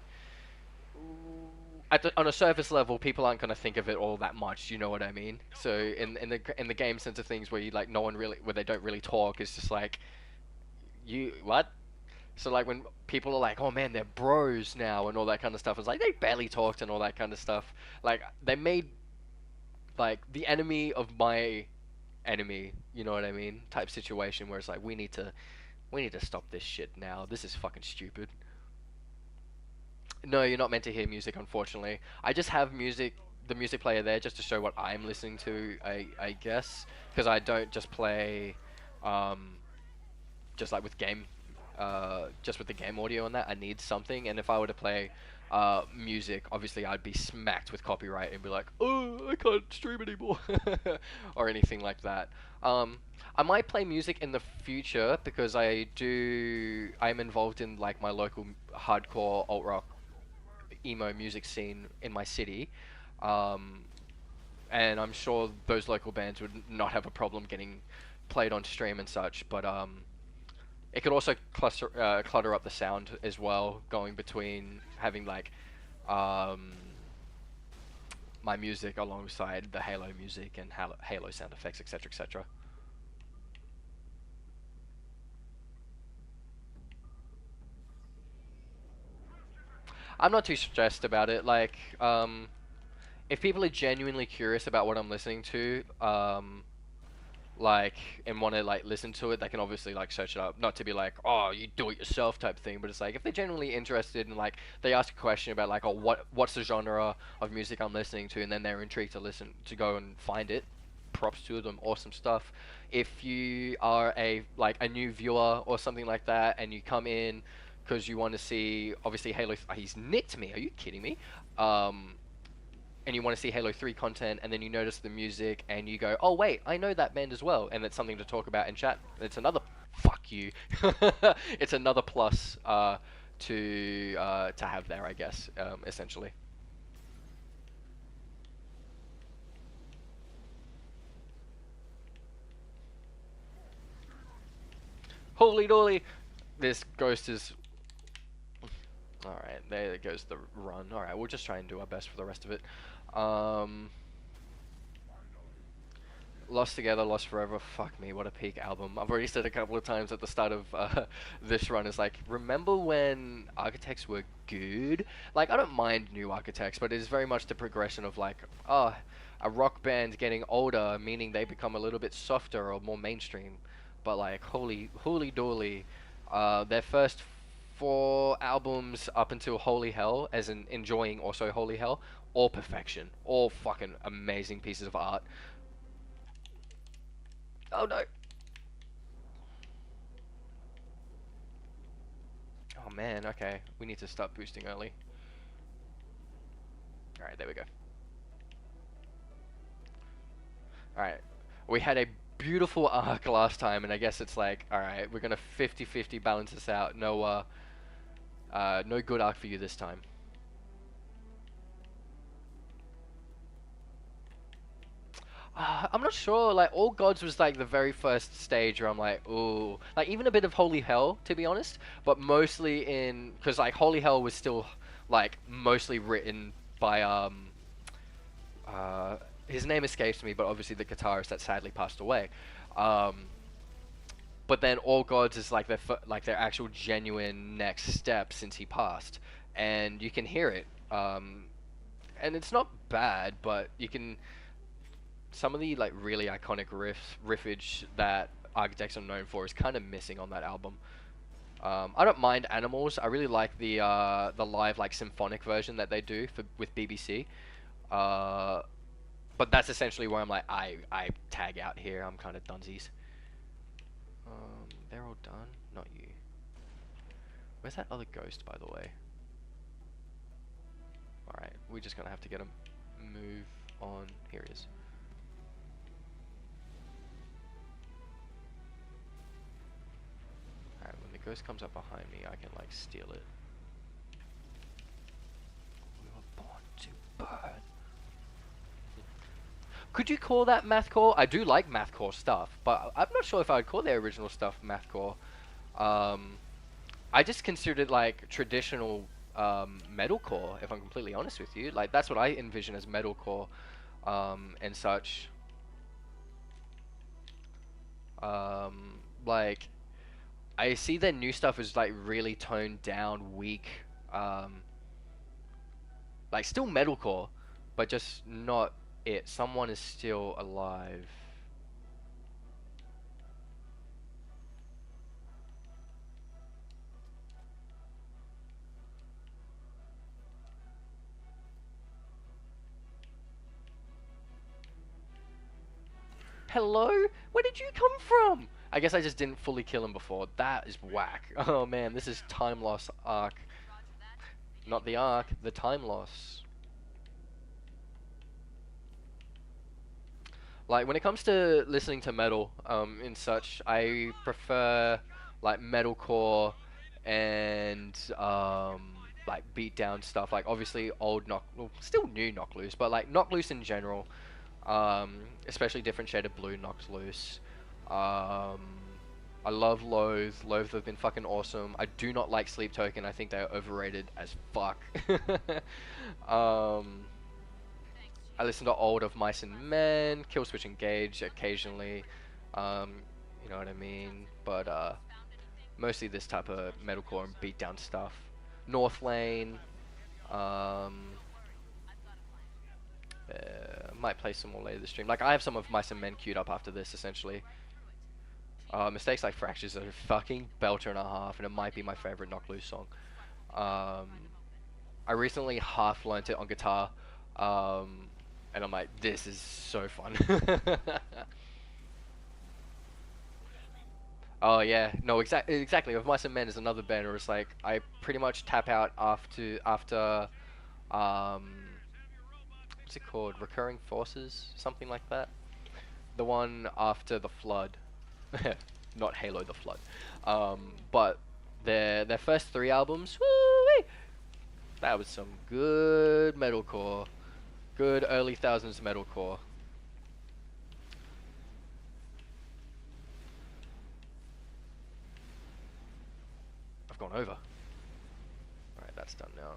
on a surface level, people aren't gonna think of it all that much. You know what I mean? So in the game sense of things, where you like no one really, where they don't really talk, it's just like you what? So like when people are like, oh man, they're bros now and all that kind of stuff, it's like they barely talked and all that kind of stuff. Like they made like the enemy of my enemy, you know what I mean? Type situation where it's like we need to stop this shit now. This is fucking stupid. No, you're not meant to hear music, unfortunately. I just have the music player there just to show what I'm listening to, I guess. Because I don't just play, just like with just with the game audio and that. I need something, and if I were to play music, obviously I'd be smacked with copyright and be like, oh, I can't stream anymore, or anything like that. I might play music in the future because I'm involved in like my local hardcore alt rock emo music scene in my city, and I'm sure those local bands would not have a problem getting played on stream and such, but it could also clutter up the sound as well, going between having like my music alongside the Halo music and Halo sound effects, etc, etc. I'm not too stressed about it. Like, if people are genuinely curious about what I'm listening to, like and want to like listen to it, they can obviously like search it up. Not to be like, oh, you do it yourself type thing, but it's like if they're genuinely interested and like they ask a question about like, oh, what's the genre of music I'm listening to, and then they're intrigued to listen to go and find it. Props to them, awesome stuff. If you are a like a new viewer or something like that, and you come in because you want to see obviously Halo. He's nicked me. Are you kidding me? Um, and you want to see Halo 3 content, and then you notice the music, and you go, oh wait, I know that band as well, and it's something to talk about in chat. It's another fuck you. It's another plus to have there, I guess, essentially. Holy dolly! This ghost is. Alright, there goes the run. Alright, we'll just try and do our best for the rest of it. Um, Lost Together, Lost Forever. Fuck me, what a peak album. I've already said a couple of times at the start of this run, is like, remember when Architects were good? Like, I don't mind new Architects, but it is very much the progression of like, oh, a rock band getting older, meaning they become a little bit softer or more mainstream. But like, holy dooly, their first 4 albums up until Holy Hell, as in enjoying also Holy Hell, all perfection, all fucking amazing pieces of art. Oh no. Oh man, okay. We need to start boosting early. Alright, there we go. Alright. We had a beautiful arc last time, and I guess it's like, alright, we're gonna 50-50 balance this out. No, no good arc for you this time. I'm not sure. Like, All Gods was like the very first stage where I'm like, ooh, like even a bit of Holy Hell, to be honest. But mostly in because like Holy Hell was still like mostly written by uh, his name escapes me, but obviously the guitarist that sadly passed away. Um, but then All Gods is like like their actual genuine next step since he passed, and you can hear it. And it's not bad, but you can some of the like really iconic riffage that Architects are known for is kind of missing on that album. I don't mind Animals. I really like the live like symphonic version that they do for with BBC. Uh, but that's essentially where I'm like I tag out here. I'm kind of dunsies. They're all done. Not you. Where's that other ghost, by the way? All right, we're just gonna have to get him. Move on. Here he is. Alright, when the ghost comes up behind me, I can like steal it. We were born to burn. Could you call that mathcore? I do like mathcore stuff, but I'm not sure if I would call their original stuff mathcore. I just considered it like traditional metalcore, if I'm completely honest with you. Like that's what I envision as metalcore and such. Like I see their new stuff is like really toned down, weak, like still metalcore, but just not it. Someone is still alive. Hello? Where did you come from? I guess I just didn't fully kill him before. That is whack. Oh man, this is time loss arc. Not the arc, the time loss. Like when it comes to listening to metal, and such, I prefer like metalcore and like beatdown stuff. Like obviously old well, still new Knock Loose, but like Knock Loose in general. Especially different shade of blue Knocked Loose. I love Loathe. Loathe have been fucking awesome. I do not like Sleep Token. I think they're overrated as fuck. I listen to old of Mice and Men, Killswitch Engage occasionally. You know what I mean? But mostly this type of metalcore and beatdown stuff. North Lane. Might play some more later this stream. Like, I have some of Mice and Men queued up after this, essentially. Mistakes Like Fractures are a fucking belter and a half, and it might be my favorite Knock Loose song. I recently half learnt it on guitar, and I'm like, this is so fun. Oh yeah, no, exactly. With Mice and Men is another band where it's like I pretty much tap out after what's it called? Recurring Forces, something like that. The one after the Flood, not Halo the Flood. But their first 3 albums, woo, that was some good metalcore, good early thousands metalcore. I've gone over. Alright, that's done now.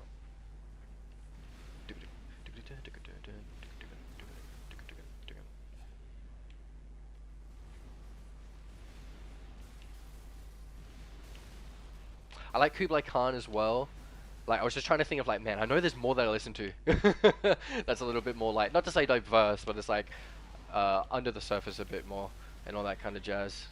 I like Kublai Khan as well. Like, I was just trying to think of like, man, I know there's more that I listen to. That's a little bit more like, not to say diverse, but it's like under the surface a bit more and all that kind of jazz.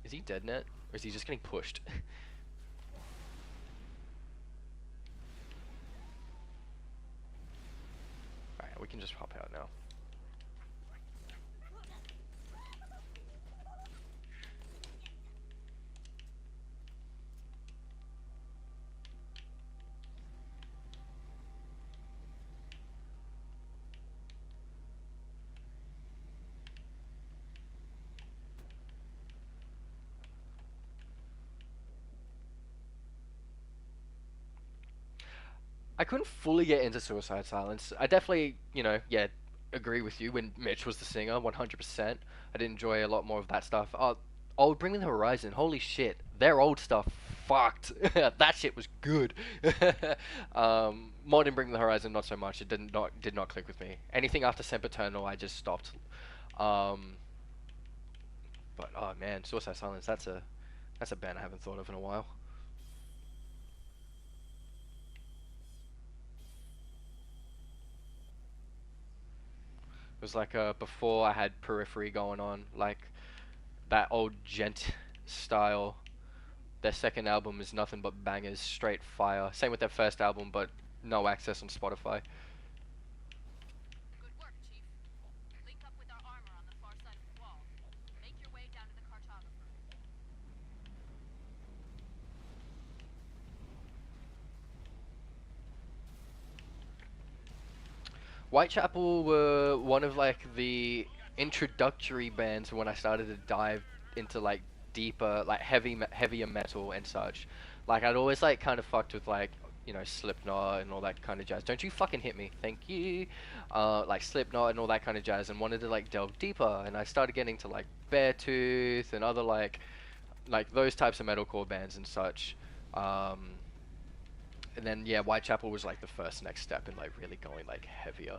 Is he dead net? Or is he just getting pushed? Alright, we can just hop out now. I couldn't fully get into Suicide Silence. I definitely, you know, yeah, agree with you when Mitch was the singer, 100%. I did enjoy a lot more of that stuff. Oh, Bring Me the Horizon, holy shit. Their old stuff fucked. That shit was good. Modern Bring Me the Horizon, not so much. It did not click with me. Anything after Sempiternal, I just stopped. But oh man, Suicide Silence, that's a band I haven't thought of in a while. It was like before I had Periphery going on, like that old gent style. Their second album is nothing but bangers, straight fire. Same with their first album, but no access on Spotify. Good work, Chief. Link up with our armor on the far side of the wall. Make your way down to the cartographer. Whitechapel were one of like the introductory bands when I started to dive into like deeper, like heavier metal and such. Like I'd always like kind of fucked with like, you know, Slipknot and all that kind of jazz. Don't you fucking hit me, thank you. Like Slipknot and all that kind of jazz, and wanted to like delve deeper. And I started getting to like Beartooth and other like those types of metalcore bands and such. And then yeah, Whitechapel was like the first next step in like really going like heavier.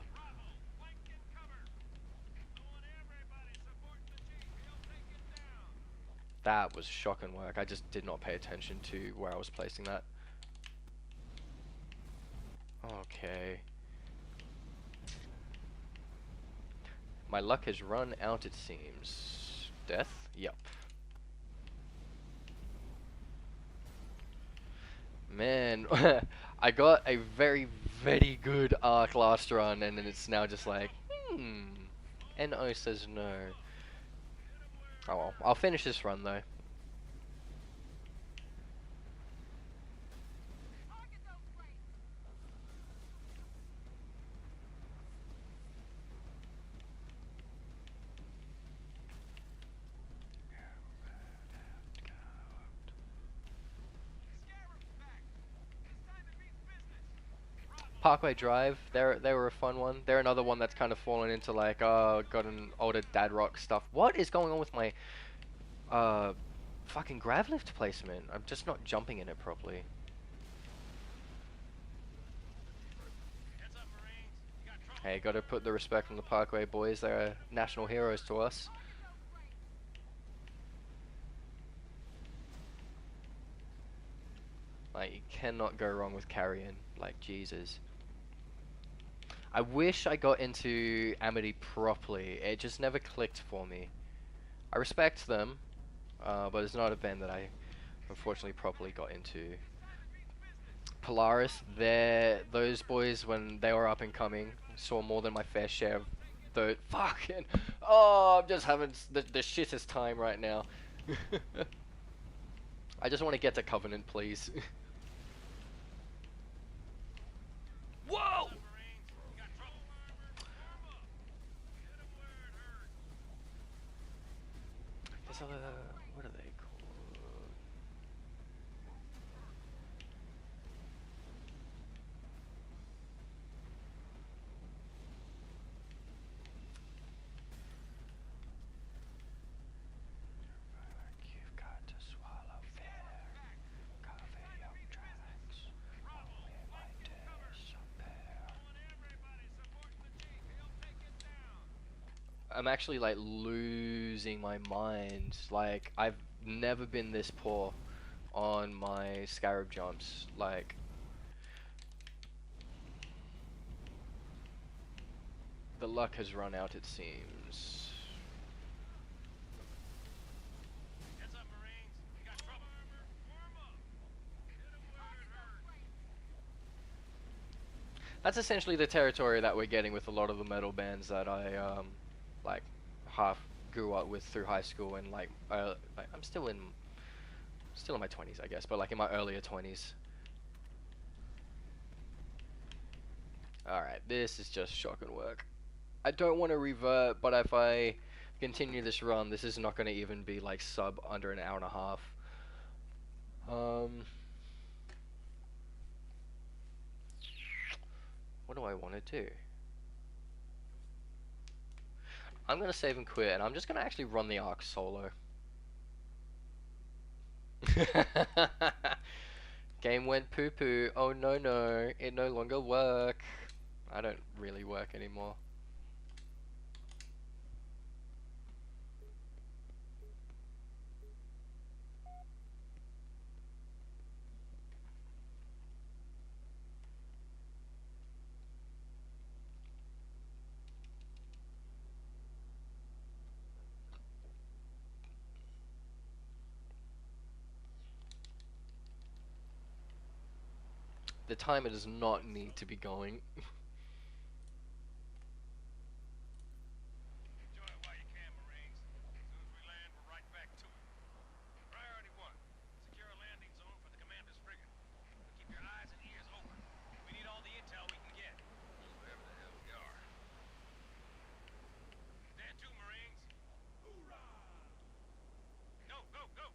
That was shocking work. I just did not pay attention to where I was placing that. Okay. My luck has run out, it seems. Death? Yep. Man, I got a very, very good arc last run, and then it's now just like, NO says no. Oh well, I'll finish this run though. Parkway Drive, they were a fun one. They're another one that's kind of fallen into like, got an older dad rock stuff. What is going on with my fucking grav lift placement? I'm just not jumping in it properly. Hey, gotta put the respect on the Parkway boys. They're national heroes to us. Like, you cannot go wrong with carrion. Like, Jesus. I wish I got into Amity properly. It just never clicked for me. I respect them, but it's not a band that I unfortunately properly got into. Polaris, those boys, when they were up and coming, saw more than my fair share of the fucking. Oh, I'm just having the shittest time right now. I just want to get to Covenant, please. Whoa! Marines, you got trouble. Warm up. Hit 'em where it hurts. There's a, what are they called? You've got to swallow fear, cover your tracks, only my disappear. I want everybody supporting the chief. He'll take it down. I'm actually like losing my mind. Like, I've never been this poor on my scarab jumps. Like, the luck has run out, it seems. Heads up, Marines. You got trouble. Warm up. Hit 'em where it hurts. That's essentially the territory that we're getting with a lot of the metal bands that I like half grew up with through high school, and like I'm still in my 20s, I guess, but like in my earlier 20s. Alright, this is just shotgun work. I don't want to revert, but if I continue this run, this is not going to even be like sub under an hour and a half. What do I want to do? I'm going to save and quit, and I'm just going to actually run the arc solo. Game went poo-poo. Oh no, it no longer work. I don't really work anymore. The timer does not need to be going. Enjoy it while you can, Marines. As soon as we land, we're right back to it. Priority 1. Secure a landing zone for the commander's frigate. Keep your eyes and ears open. We need all the intel we can get. Wherever the hell we are. Stand to, Marines. Hoorah! Go, go, go!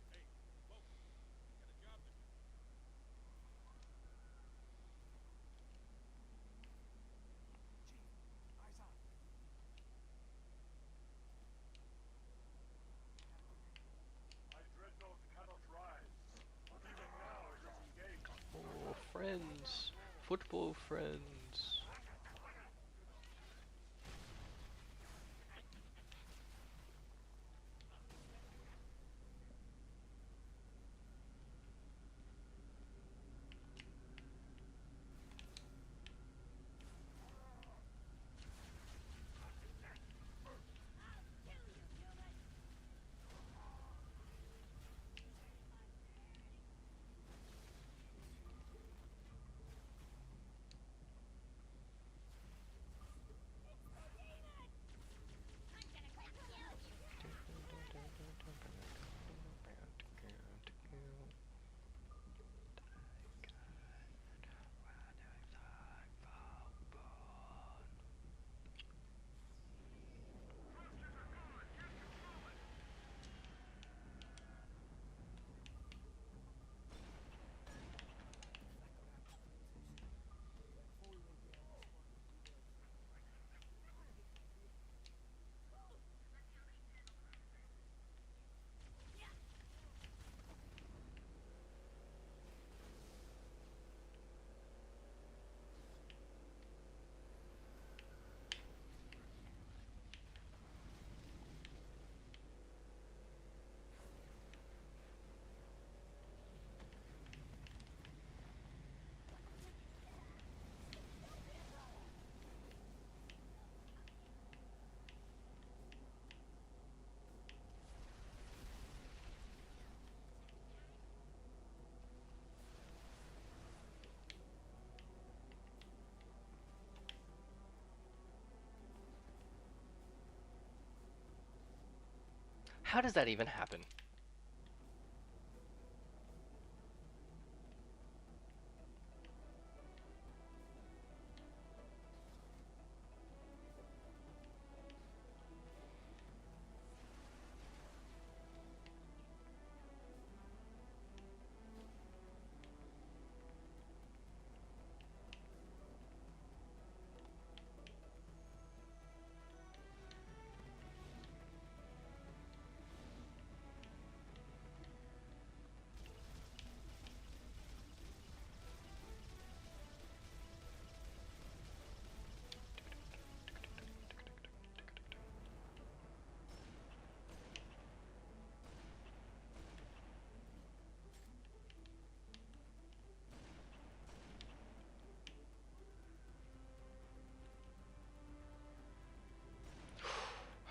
Hey, whoa. Got a job to do. Chief, eyes on. My dreadnought cannot rise. Even now it is engaged. Oh, friends. Football friends. How does that even happen?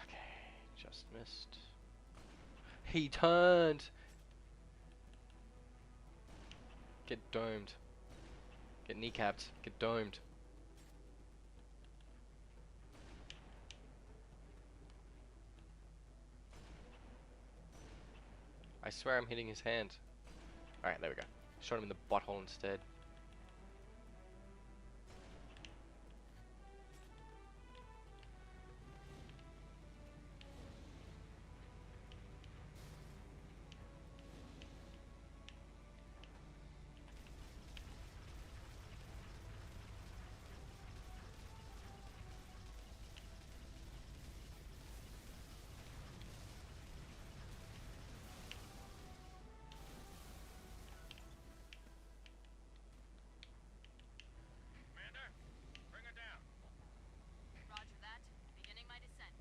Okay, just missed. He turned. Get domed. Get kneecapped. Get domed. I swear I'm hitting his hand. Alright, there we go. Shot him in the butthole instead. Commander, bring her down. Roger that. Beginning my descent.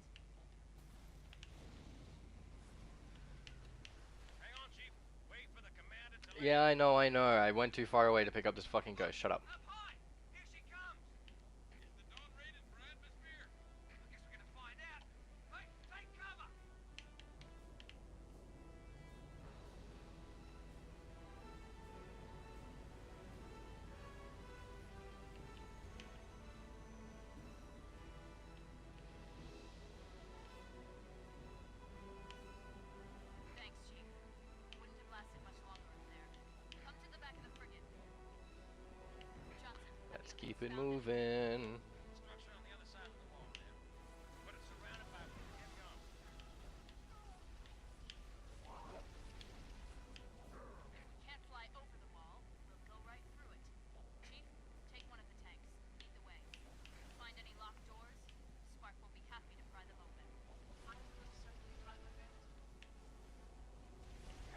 Hang on, Chief. Wait for the commander to Yeah, I know. I went too far away to pick up this fucking ghost. Shut up. Up high! Here she comes! Is the dawn rated for atmosphere? I guess we're gonna find out. Hey, take cover! Thanks, Chief. Wouldn't have lasted much longer in there. Come to the back of the frigate. Johnson, have Let's you keep police it found moving. Structure on the other side of the wall, man. But it's surrounded by heavy armor. Can't fly over the wall. We'll go right through it. Chief, take one of the tanks. Lead the way. Find any locked doors? Spark will be happy to pry them open.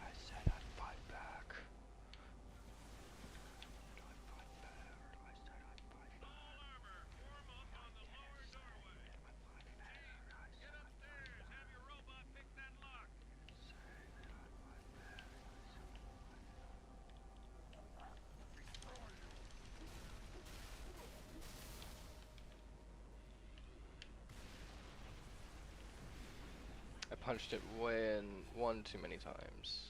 I said I'd fight back. I said I'd fight back. All armor, form up on the lower doorway. Chief, get upstairs. Have your robot pick that lock. I punched it one too many times.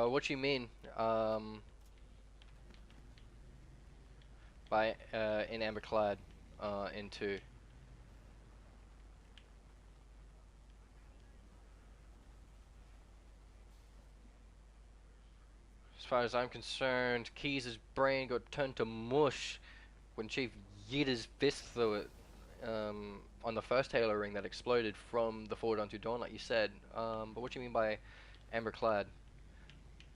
What you mean? By in Amberclad, in 2. As far as I'm concerned, Keys' brain got turned to mush when Chief yeeted his fist through it on the first Halo ring that exploded from the Forward Unto Dawn, like you said. But what do you mean by Amberclad?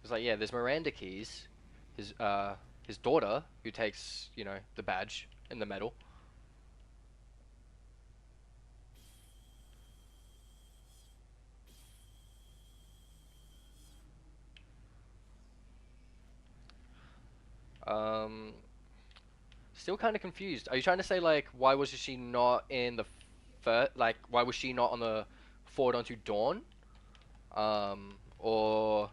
It's like, yeah, there's Miranda Keys, his daughter, who takes, you know, the badge, in the metal. Um, Still kind of confused. Are you trying to say like why was she not in the first? Like why was she not on the forward onto Dawn? Or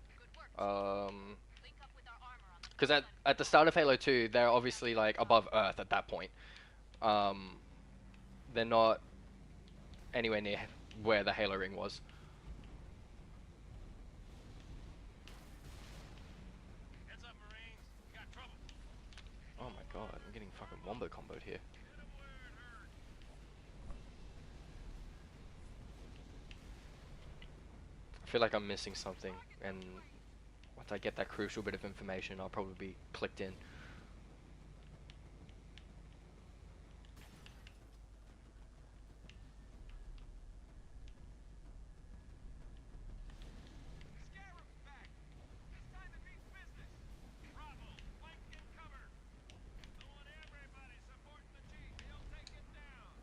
Good work, Chief. um, Link up with our armor on the because far at side of at the start of Halo 2, they're obviously like above Earth at that point. Um, they're not anywhere near where the Halo ring was. Heads up, Marines. We got trouble. Oh my god, I'm getting fucking wombo comboed here. Hit 'em where it hurts. I feel like I'm missing something, and once I get that crucial bit of information, I'll probably be clicked in. Scarab's back. It's time to meet business. Bravo, flank and cover. I want everybody supporting the chief. He'll take it down.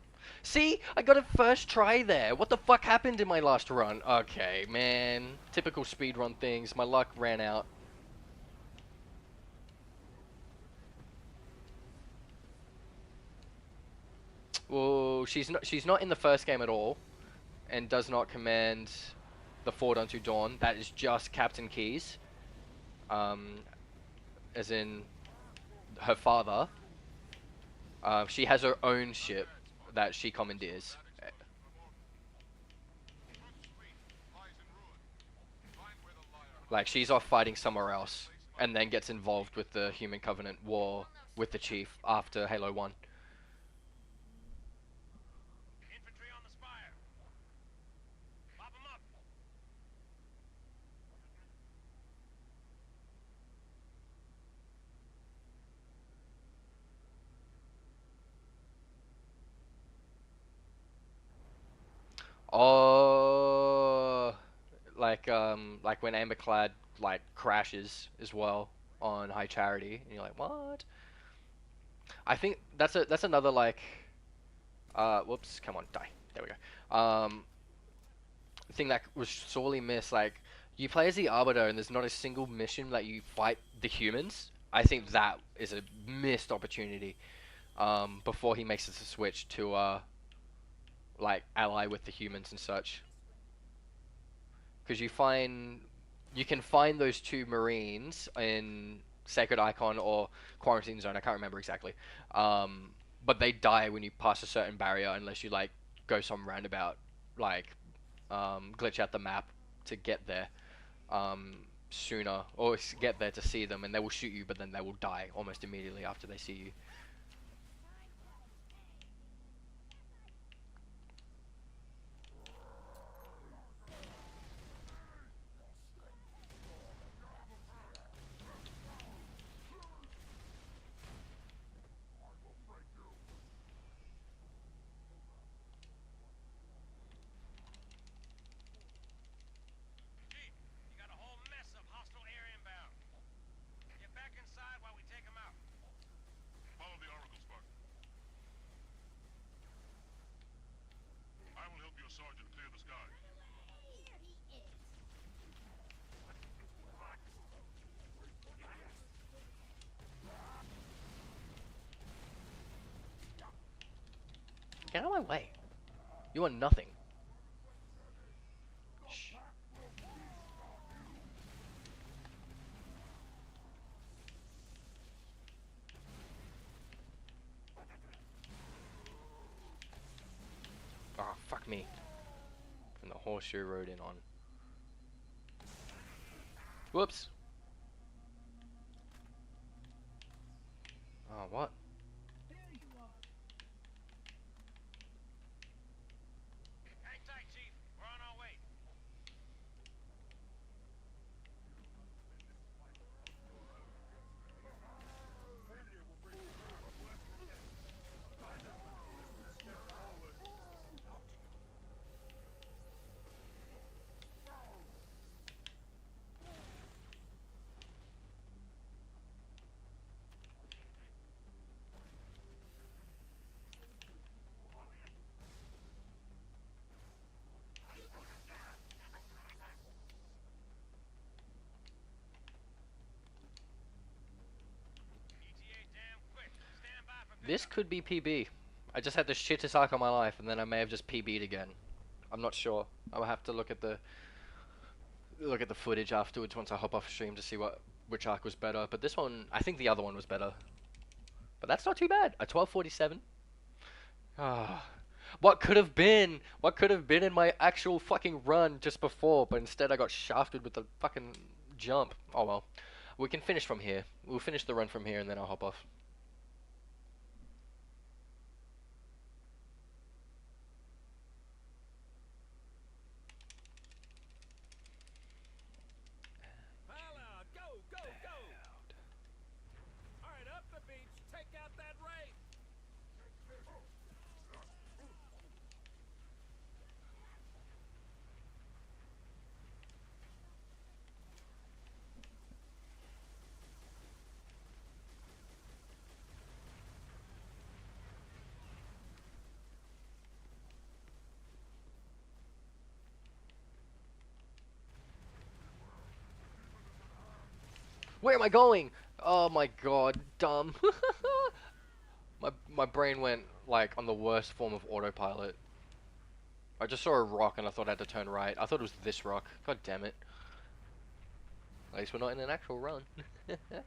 See, I got it first try there. What the fuck happened in my last run? Okay, man. Typical speedrun things. My luck ran out. Well, she's not in the first game at all, and does not command the Ford unto Dawn. That is just Captain Keyes, um, as in her father. She has her own ship that she commandeers. Crook's fleet lies in ruin. Find where the liar Like she's off fighting somewhere else, and then gets involved with the Human Covenant war with the Chief after Halo 1. infantry on the spire. Pop 'em up. Oh, like when Amberclad like crashes as well on High Charity, and you're like, what? I think that's another like, whoops, come on, die. There we go. Thing that was sorely missed. Like, you play as the Arbiter, and there's not a single mission that you fight the humans. I think that is a missed opportunity. Before he makes the switch to like ally with the humans and such. Because you can find those two Marines in Sacred Icon or Quarantine Zone. I can't remember exactly. But they die when you pass a certain barrier unless you like go some roundabout, like glitch out the map to get there sooner, or get there to see them, and they will shoot you, but then they will die almost immediately after they see you. Chief, you got a whole mess of hostile air inbound. Get back inside while we take 'em out. Follow the Oracle, Spark. I will help your sergeant clear the sky. Get out of my way. You are nothing. Shh. Oh, fuck me. From the horseshoe rode in on. Whoops. Oh, what? Hang tight, Chief. We're on our way. This could be PB. I just had the shittest arc of my life, and then I may have just PB'd again. I'm not sure. I'll have to look at the footage afterwards once I hop off stream to see which arc was better. But this one, I think the other one was better. But that's not too bad. A 1247. Ah, what could have been? What could have been in my actual fucking run just before? But instead, I got shafted with the fucking jump. Oh well. We can finish from here. We'll finish the run from here, and then I'll hop off. Pile out. Go, go, go. All right, up the beach. Take out that rape. Where am I going? Oh my god, dumb. My brain went like on the worst form of autopilot. I just saw a rock and I thought I had to turn right. I thought it was this rock. God damn it. At least we're not in an actual run. Forever.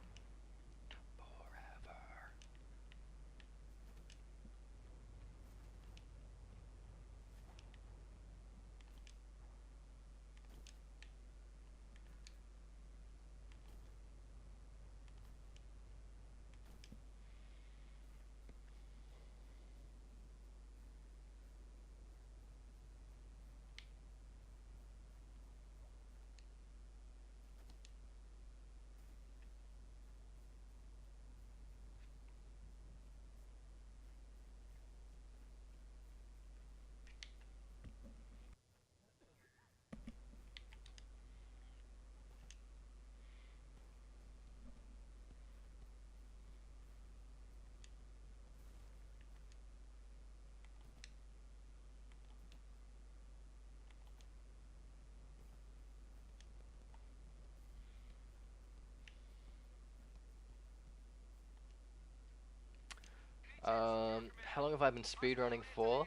How long have I been speedrunning for?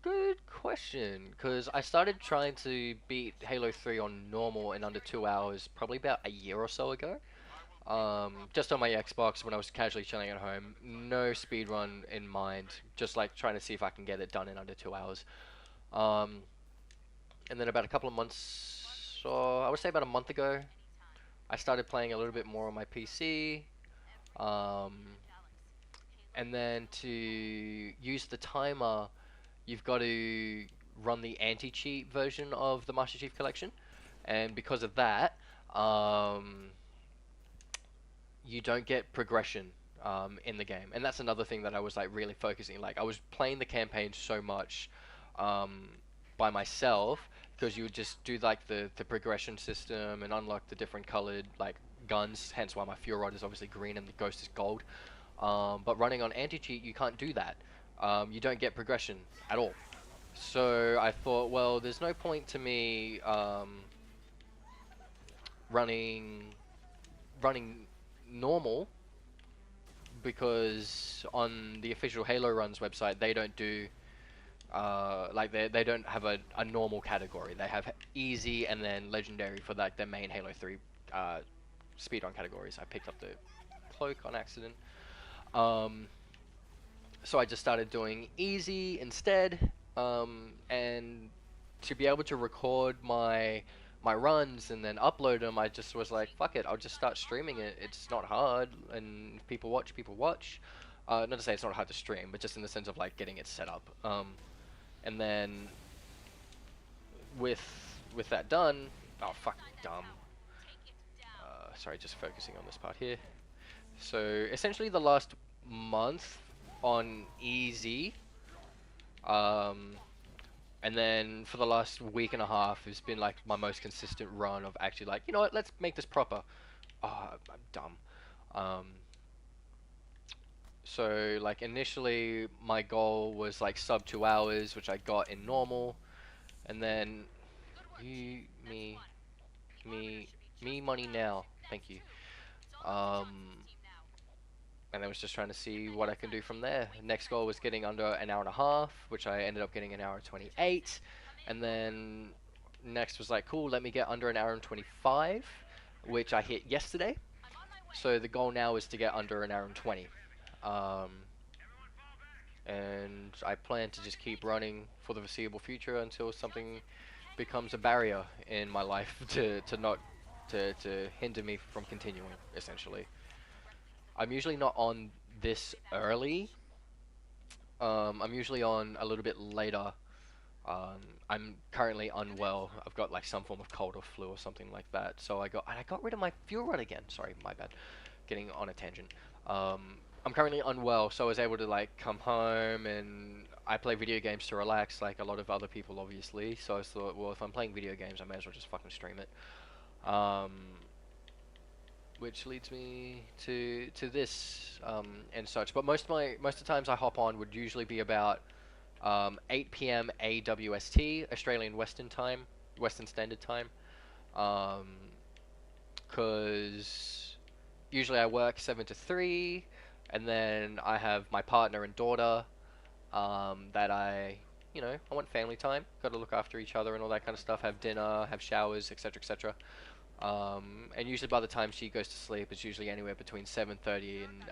Good question. Because I started trying to beat Halo 3 on normal in under 2 hours probably about a year or so ago. Just on my Xbox when I was casually chilling at home. No speedrun in mind. Just like trying to see if I can get it done in under 2 hours. And then about a couple of months, or I would say about a month ago, I started playing a little bit more on my PC. And then to use the timer, you've got to run the anti-cheat version of the Master Chief Collection, and because of that, you don't get progression in the game, and that's another thing that I was like really focusing. Like I was playing the campaign so much by myself because you would just do like the progression system and unlock the different colored like guns. Hence why my fuel rod is obviously green and the ghost is gold. But running on anti-cheat, you can't do that. You don't get progression at all. So I thought, well, there's no point to me running normal, because on the official Halo Runs website they don't do like they don't have a normal category. They have easy and then legendary for like their main Halo 3 speedrun categories. I picked up the cloak on accident. So I just started doing easy instead, and to be able to record my runs and then upload them, I just was like, fuck it, I'll just start streaming it. It's not hard, and if people watch, people watch. Not to say it's not hard to stream, but just in the sense of like getting it set up. And then with that done, oh fuck, dumb. Sorry, just focusing on this part here. So essentially the last month on easy, and then for the last week and a half has been like my most consistent run of actually like, you know what, let's make this proper. Oh, I'm dumb. So like initially my goal was like sub 2 hours, which I got in normal, and then me money now, thank you. and I was just trying to see what I can do from there. Next goal was getting under an hour and a half, which I ended up getting an hour and 28, and then next was like, cool, let me get under an hour and 25, which I hit yesterday. So the goal now is to get under an hour and 20. Um, and I plan to just keep running for the foreseeable future until something becomes a barrier in my life to hinder me from continuing, essentially. I'm usually not on this early. I'm usually on a little bit later. I'm currently unwell. I've got like some form of cold or flu or something like that. So I got rid of my fuel rod again. Sorry, my bad. Getting on a tangent. I'm currently unwell, so I was able to like come home and I play video games to relax, like a lot of other people, obviously. So I thought, well, if I'm playing video games, I may as well just fucking stream it. Which leads me to this and such. But most of the times I hop on would usually be about 8 p.m. AWST, Australian Western Standard Time. Because usually I work 7 to 3, and then I have my partner and daughter that I want family time. Got to look after each other and all that kind of stuff. Have dinner, have showers, etc., etc. And usually by the time she goes to sleep, it's usually anywhere between 7:30 and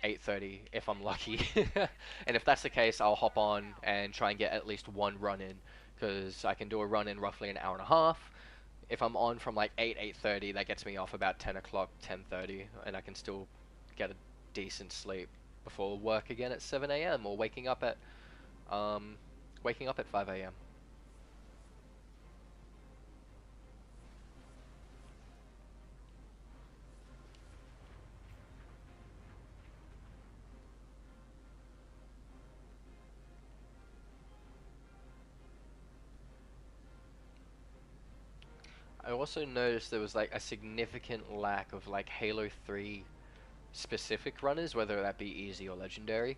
8:30 if I'm lucky. And if that's the case, I'll hop on and try and get at least one run in, because I can do a run in roughly an hour and a half. If I'm on from like 8:30, that gets me off about 10 o'clock, 10:30, and I can still get a decent sleep before work again at 7 a.m. or waking up at 5 a.m. I also noticed there was like a significant lack of like Halo 3 specific runners, whether that be easy or legendary.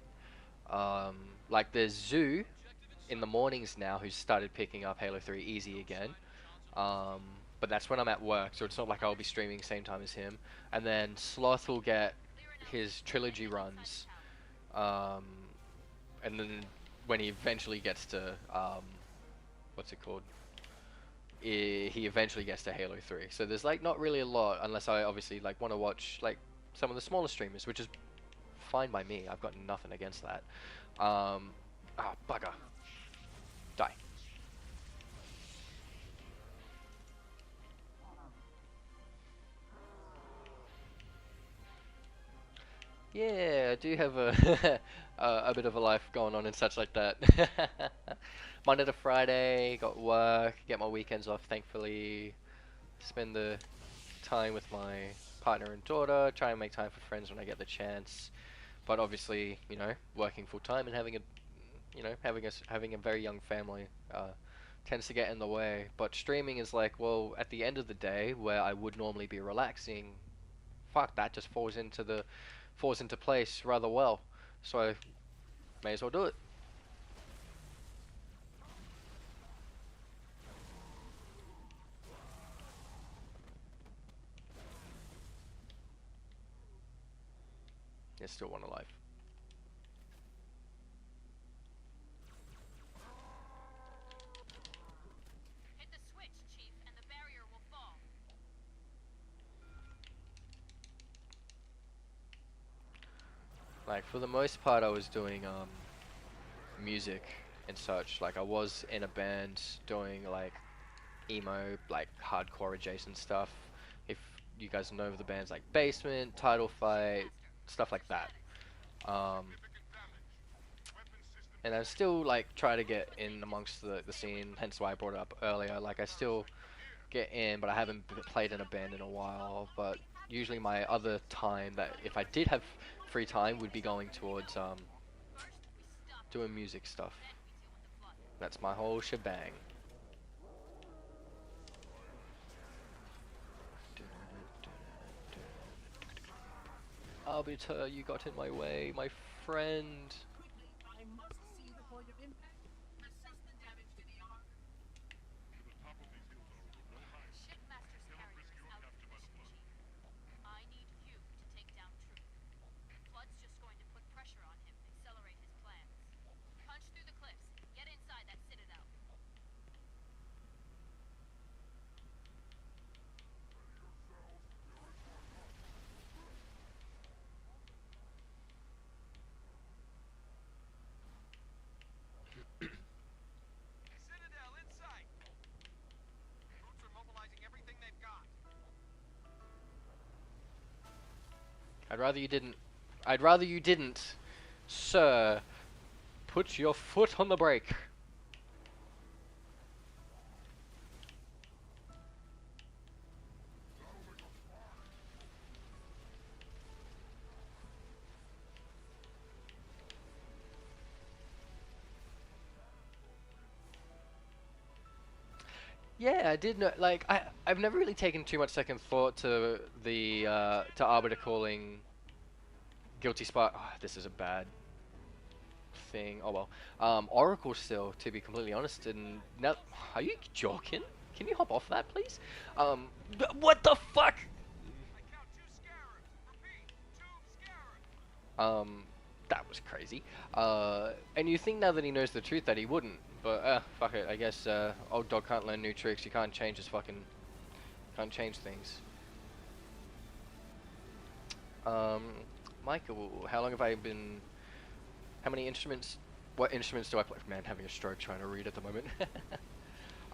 Um, like there's Zoo in the mornings now who's started picking up Halo 3 easy again. Um, but that's when I'm at work, so it's not like I'll be streaming same time as him. And then Sloth will get his trilogy runs, um, and then when he eventually gets to what's it called? He eventually gets to Halo 3. So there's like not really a lot, unless I obviously like want to watch like some of the smaller streamers, which is fine by me. I've got nothing against that. Bugger. Die. Yeah, I do have a a bit of a life going on and such like that. Monday to Friday, got work, get my weekends off, thankfully. Spend the time with my partner and daughter, try and make time for friends when I get the chance. But obviously, working full time and having a very young family tends to get in the way. But streaming is like, well, at the end of the day, where I would normally be relaxing, fuck, that just falls into place rather well. So I may as well do it. There's still one alive. Hit the switch, Chief, and the barrier will fall. Like for the most part, I was doing music and such. Like I was in a band doing like emo, like hardcore adjacent stuff. If you guys know the bands like Basement, Title Fight, stuff like that. Um, and I still like try to get in amongst the scene. Hence why I brought it up earlier. Like I still get in, but I haven't played in a band in a while. But usually my other time, that if I did have free time, would be going towards doing music stuff. That's my whole shebang. Arbiter, you got in my way, my friend. I must see the point of impact. Assess the damage to the armor. Shipmaster's carrier is out of commission, Chief. I need you to take down Troop. I'd rather you didn't. I'd rather you didn't, sir. Put your foot on the brake. Yeah, I did know. Like, I've never really taken too much second thought to the to Arbiter calling Guilty Spark. Oh, this is a bad thing. Oh well. Oracle still, to be completely honest. And now, are you joking? Can you hop off that, please? What the fuck? I count 2 scarabs. Repeat, 2 scarabs. That was crazy. And you think now that he knows the truth that he wouldn't, but fuck it. I guess old dog can't learn new tricks. You can't change his fucking, can't change things. Michael, how long have I been? How many instruments? What instruments do I play? Man, having a stroke trying to read at the moment.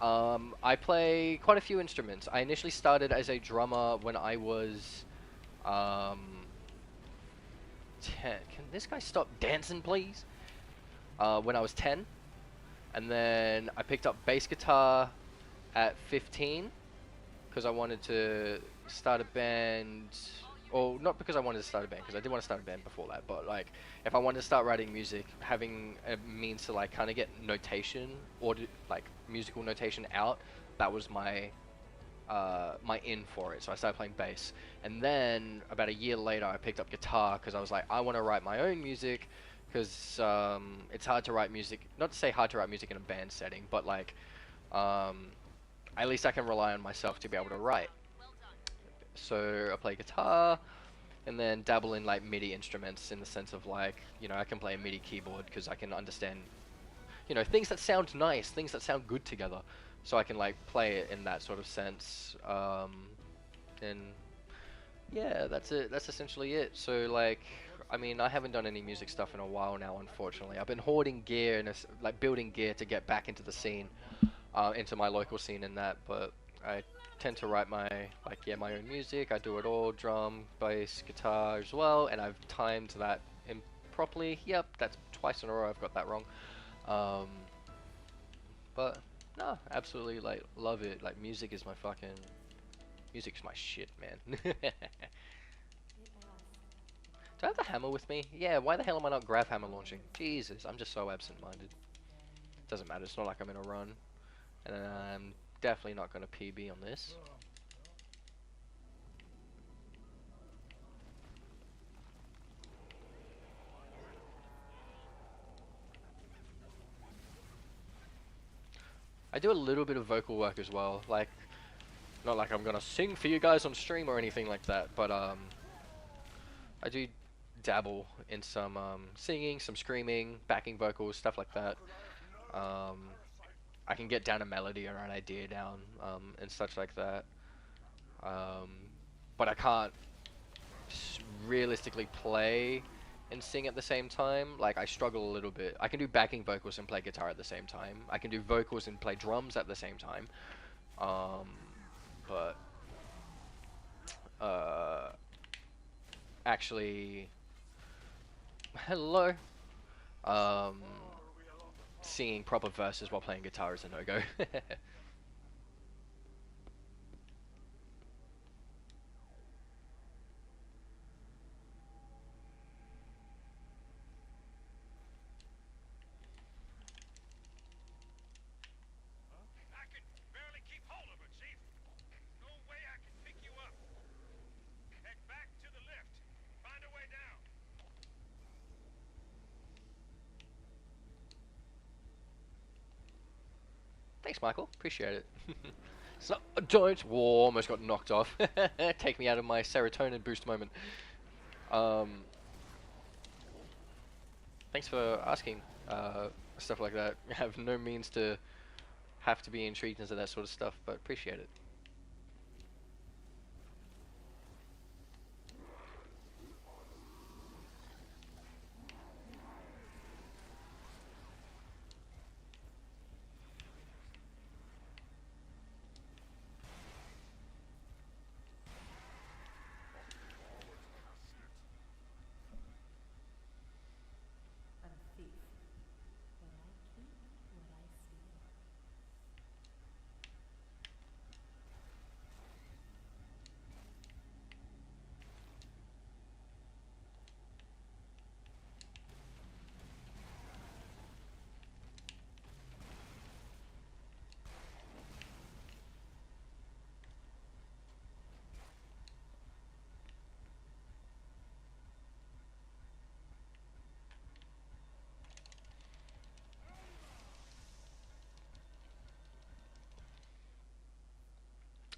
I play quite a few instruments. I initially started as a drummer when I was 10. Can this guy stop dancing, please? When I was 10. And then I picked up bass guitar at 15 because I wanted to start a band. Or not because I wanted to start a band, because I did want to start a band before that, but like if I wanted to start writing music, having a means to like kind of get notation or like musical notation out, that was my my in for it. So I started playing bass, and then about a year later I picked up guitar because I was like, I want to write my own music, because it's hard to write music, not to say hard to write music in a band setting, but like at least I can rely on myself to be able to write. So I play guitar and then dabble in like MIDI instruments, in the sense of like, you know, I can play a MIDI keyboard because I can understand, you know, things that sound nice, things that sound good together. So I can like play it in that sort of sense. And yeah, that's it. That's essentially it. So like, I mean, I haven't done any music stuff in a while now, unfortunately. I've been hoarding gear and like building gear to get back into the scene, into my local scene and that, but I tend to write my my own music. I do it all, drum, bass, guitar as well, and I've timed that improperly. Yep, that's twice in a row I've got that wrong. But no, absolutely like love it. Like music's my shit, man. Do I have the hammer with me? Yeah, why the hell am I not grab hammer launching? Jesus, I'm just so absent-minded. Doesn't matter, it's not like I'm in a run. And I'm definitely not going to PB on this. I do a little bit of vocal work as well, like, not like I'm gonna sing for you guys on stream or anything like that, but I do dabble in some singing, some screaming, backing vocals, stuff like that. I can get down a melody or an idea down, and such like that. But I can't realistically play and sing at the same time. Like, I struggle a little bit. I can do backing vocals and play guitar at the same time. I can do vocals and play drums at the same time. But actually, hello. Singing proper verses while playing guitar is a no-go. I can barely keep hold of her, Chief. No way I can pick you up. Head back to the lift. Find a way down. Thanks, Michael. Appreciate it. So, don't. Whoa, almost got knocked off. Take me out of my serotonin boost moment. Thanks for asking. Stuff like that. I have no means to have to be intrigued into that sort of stuff, but appreciate it.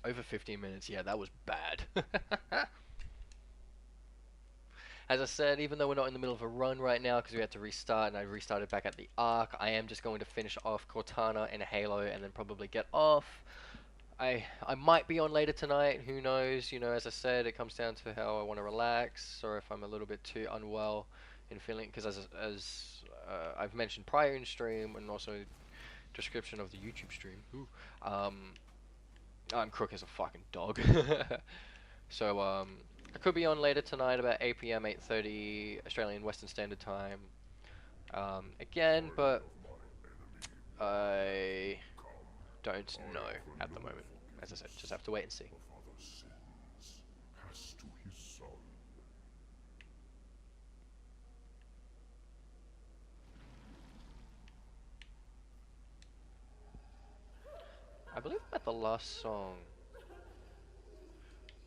Over 15 minutes. Yeah, that was bad. As I said, even though we're not in the middle of a run right now because we had to restart and I restarted back at the Arc, I am just going to finish off Cortana and Halo and then probably get off. I might be on later tonight, who knows, you know, as I said, it comes down to how I want to relax or if I'm a little bit too unwell in feeling, because I've mentioned prior in stream and also description of the YouTube stream, I'm Crook as a fucking dog. So, I could be on later tonight about 8 p.m., 8:30 Australian Western Standard Time. Again, but I don't know at the moment. As I said, just have to wait and see. I believe I'm at the last song.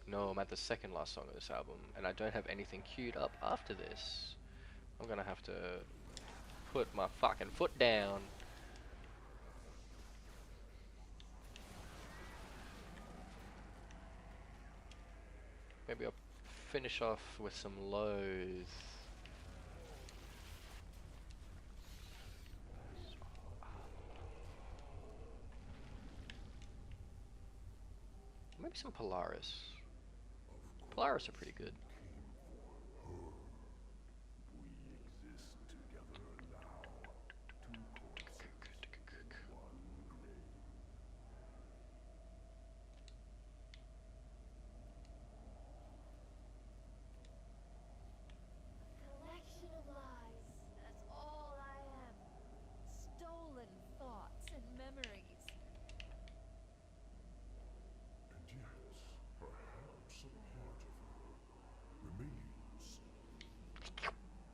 No, I'm at the second last song of this album, and I don't have anything queued up after this. I'm gonna have to put my fucking foot down. Maybe I'll finish off with some lows. Maybe some Polaris. Polaris are pretty good. Collection of lies. That's all I am. Stolen thoughts and memories. And yet, perhaps a part of her remains.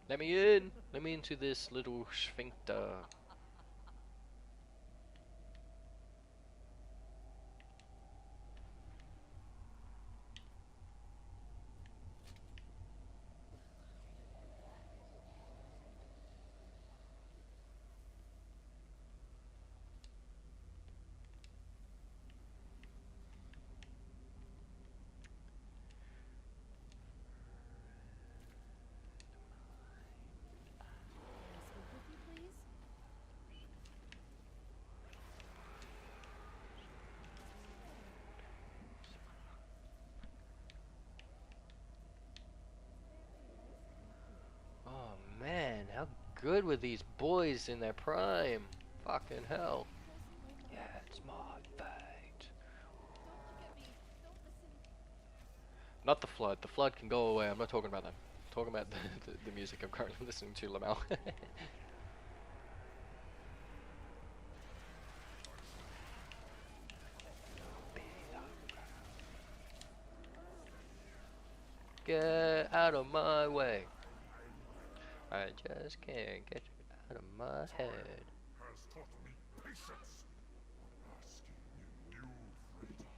Let me in! Let me into this little sphincter. Can I speak with you, please? Oh man, how good were these boys in their prime? Fucking hell. Yeah, it's my fate. Don't look at me. Don't listen. Not the flood. The flood can go away. I'm not talking about that. I'm talking about the music I'm currently listening to, Lamau. Get out of my way. I just can't get you out of my head. Has taught me patience. Asking in new freedom.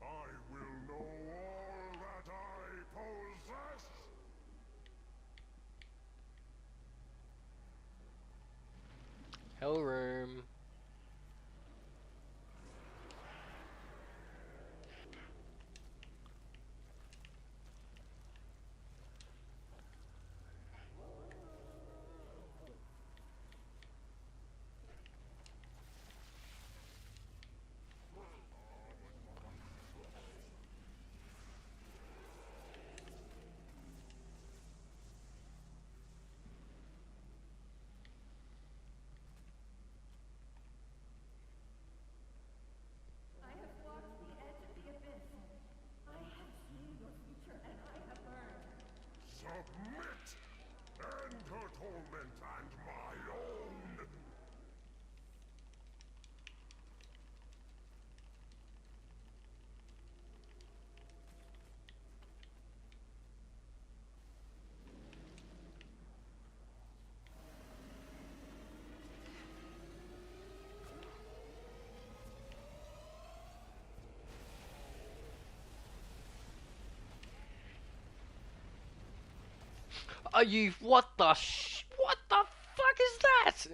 I will know all that I possess. Hell room. I have walked the edge of the abyss. I have seen your future and I have learned. Submit! End her torment and my own! Are you? What the what the fuck is that?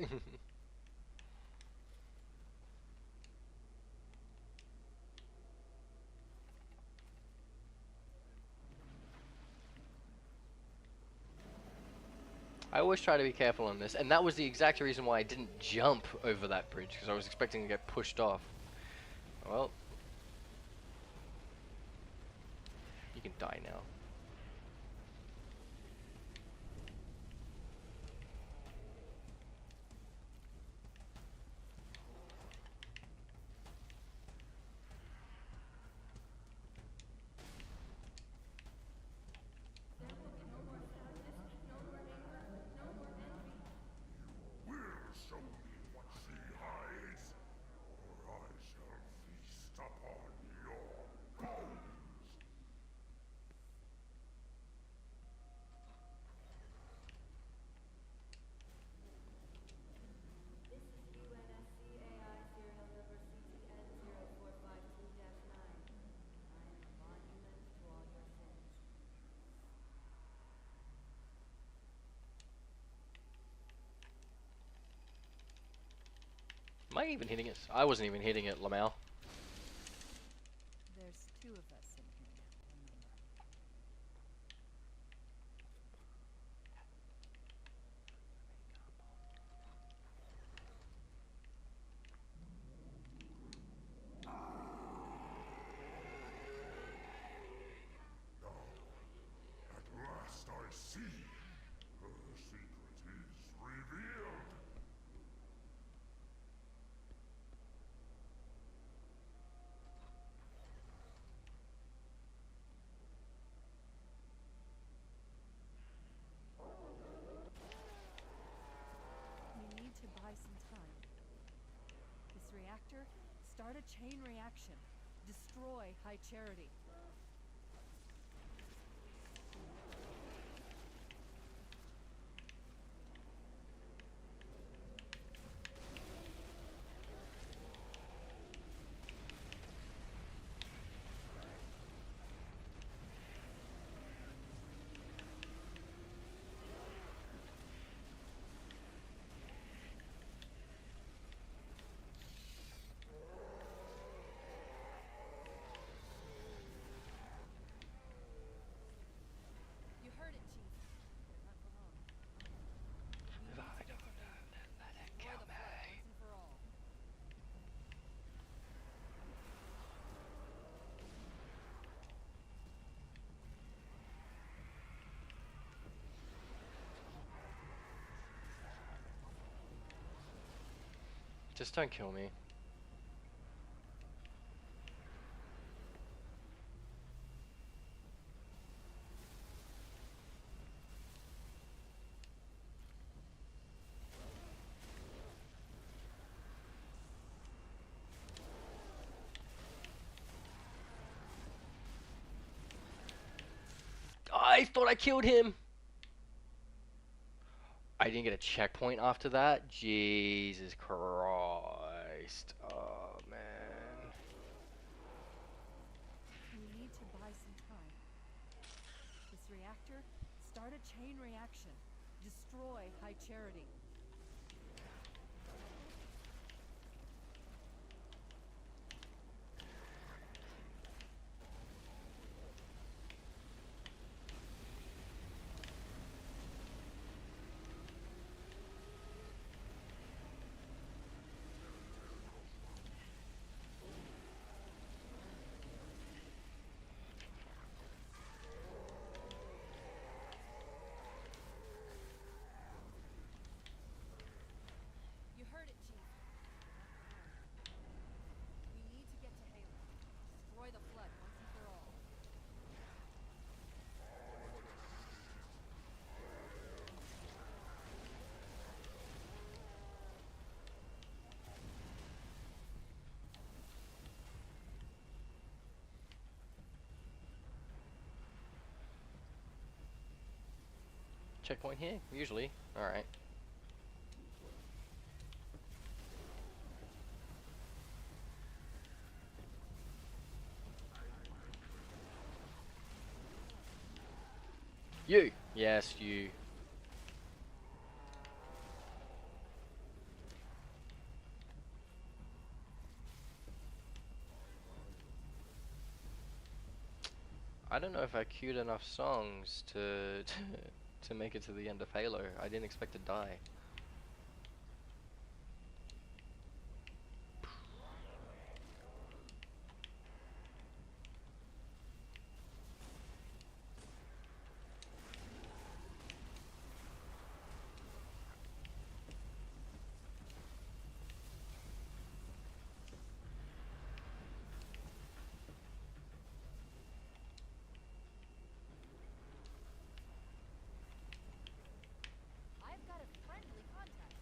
I always try to be careful on this, and that was the exact reason why I didn't jump over that bridge, because I was expecting to get pushed off. Well, you can die now. There will be no more sadness, no more anger, no more envy. Will show me what she hides, or I shall feast upon your bones. This is UNSC AI serial number CTN-0452-9. I am a monument to all your sins. Am I even hitting it? I wasn't even hitting it, Lamau. There's two of us in here now, remember. At last I see. Her secret is revealed. We need to buy some time. This reactor, start a chain reaction. Destroy High Charity. You heard it, Chief. You're not alone. We need to get to Haven. Destroy the flood once and for all. Just don't kill me. I thought I killed him. I didn't get a checkpoint after that. Jesus Christ. Oh man. We need to buy some time. This reactor, start a chain reaction. Destroy High Charity. You heard it, Chief. You're not alone. We need to get to Halo. Destroy the flood once and for all. Checkpoint here? Usually. Alright. You! Yes, you. I don't know if I queued enough songs to to make it to the end of Halo. I didn't expect to die. I've got a friendly contact.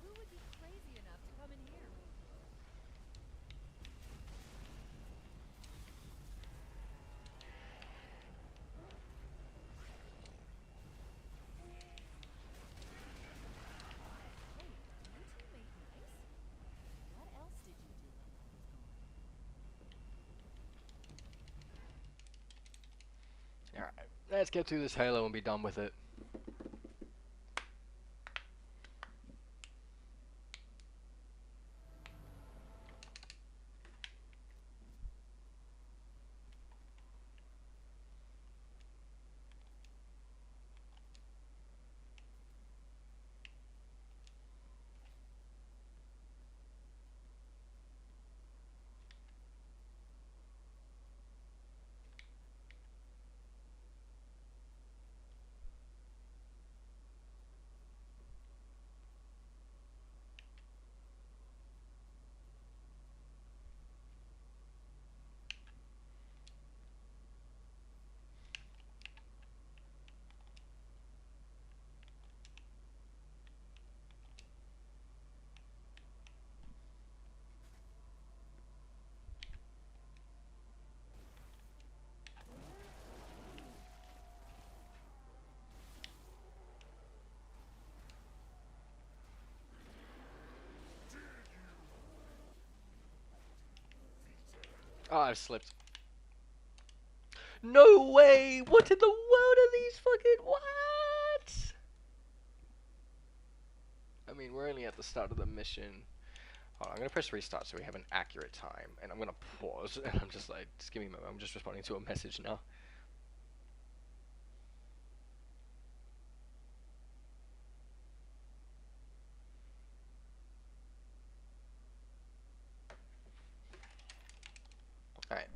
Who would be crazy enough to come in here? Hey, you two make nice. What else did you do while I was gone? Alright, let's get through this Halo and be done with it. Oh, I've slipped. No way! What in the world are these fucking what? I mean, we're only at the start of the mission. Hold on, I'm gonna press restart so we have an accurate time, and I'm gonna pause, and I'm just like, just give me a moment. I'm just responding to a message now. Alright.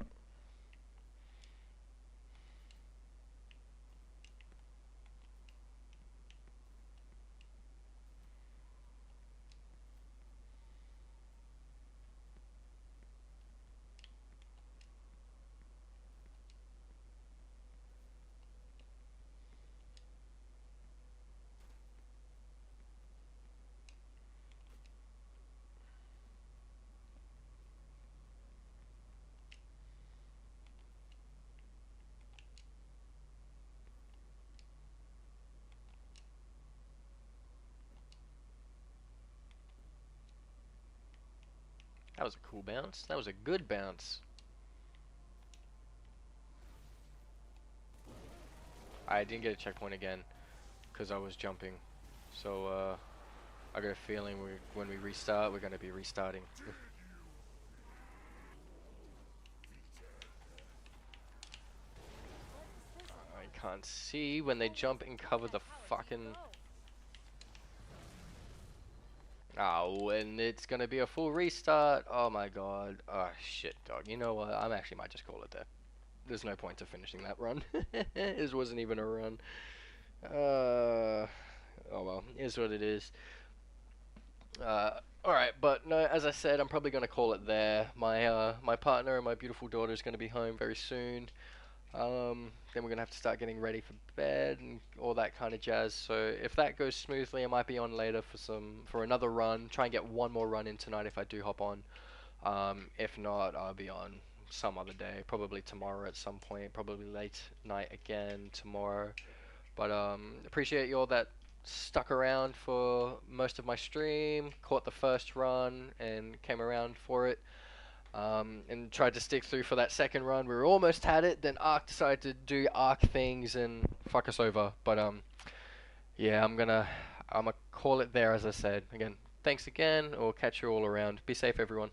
That was a cool bounce. That was a good bounce. I didn't get a checkpoint again because I was jumping. So, I got a feeling when we restart, we're going to be restarting. I can't see when they jump and cover the fucking... Oh, and it's going to be a full restart. Oh my god. Oh shit, dog. You know what? I actually might just call it there. There's no point to finishing that run. This wasn't even a run. Oh well, is what it is. Alright, but no, as I said, I'm probably gonna call it there. My partner and my beautiful daughter is gonna be home very soon. Then we're gonna have to start getting ready for bed and all that kind of jazz. So if that goes smoothly, I might be on later for another run. Try and get one more run in tonight if I do hop on. If not, I'll be on some other day, probably tomorrow at some point, probably late night again tomorrow. But appreciate you all that stuck around for most of my stream, caught the first run and came around for it, and tried to stick through for that second run. We almost had it, then Ark decided to do Ark things and fuck us over. But yeah, I'm gonna call it there, as I said. Again, thanks again. We'll catch you all around. Be safe, everyone.